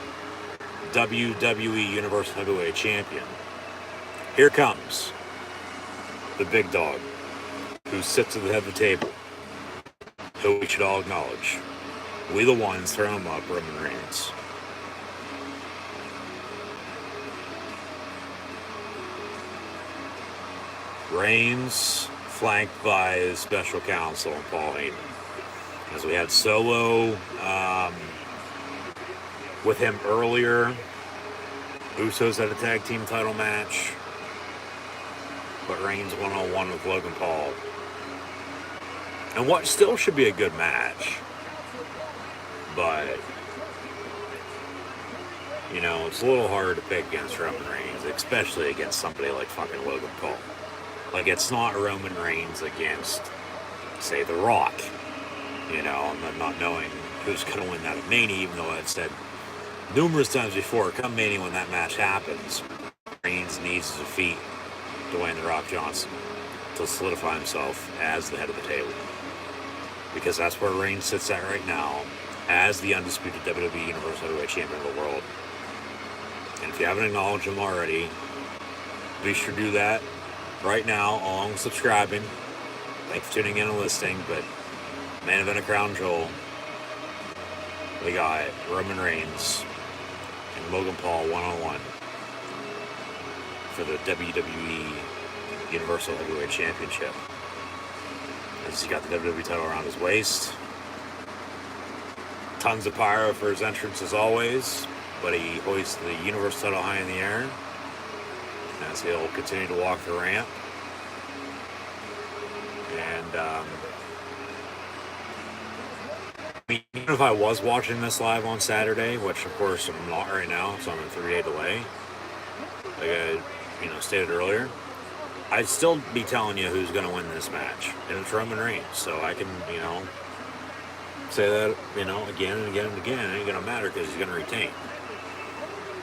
Speaker 1: WWE Universal Heavyweight Champion. Here comes the big dog who sits at the head of the table, who we should all acknowledge. We the ones throw him up, Roman Reigns. Reigns flanked by his special counsel, Paul Heyman. As we had Solo with him earlier. Usos had a tag team title match. But Reigns 1-on-1 with Logan Paul. And what still should be a good match. But, you know, it's a little hard to pick against Roman Reigns, especially against somebody like fucking Logan Paul. Like, it's not Roman Reigns against, say, The Rock, you know, and then not knowing who's going to win that at Mania, even though I've said numerous times before, come Mania when that match happens, Reigns needs to defeat Dwayne The Rock Johnson. to solidify himself as the head of the table. Because that's where Reigns sits at right now, as the undisputed WWE Universal Heavyweight Champion of the world. And if you haven't acknowledged him already, be sure to do that right now, along with subscribing. Thanks for tuning in and listening. But main event of Crown Jewel, we got Roman Reigns and Logan Paul one-on-one for the WWE Universal Heavyweight Championship. As he got the WWE title around his waist. Tons of pyro for his entrance as always, but he hoists the Universal title high in the air as he'll continue to walk the ramp. And even if I was watching this live on Saturday, which of course I'm not right now, so I'm in a 3-day delay, like I stated earlier, I'd still be telling you who's going to win this match, and it's Roman Reigns. So I can, say that, again and again and again. It ain't going to matter because he's going to retain.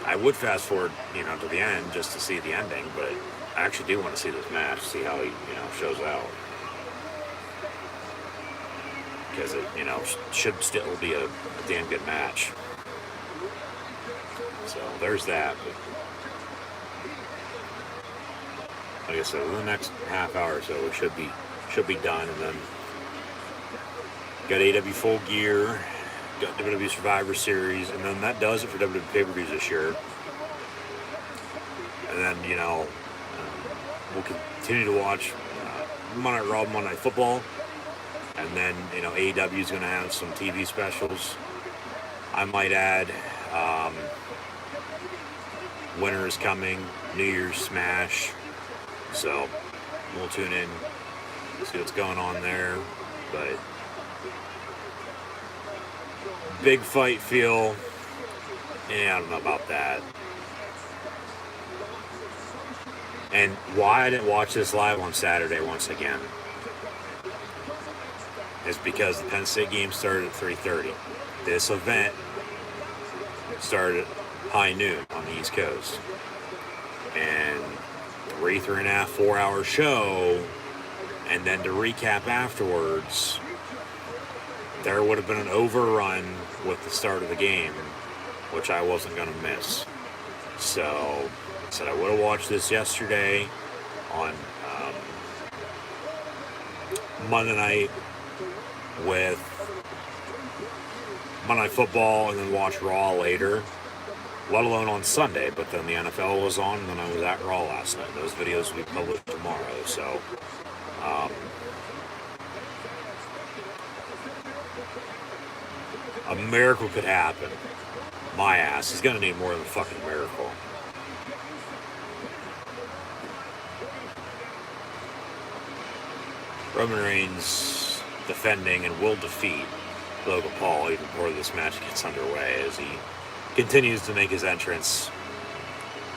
Speaker 1: I would fast forward, to the end just to see the ending, but I actually do want to see this match, see how he, shows out. Because it, should still be a damn good match. So there's that. But like I said, in the next half hour or so, it should be done, and then got AEW Full Gear, got WWE Survivor Series, and then that does it for WWE pay-per-views this year. And then we'll continue to watch Monday Night Raw, Monday Night Football, and then AEW is going to have some TV specials. I might add Winter is Coming, New Year's Smash. So we'll tune in, see what's going on there. But big fight feel, I don't know about that. And why I didn't watch this live on Saturday once again is because the Penn State game started at 3:30. This event started at high noon on the East Coast. And 3.5, 4 hour show, and then to recap afterwards, there would have been an overrun with the start of the game, which I wasn't going to miss. So I said I would have watched this yesterday on Monday night with Monday Night Football, and then watch Raw later. Let alone on Sunday, but then the NFL was on, and then I was at Raw last night. Those videos will be published tomorrow, so a miracle could happen. My ass, he's gonna need more than a fucking miracle. Roman Reigns defending and will defeat Logan Paul even before this match gets underway as he continues to make his entrance.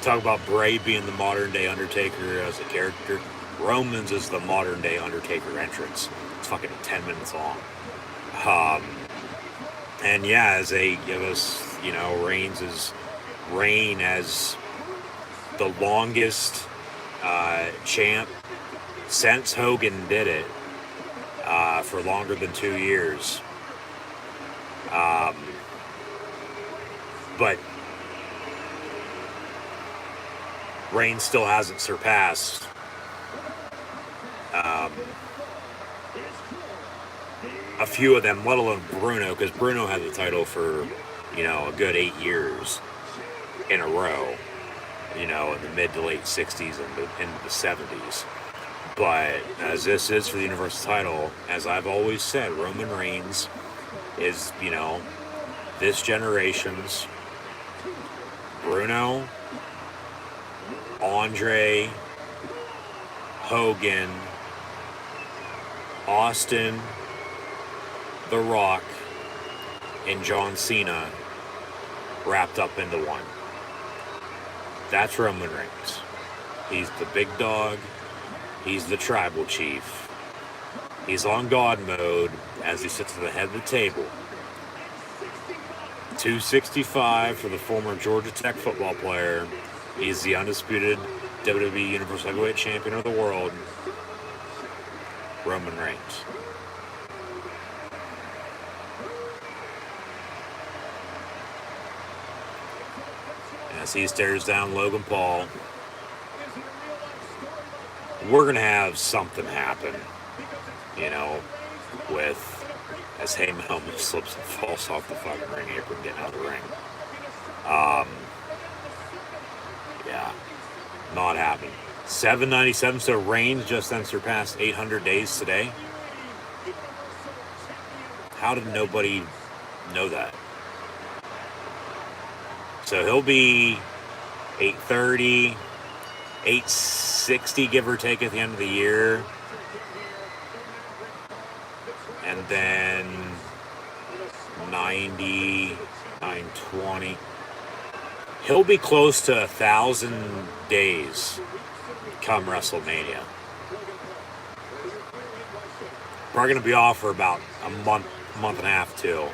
Speaker 1: Talk about Bray being the modern day Undertaker as a character. Roman's is the modern day Undertaker entrance. It's fucking 10 minutes long. And yeah, as they give us, Reigns' reign as the longest champ since Hogan did it for longer than 2 years. But Reigns still hasn't surpassed a few of them, let alone Bruno, because Bruno had the title for, a good 8 years in a row, in the mid to late 60s and into the 70s. But as this is for the Universal title, as I've always said, Roman Reigns is, this generation's Bruno, Andre, Hogan, Austin, The Rock, and John Cena wrapped up into one. That's Roman Reigns. He's the big dog. He's the tribal chief. He's on God mode as he sits at the head of the table. 265 for the former Georgia Tech football player. He's the undisputed WWE Universal Heavyweight Champion of the world. Roman Reigns. As he stares down Logan Paul, we're going to have something happen, with as Heyman almost slips and falls off the fucking ring apron getting out of the ring. Yeah, not happening. 797, so Reigns just then surpassed 800 days today. How did nobody know that? So he'll be 830, 860, give or take, at the end of the year. And then 90, 920. He'll be close to 1,000 days come WrestleMania. Probably going to be off for about a month and a half, too.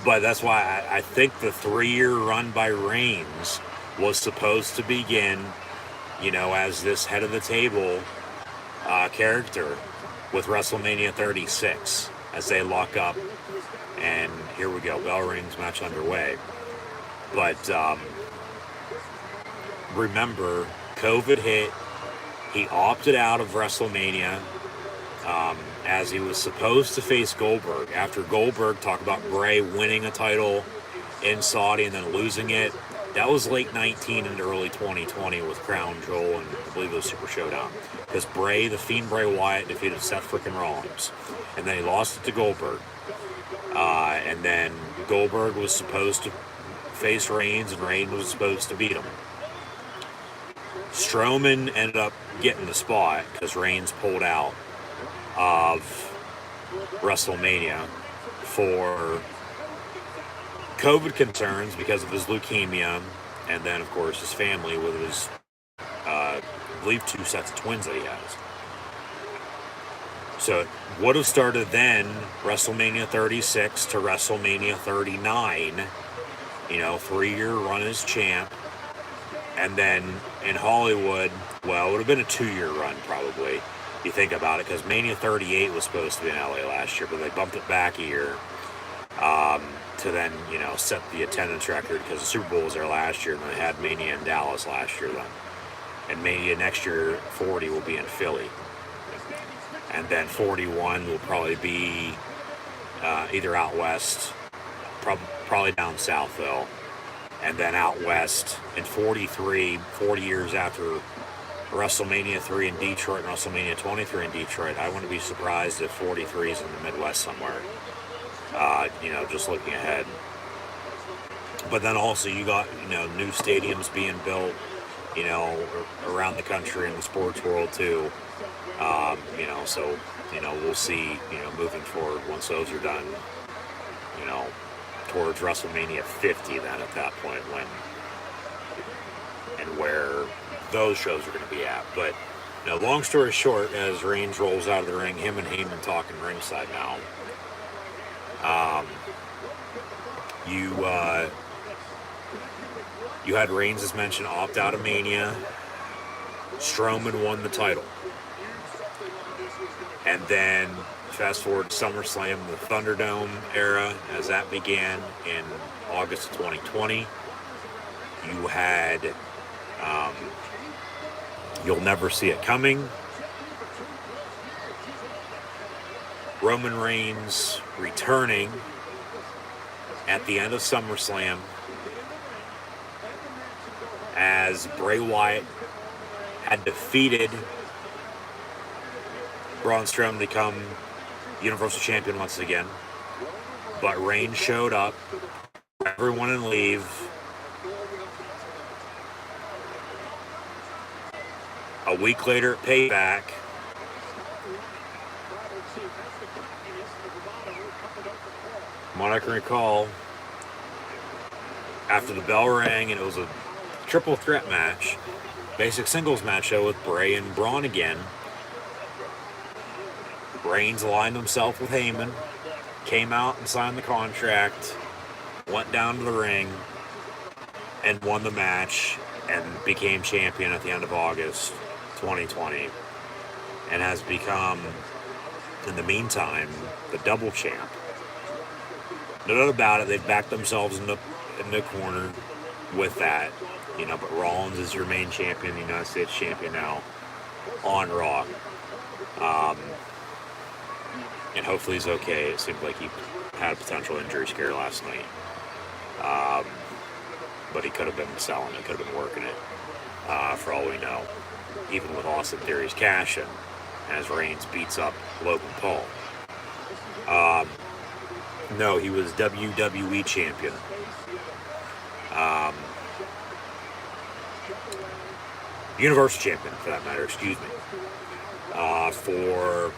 Speaker 1: But that's why I think the 3-year run by Reigns was supposed to begin, as this head of the table character with WrestleMania 36 as they lock up. And here we go, bell rings, match underway. But remember, COVID hit. He opted out of WrestleMania as he was supposed to face Goldberg. After Goldberg, talk about Bray winning a title in Saudi and then losing it. That was late 19 into early 2020 with Crown Jewel and I believe it was Super Showdown. Because the Fiend Bray Wyatt defeated Seth frickin' Rollins. And then he lost it to Goldberg. And then Goldberg was supposed to face Reigns and Reigns was supposed to beat him. Strowman ended up getting the spot because Reigns pulled out of WrestleMania for COVID concerns because of his leukemia, and then, of course, his family with his, I believe, 2 sets of twins that he has. So it would have started then, WrestleMania 36 to WrestleMania 39, 3-year run as champ. And then in Hollywood, well, it would have been a 2-year run probably, if you think about it, because Mania 38 was supposed to be in LA last year, but they bumped it back a year to then, set the attendance record because the Super Bowl was there last year and they had Mania in Dallas last year then. And Mania next year, 40, will be in Philly. And then 41 will probably be either out west, probably down south though. And then out west in 43, 40 years after WrestleMania 3 in Detroit and WrestleMania 23 in Detroit, I wouldn't be surprised if 43 is in the Midwest somewhere. Just looking ahead. But then also you got, new stadiums being built, around the country in the sports world too. So, we'll see, moving forward once those are done, towards WrestleMania 50 then at that point when and where those shows are going to be at. But, long story short, as Reigns rolls out of the ring, him and Heyman talking ringside now. You had Reigns, as mentioned, opt out of Mania. Strowman won the title. And then, fast forward to SummerSlam, the Thunderdome era, as that began in August of 2020. You had You'll Never See It Coming. Roman Reigns returning at the end of SummerSlam as Bray Wyatt had defeated Braun Strowman to become Universal Champion once again. But Reigns showed up, everyone in leave. A week later, Payback. From what I can recall, after the bell rang and it was a triple threat match, basic singles match show with Bray and Braun again. Reigns aligned himself with Heyman, came out and signed the contract, went down to the ring, and won the match, and became champion at the end of August 2020, and has become In the meantime, the double champ, no doubt about it, they've backed themselves in the corner with that. But Rollins is your main champion, the United States champion now on Raw. And hopefully he's okay. It seemed like he had a potential injury scare last night. But he could have been selling it, could have been working it, for all we know. Even with Austin Theory's cash in, as Reigns beats up Logan Paul. No, he was WWE champion. Universal champion, for that matter, excuse me. For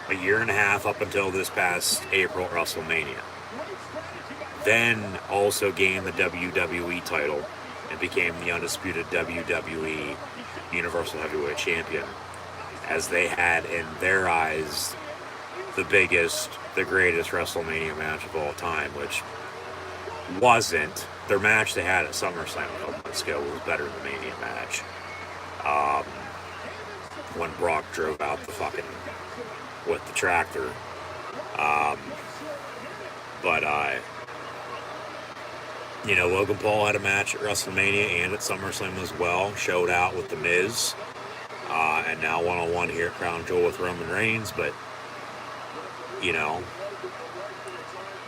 Speaker 1: a year and a half up until this past April WrestleMania. Then also gained the WWE title and became the undisputed WWE Universal Heavyweight Champion, as they had in their eyes the biggest, the greatest WrestleMania match of all time, which wasn't. Their match they had at SummerSlam a couple months ago was better than the Mania match. When Brock drove out with the tractor. Logan Paul had a match at WrestleMania and at SummerSlam as well. Showed out with The Miz. And now one-on-one here at Crown Jewel with Roman Reigns. But,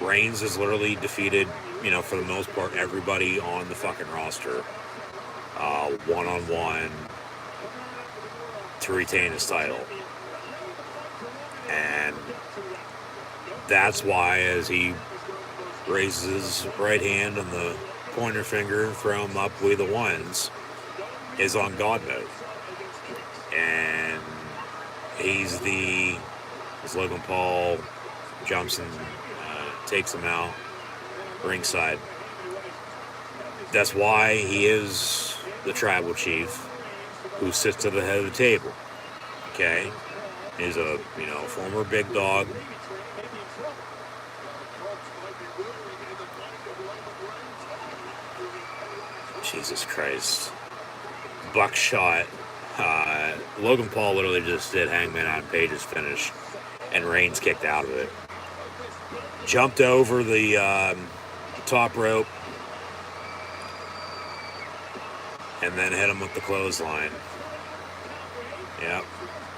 Speaker 1: Reigns has literally defeated, for the most part, everybody on the fucking roster. One-on-one to retain his title. And that's why, as he raises his right hand and the pointer finger, throw him up, we the ones, is on God mode. And as Logan Paul jumps and takes him out ringside. That's why he is the tribal chief who sits at the head of the table. Okay? He's a, former big dog. Jesus Christ. Buckshot. Logan Paul literally just did Hangman Adam Page's finish, and Reigns kicked out of it. Jumped over the top rope, and then hit him with the clothesline. Yep.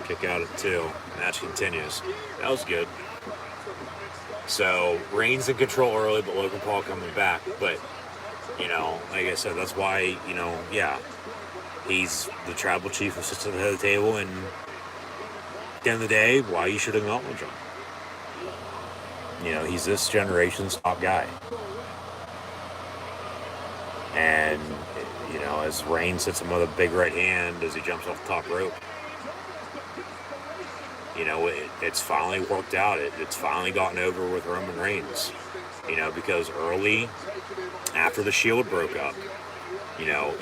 Speaker 1: Kick out at 2. Match continues. That was good. So, Reigns in control early, but Logan Paul coming back. But, like I said, that's why, he's the tribal chief who sits at the head of the table, and at the end of the day, why you should acknowledge him. He's this generation's top guy. And, as Reigns hits him with a big right hand as he jumps off the top rope, it's finally worked out. It's finally gotten over with Roman Reigns. Because early, after the Shield broke up,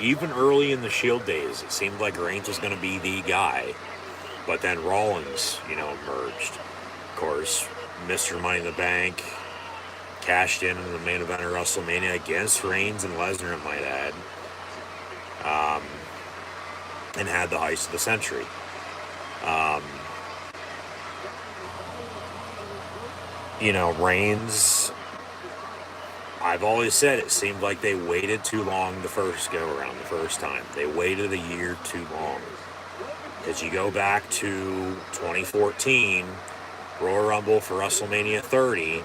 Speaker 1: even early in the Shield days, it seemed like Reigns was going to be the guy. But then Rollins, emerged. Of course, Mr. Money in the Bank cashed in the main event of WrestleMania against Reigns and Lesnar, I might add. And had the heist of the century. Reigns, I've always said it seemed like they waited too long the first time. They waited a year too long. As you go back to 2014, Royal Rumble for WrestleMania 30,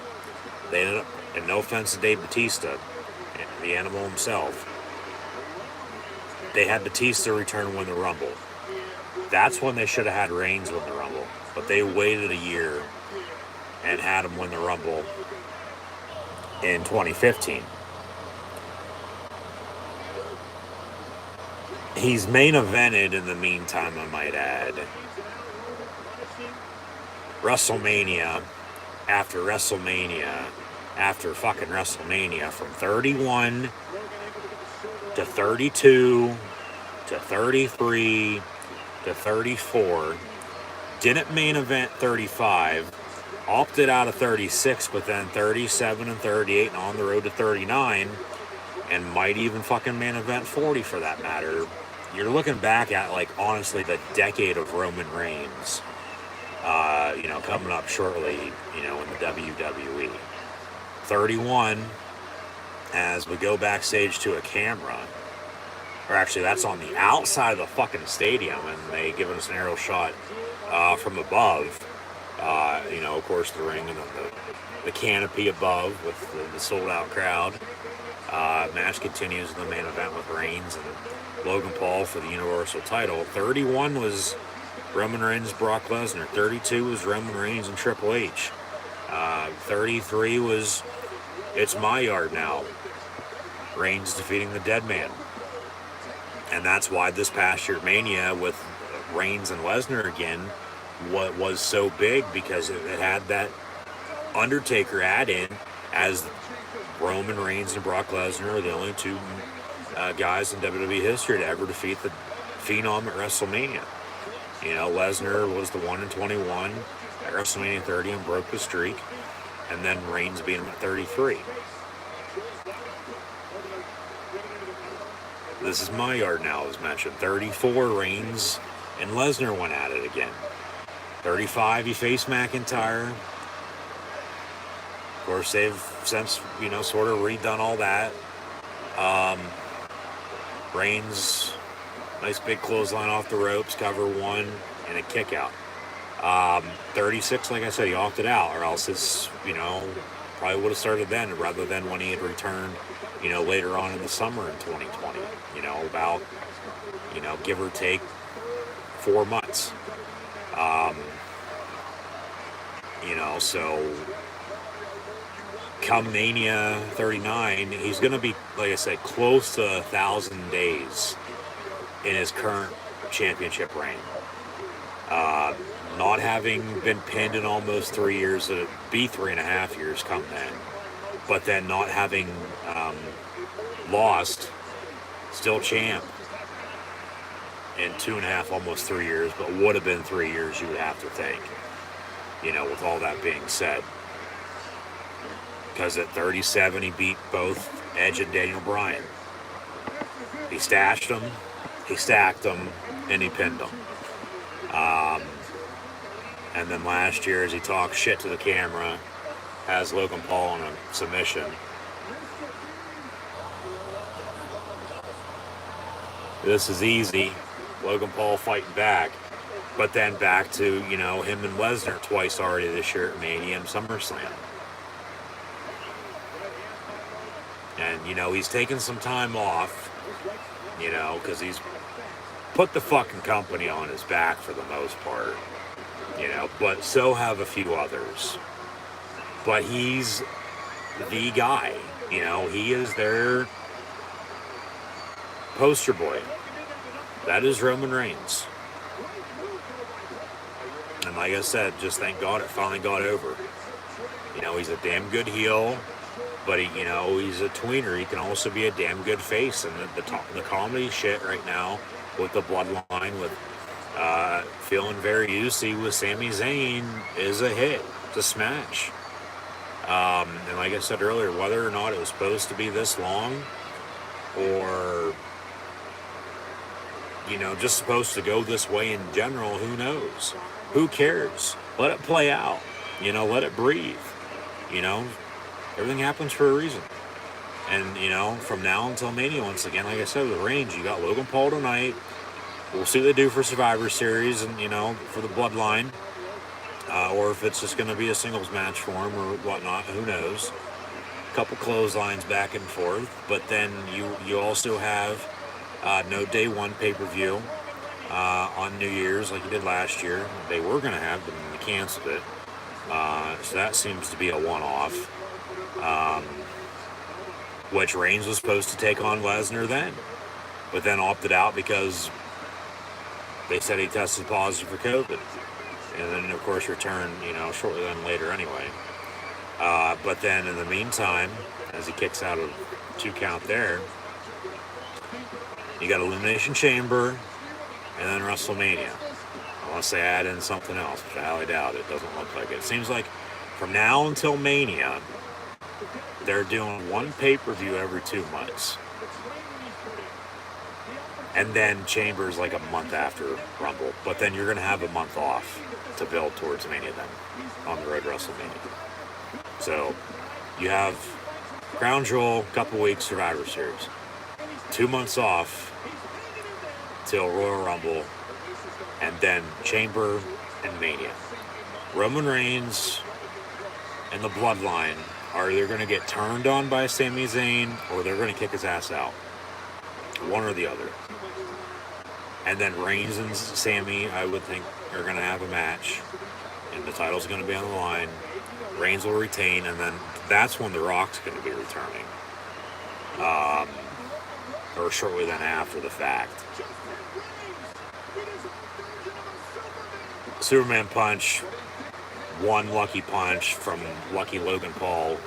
Speaker 1: they ended up, and no offense to Dave Bautista, the animal himself, they had Batista return and win the Rumble. That's when they should have had Reigns win the Rumble. But they waited a year and had him win the Rumble in 2015. He's main evented in the meantime, I might add. WrestleMania after fucking WrestleMania, from 31 to 32 to 33 to 34. Didn't main event 35. Opted out of 36, but then 37 and 38 and on the road to 39, and might even fucking main event 40 for that matter. You're looking back at, honestly, the decade of Roman Reigns. Coming up shortly, in the WWE. 31, as we go backstage to a camera, or actually that's on the outside of the fucking stadium, and they give us an aerial shot from above. Of course, the ring and the canopy above with the sold-out crowd. Match continues in the main event with Reigns and Logan Paul for the Universal title. 31 was Roman Reigns, Brock Lesnar. 32 was Roman Reigns and Triple H. 33 was It's My Yard Now. Reigns defeating the Dead Man. And that's why this past year Mania with Reigns and Lesnar again was so big, because it had that Undertaker add-in, as Roman Reigns and Brock Lesnar are the only two guys in WWE history to ever defeat the Phenom at WrestleMania. Lesnar was the 1-21 at WrestleMania 30 and broke the streak, and then Reigns beat him at 33. This Is My Yard Now, as mentioned. 34, Reigns and Lesnar went at it again. 35, he faced McIntyre. Of course, they've since, sort of redone all that. Reigns, nice big clothesline off the ropes, cover one, and a kick out. 36, like I said, he opted out, or else it's, probably would have started then rather than when he had returned, later on in the summer in 2020. About, give or take 4 months. So come Mania 39, he's going to be, like I said, close to 1,000 days in his current championship reign. Not having been pinned in almost 3 years, it'd be 3.5 years come then. But then not having lost, still champ in 2.5, almost 3 years, but would have been 3 years, you would have to think, with all that being said. Because at 37, he beat both Edge and Daniel Bryan. He stashed them, he stacked them, and he pinned them. And then last year, as he talked shit to the camera, has Logan Paul in a submission. This is easy. Logan Paul fighting back. But then back to, him and Lesnar twice already this year at Mania and SummerSlam. And, he's taken some time off, because he's put the fucking company on his back for the most part, but so have a few others. But he's the guy, he is their poster boy. That is Roman Reigns. And like I said, just thank God it finally got over. He's a damn good heel, but he's a tweener. He can also be a damn good face. And the comedy shit right now with the bloodline, with feeling very juicy with Sami Zayn, is a hit. It's a smash. And like I said earlier, whether or not it was supposed to be this long, or just supposed to go this way in general, who knows? Who cares? Let it play out. Let it breathe. Everything happens for a reason. And, from now until Mania, once again, like I said, with Reigns, you got Logan Paul tonight. We'll see what they do for Survivor Series and, for the Bloodline. Or if it's just going to be a singles match for him or whatnot, who knows? A couple clotheslines back and forth. But then you also have no day one pay-per-view on New Year's like you did last year. They were going to have, but they canceled it. So that seems to be a one-off. Which Reigns was supposed to take on Lesnar then, but then opted out because they said he tested positive for COVID. And then, of course, returned, shortly then later anyway. But then in the meantime, as he kicks out of 2 count there, you got Elimination Chamber and then WrestleMania. Unless they add in something else, which I highly doubt it. Doesn't look like it. It seems like from now until Mania, they're doing one pay-per-view every 2 months. And then Chambers like a month after Rumble. But then you're going to have a month off to build towards Mania then on the road to WrestleMania. So you have Crown Jewel, couple weeks, Survivor Series. 2 months off till Royal Rumble, and then Chamber and Mania. Roman Reigns and the Bloodline are either going to get turned on by Sami Zayn or they're going to kick his ass out. One or the other. And then Reigns and Sami, I would think, are going to have a match, and the title's going to be on the line. Reigns will retain, and then that's when The Rock's going to be returning. Or shortly then after the fact. Superman Punch, one lucky punch from Lucky Logan Paul.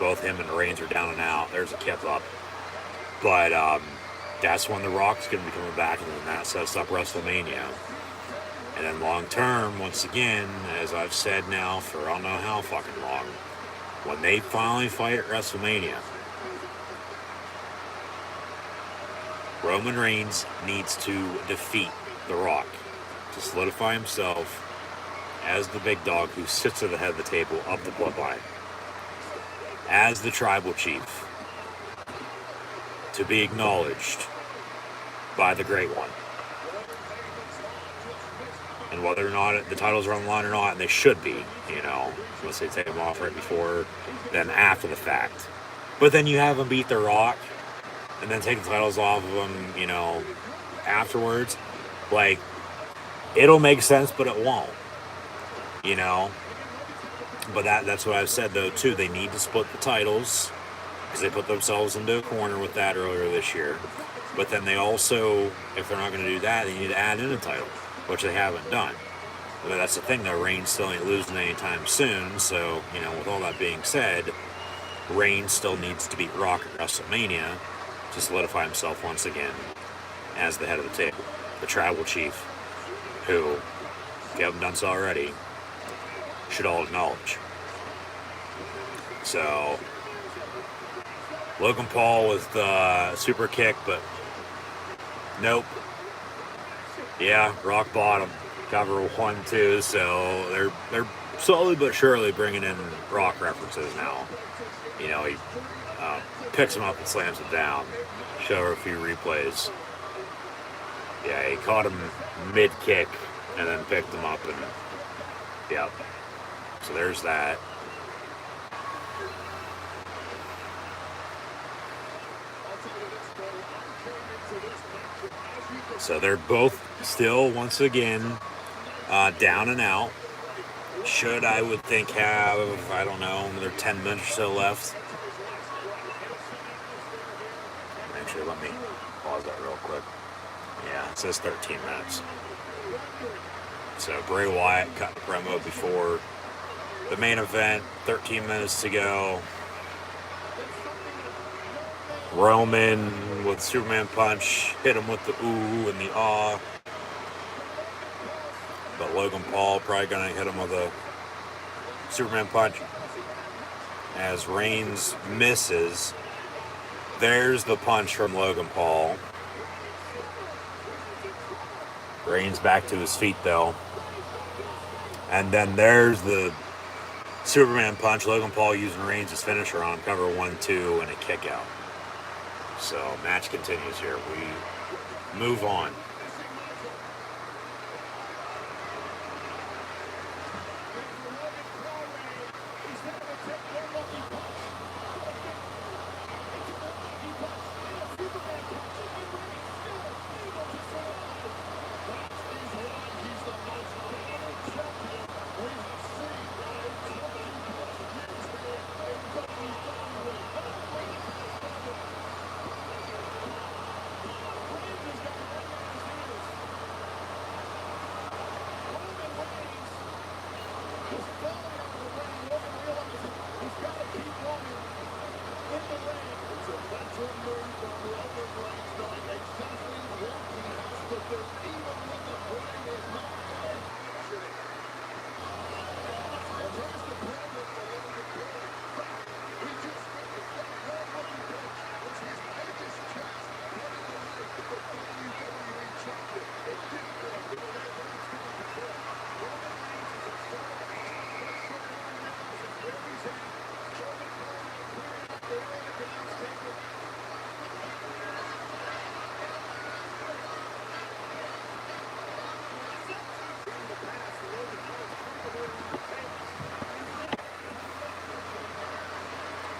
Speaker 1: Both him and Reigns are down and out. There's a kip up. But that's when The Rock's going to be coming back, and then that sets up WrestleMania. And then long term, once again, as I've said now for I don't know how fucking long, when they finally fight at WrestleMania, Roman Reigns needs to defeat The Rock to solidify himself as the big dog who sits at the head of the table of the Bloodline, as the tribal chief, to be acknowledged by the Great One. And whether or not the titles are on the line or not, and they should be, unless they take them off right before, then after the fact. But then you have them beat The Rock, and then take the titles off of them, afterwards. Like, it'll make sense, but it won't, But that's what I've said, though, too. They need to split the titles, because they put themselves into a corner with that earlier this year. But then they also, if they're not going to do that, they need to add in a title, which they haven't done. But that's the thing, though. Reigns still ain't losing anytime soon. So, with all that being said, Reigns still needs to beat Rock at WrestleMania to solidify himself once again as the head of the table. The tribal chief, who, if you haven't done so already, should all acknowledge. So, Logan Paul with the super kick, but nope. Yeah, rock bottom. Cover 1-2, so they're slowly but surely bringing in Rock references now. He picks him up and slams him down. Show her a few replays. Yeah, he caught him mid-kick and then picked him up, and yep. So there's that. So they're both still, once again, down and out. Should, I would think, have, I don't know, another 10 minutes or so left. Actually, let me pause that real quick. Yeah, it says 13 minutes. So Bray Wyatt cut the promo before the main event, 13 minutes to go. Roman with Superman Punch, hit him with the ooh and the ah. But Logan Paul probably going to hit him with a Superman Punch. As Reigns misses, there's the punch from Logan Paul. Reigns back to his feet, though. And then there's the Superman Punch. Logan Paul using Reigns' finisher on cover 1-2 and a kick out. So, match continues here. We move on.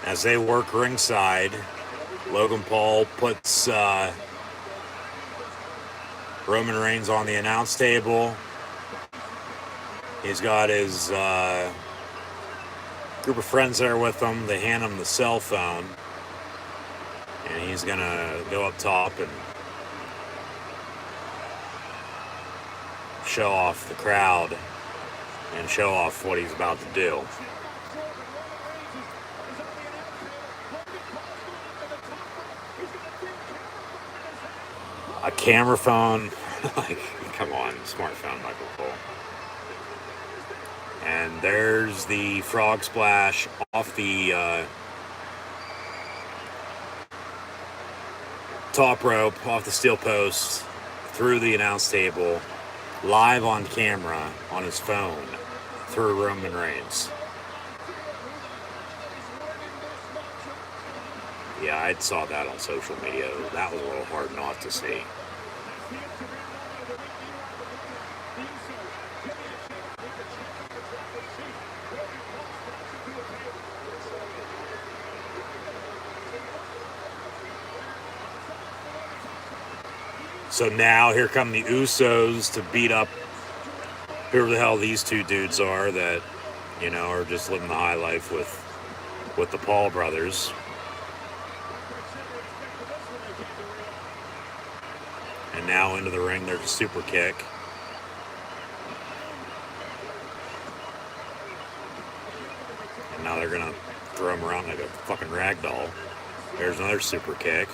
Speaker 1: As they work ringside, Logan Paul puts Roman Reigns on the announce table. He's got his group of friends there with him. They hand him the cell phone. And he's going to go up top and show off the crowd and show off what he's about to do. A camera phone, like, come on, smartphone, Michael Cole. And there's the frog splash off the top rope, off the steel post, through the announce table, live on camera on his phone, through Roman Reigns. Yeah, I saw that on social media. That was a little hard not to see. So now here come the Usos to beat up whoever the hell these two dudes are that, you know, are just living the high life with the Paul brothers. And now into the ring, there's a super kick. And now they're gonna throw him around like a fucking rag doll. There's another super kick.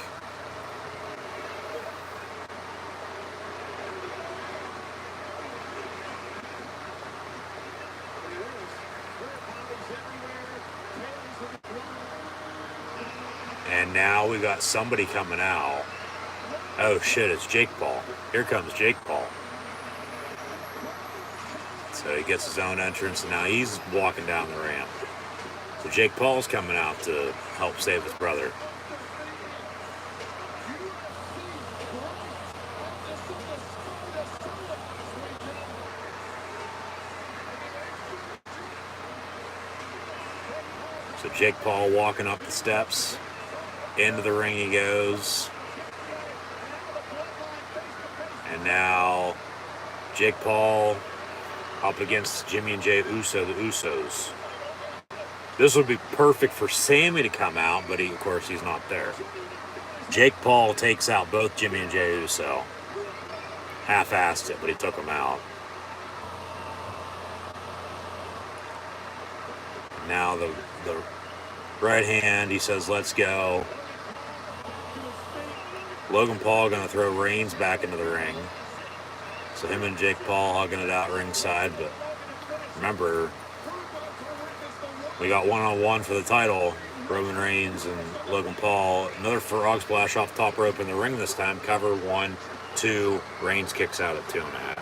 Speaker 1: And now we got somebody coming out. Oh shit, it's Jake Paul. Here comes Jake Paul. So he gets his own entrance and now he's walking down the ramp. So Jake Paul's coming out to help save his brother. So Jake Paul walking up the steps. Into the ring he goes. And now Jake Paul up against Jimmy and Jey Uso, the Usos. This would be perfect for Sammy to come out, but of course he's not there. Jake Paul takes out both Jimmy and Jey Uso. Half-assed it, but he took them out. Now the right hand, he says, let's go. Logan Paul going to throw Reigns back into the ring. So him and Jake Paul hugging it out ringside. But remember, we got one-on-one for the title. Roman Reigns and Logan Paul. Another frog splash off top rope in the ring this time. Cover 1, 2. Reigns kicks out at 2.5.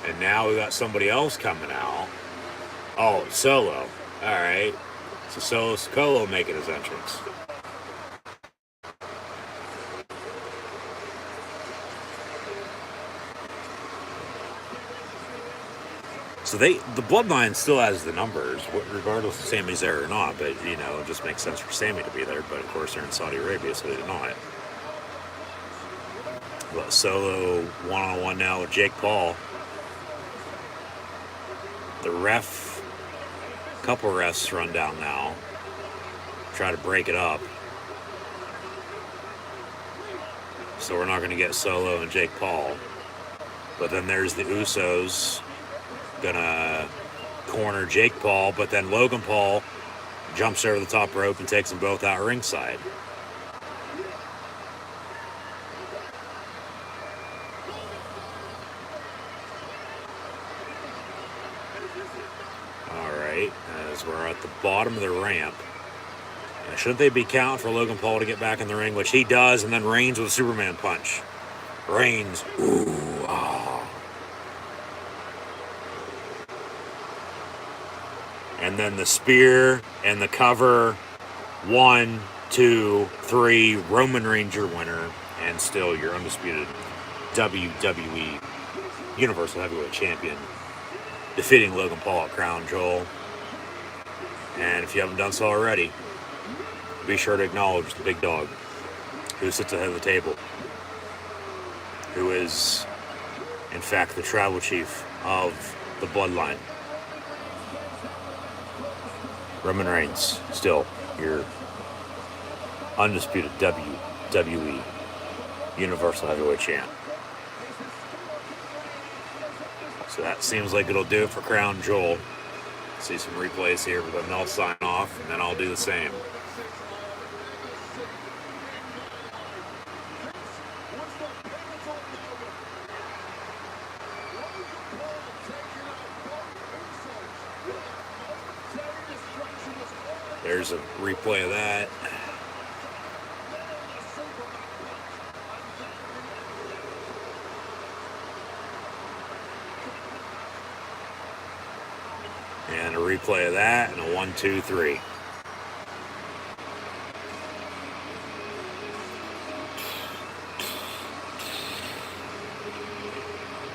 Speaker 1: And now we got somebody else coming out. Oh, Solo. Alright. So Solo Sikoa making his entrance. So the Bloodline still has the numbers, regardless if Sammy's there or not. But, you know, it just makes sense for Sammy to be there. But, of course, they're in Saudi Arabia, so they did not. But Solo one-on-one now with Jake Paul. The couple refs run down now. Try to break it up. So we're not going to get Solo and Jake Paul. But then there's the Usos gonna corner Jake Paul, but then Logan Paul jumps over the top rope and takes them both out ringside. Alright, as we're at the bottom of the ramp. Shouldn't they be counting for Logan Paul to get back in the ring, which he does, and then Reigns with a Superman punch. Reigns. Ooh, ah. And then the spear and the cover. 1, 2, 3. Roman Reigns your winner. And still your undisputed WWE Universal Heavyweight Champion. Defeating Logan Paul at Crown Jewel. And if you haven't done so already, be sure to acknowledge the big dog who sits ahead of the table, who is, in fact, the tribal chief of the bloodline. Roman Reigns, still your undisputed WWE Universal Heavyweight Champ. So that seems like it'll do it for Crown Jewel. See some replays here, but then I'll sign off, and then I'll do the same. There's a replay of that. And a replay of that, and a 1, 2, 3.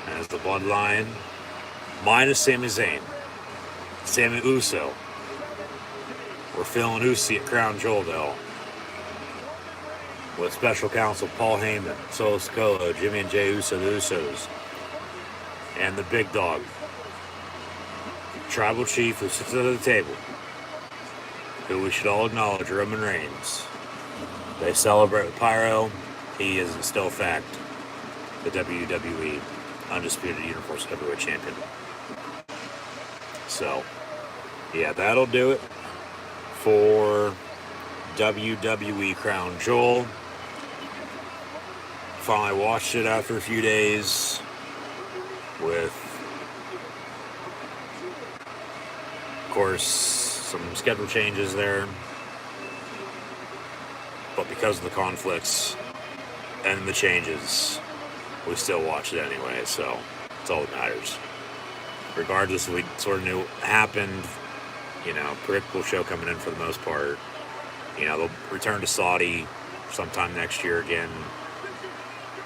Speaker 1: As the bloodline, minus Sami Zayn, Sami Uso. We're feeling Uso at Crown Jewel, though. With special counsel Paul Heyman, Solo Sikoa, Jimmy and Jey Uso, the Usos. And the big dog, tribal chief who sits at the table, who we should all acknowledge, Roman Reigns. They celebrate with pyro. He is still fact the WWE Undisputed Universal Heavyweight Champion. So, yeah, that'll do it for WWE Crown Jewel. Finally watched it after a few days with, of course, some schedule changes there. But because of the conflicts and the changes, we still watched it anyway, so it's all that matters. Regardless of what we sort of knew happened, you know, predictable show coming in for the most part. You know, they'll return to Saudi sometime next year again.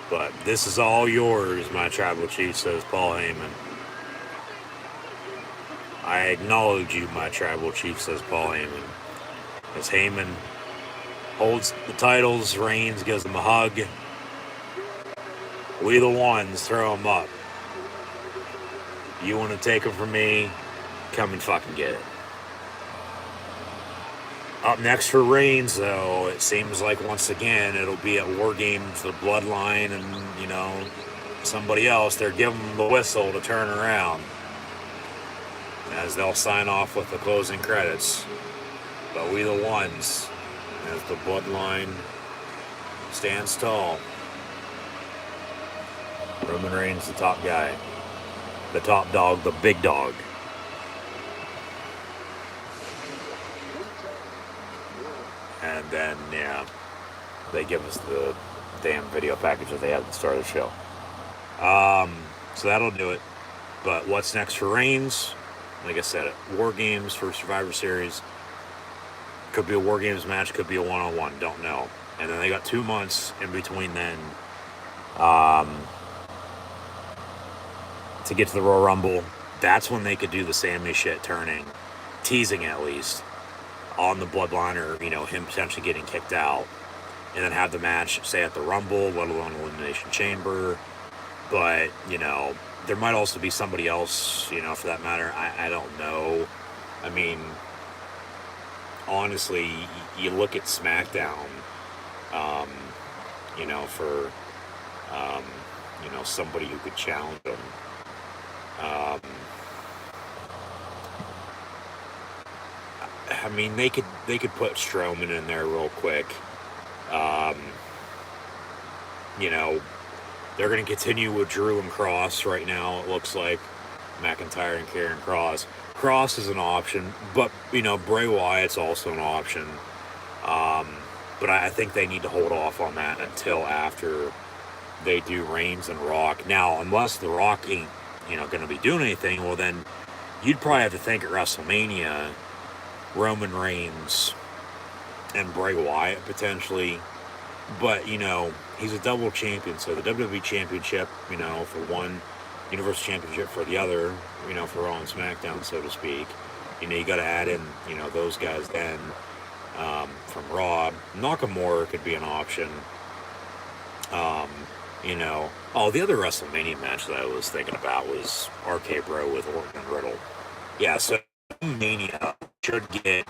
Speaker 1: But this is all yours, my tribal chief, says Paul Heyman. I acknowledge you, my tribal chief, says Paul Heyman. As Heyman holds the titles, Reigns gives them a hug. We the ones, throw them up. You want to take them from me? Come and fucking get it. Up next for Reigns, though, it seems like once again it'll be at War Games, the Bloodline, and, you know, somebody else. They're giving them the whistle to turn around as they'll sign off with the closing credits. But we the ones, as the Bloodline stands tall. Roman Reigns, the top guy, the top dog, the big dog. And then, yeah, they give us the damn video package that they had at the start of the show. So that'll do it. But what's next for Reigns? Like I said, War Games for Survivor Series. Could be a War Games match, could be a one-on-one, don't know. And then they got 2 months in between then to get to the Royal Rumble. That's when they could do the Sami shit turning, teasing at least, on the Bloodline, or, you know, him potentially getting kicked out, and then have the match, say, at the Rumble, let alone Elimination Chamber. But, you know, there might also be somebody else, you know, for that matter. I don't know. I mean, honestly, you look at SmackDown, you know, for, you know, somebody who could challenge them. I mean, they could put Strowman in there real quick. You know, they're going to continue with Drew and Cross right now, it looks like. McIntyre and Karrion Kross. Cross is an option, but, you know, Bray Wyatt's also an option. But I think they need to hold off on that until after they do Reigns and Rock. Now, unless The Rock ain't, going to be doing anything, well, then you'd probably have to think at WrestleMania, Roman Reigns and Bray Wyatt potentially. But, he's a double champion, so the WWE Championship, for one, Universal Championship for the other, for Raw and SmackDown, so to speak. You got to add in, those guys then from Raw. Nakamura could be an option. The other WrestleMania match that I was thinking about was RK Bro with Orton and Riddle. Yeah, so Mania should get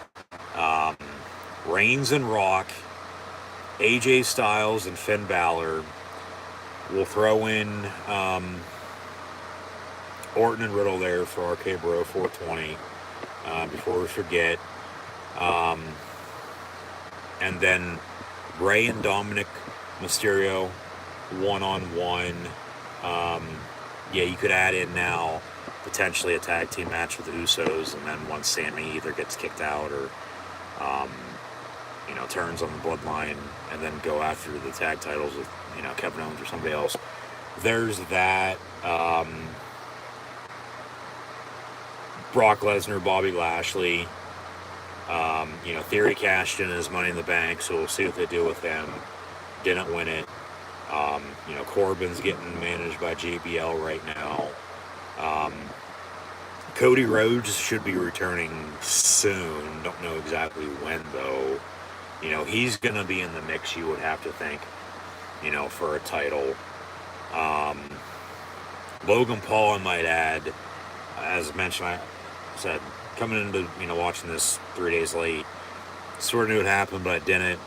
Speaker 1: Reigns and Rock, AJ Styles and Finn Balor. We'll throw in Orton and Riddle there for RK Bro 420 before we forget. And then Rey and Dominic Mysterio one-on-one. You could add in now potentially a tag team match with the Usos, and then once Sammy either gets kicked out or turns on the bloodline, and then go after the tag titles with Kevin Owens or somebody else. There's that. Brock Lesnar, Bobby Lashley. Theory cashed in his Money in the Bank, so we'll see what they do with him. Didn't win it. Corbin's getting managed by JBL right now. Cody Rhodes should be returning soon. Don't know exactly when, though. He's going to be in the mix, you would have to think, for a title. Logan Paul, I might add, as mentioned, I said, coming into, watching this 3 days late, sort of knew it happened, but I didn't.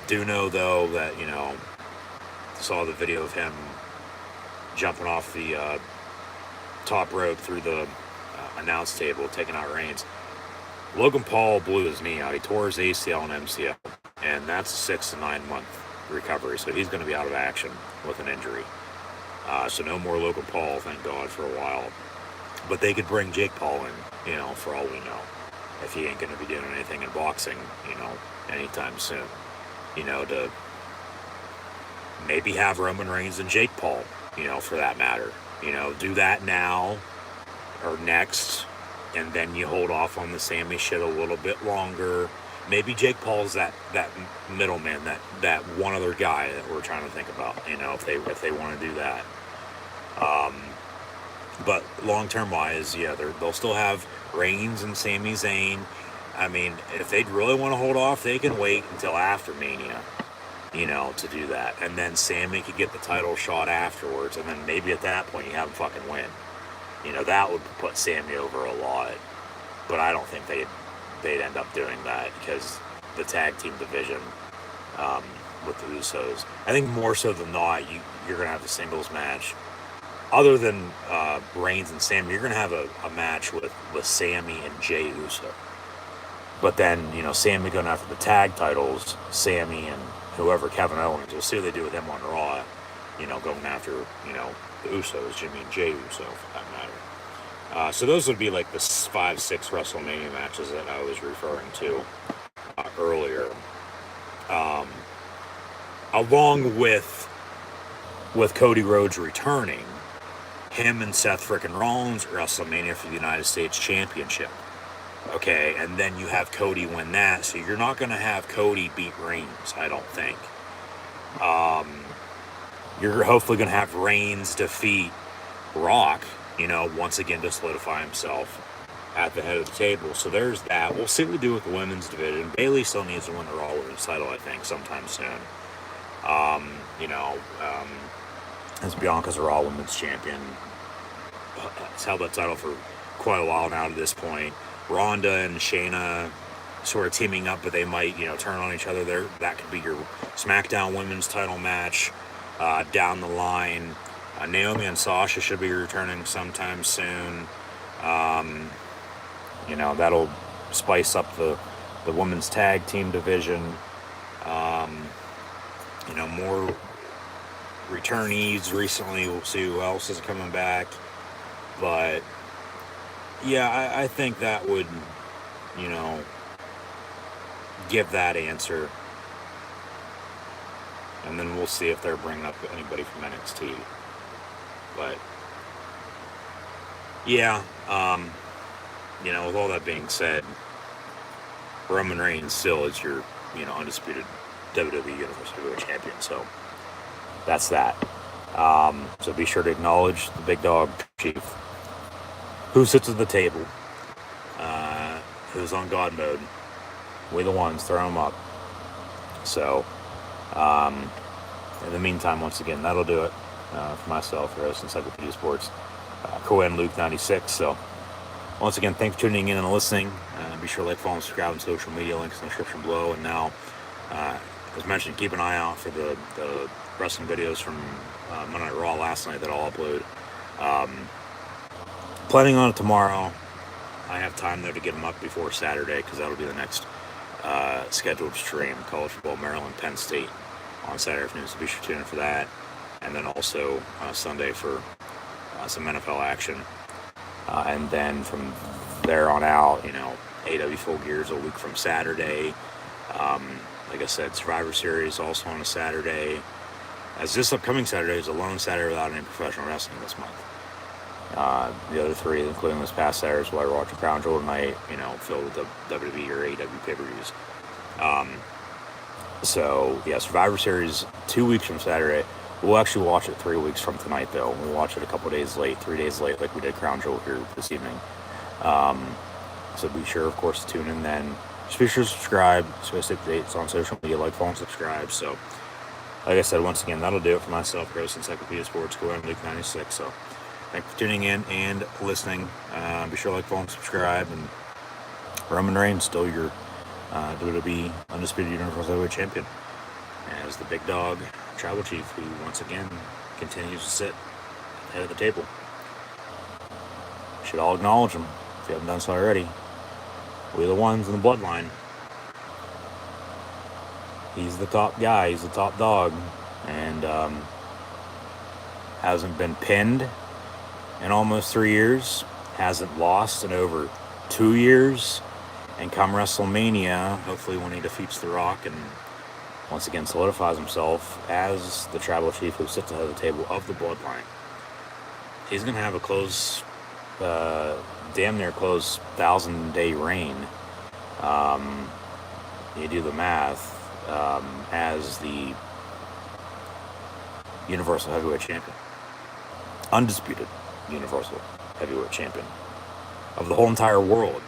Speaker 1: Do know, though, that, saw the video of him jumping off the top rope through the announce table, taking out Reigns. Logan Paul blew his knee out. He tore his ACL and MCL, and that's a 6 to 9 month recovery, so he's going to be out of action with an injury. So no more Logan Paul, thank God, for a while. But they could bring Jake Paul in, for all we know, if he ain't going to be doing anything in boxing, anytime soon. To maybe have Roman Reigns and Jake Paul, for that matter. Do that now or next, and then you hold off on the Sammy shit a little bit longer. Maybe Jake Paul's that middleman, that one other guy that we're trying to think about, if they want to do that. But long-term wise, they'll still have Reigns and Sami Zayn. I mean, if they'd really want to hold off, they can wait until after Mania, to do that. And then Sammy could get the title shot afterwards, and then maybe at that point you have him fucking win. That would put Sammy over a lot. But I don't think they'd end up doing that because the tag team division with the Usos. I think more so than not, you're going to have the singles match. Other than Reigns and Sammy, you're going to have a match with Sammy and Jey Uso. But then, Sammy going after the tag titles, Sammy and whoever, Kevin Owens, we'll see what they do with him on Raw, going after, the Usos, Jimmy and Jey Uso, for that matter. So those would be like the 5-6 WrestleMania matches that I was referring to earlier. Along with Cody Rhodes returning, him and Seth frickin' Rollins at WrestleMania for the United States Championship. Okay, and then you have Cody win that, so you're not going to have Cody beat Reigns, I don't think. You're hopefully going to have Reigns defeat Rock, once again to solidify himself at the head of the table. So there's that. We'll see what we do with the women's division. Bayley still needs to win the Raw Women's title, I think, sometime soon. As Bianca's a Raw Women's champion, has held that title for quite a while now to this point. Ronda and Shayna sort of teaming up, but they might, turn on each other there. That could be your SmackDown Women's title match down the line. Naomi and Sasha should be returning sometime soon. That'll spice up the women's tag team division. More returnees recently. We'll see who else is coming back. But yeah, I think that would, give that answer. and then we'll see if they're bringing up anybody from NXT. But yeah, with all that being said, Roman Reigns still is your undisputed WWE Universal Heavyweight Champion. So that's that. So be sure to acknowledge the big dog chief, who sits at the table, who's on God mode. We the ones, throw him up. So, in the meantime, once again, that'll do it for myself, the host Encyclopedia Sports, Cohen Luke 96. So, once again, thanks for tuning in and listening. Be sure to like, follow, and subscribe on social media, links in the description below. And now, as mentioned, keep an eye out for the wrestling videos from Monday Night Raw last night that I'll upload. Planning on it tomorrow. I have time, though, to get them up before Saturday, because that'll be the next scheduled stream, college football, Maryland, Penn State, on Saturday afternoon. So be sure to tune in for that. And then also Sunday for some NFL action. And then from there on out, AW Full Gears a week from Saturday. Like I said, Survivor Series also on a Saturday. As this upcoming Saturday is a lone Saturday without any professional wrestling this month. The other three, including this past Saturday, is why we're watching Crown Jewel tonight, filled with the WWE or AEW pay-per-views. So, yeah, Survivor Series 2 weeks from Saturday. We'll actually watch it 3 weeks from tonight, though. We'll watch it a couple days late, 3 days late, like we did Crown Jewel here this evening. So be sure, of course, to tune in then. Just be sure to subscribe, so stay updates on social media, like, follow, and subscribe. So, like I said, once again, that'll do it for myself, host Encyclopedia Sports, Cohen Luke 96. So, thanks for tuning in and listening. Be sure to like, follow, and subscribe. And Roman Reigns, still your WWE Undisputed Universal Heavyweight Champion, as the big dog tribal chief, who once again continues to sit at the head of the table. Should all acknowledge him if you haven't done so already. We're the ones in the bloodline. He's the top guy. He's the top dog, and hasn't been pinned in almost 3 years. Hasn't lost in over 2 years. And come WrestleMania, hopefully when he defeats The Rock and once again solidifies himself as the tribal chief who sits at the table of the bloodline, he's going to have a close, damn near close 1,000-day reign. You do the math, as the Universal Heavyweight Champion. Undisputed Universal Heavyweight Champion of the whole entire world.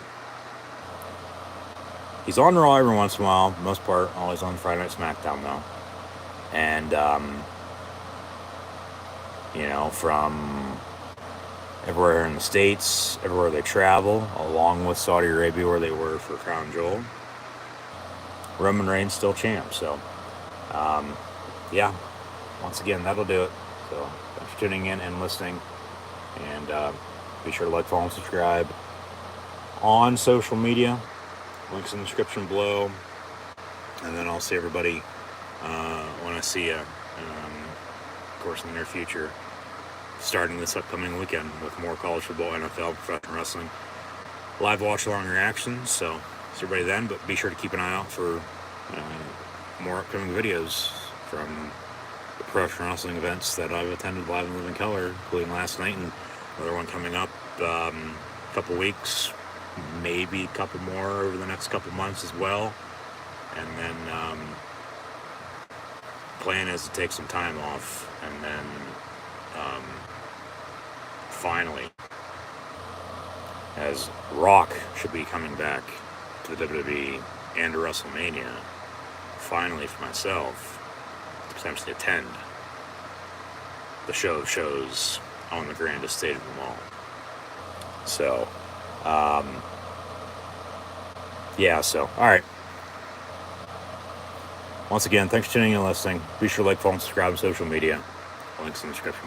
Speaker 1: He's on Raw every once in a while, for the most part, always on Friday Night SmackDown, though. And, from everywhere in the States, everywhere they travel, along with Saudi Arabia, where they were for Crown Jewel, Roman Reigns still champ. So, yeah, once again, that'll do it. So, thanks for tuning in and listening. And be sure to like, follow, and subscribe on social media. Links in the description below. And then I'll see everybody when I see you. Of course, in the near future, starting this upcoming weekend with more college football, NFL, professional wrestling, live watch-along reactions. So, see everybody then. But be sure to keep an eye out for more upcoming videos from the professional wrestling events that I've attended live in living color, including last night and another one coming up a couple weeks. Maybe a couple more over the next couple months as well. And then plan is to take some time off, and then finally, as Rock should be coming back to the WWE and to WrestleMania, finally for myself to potentially attend the show of shows on the grandest stage of them all. So alright. Once again, thanks for tuning in and listening. Be sure to like, follow, and subscribe on social media. Links in the description.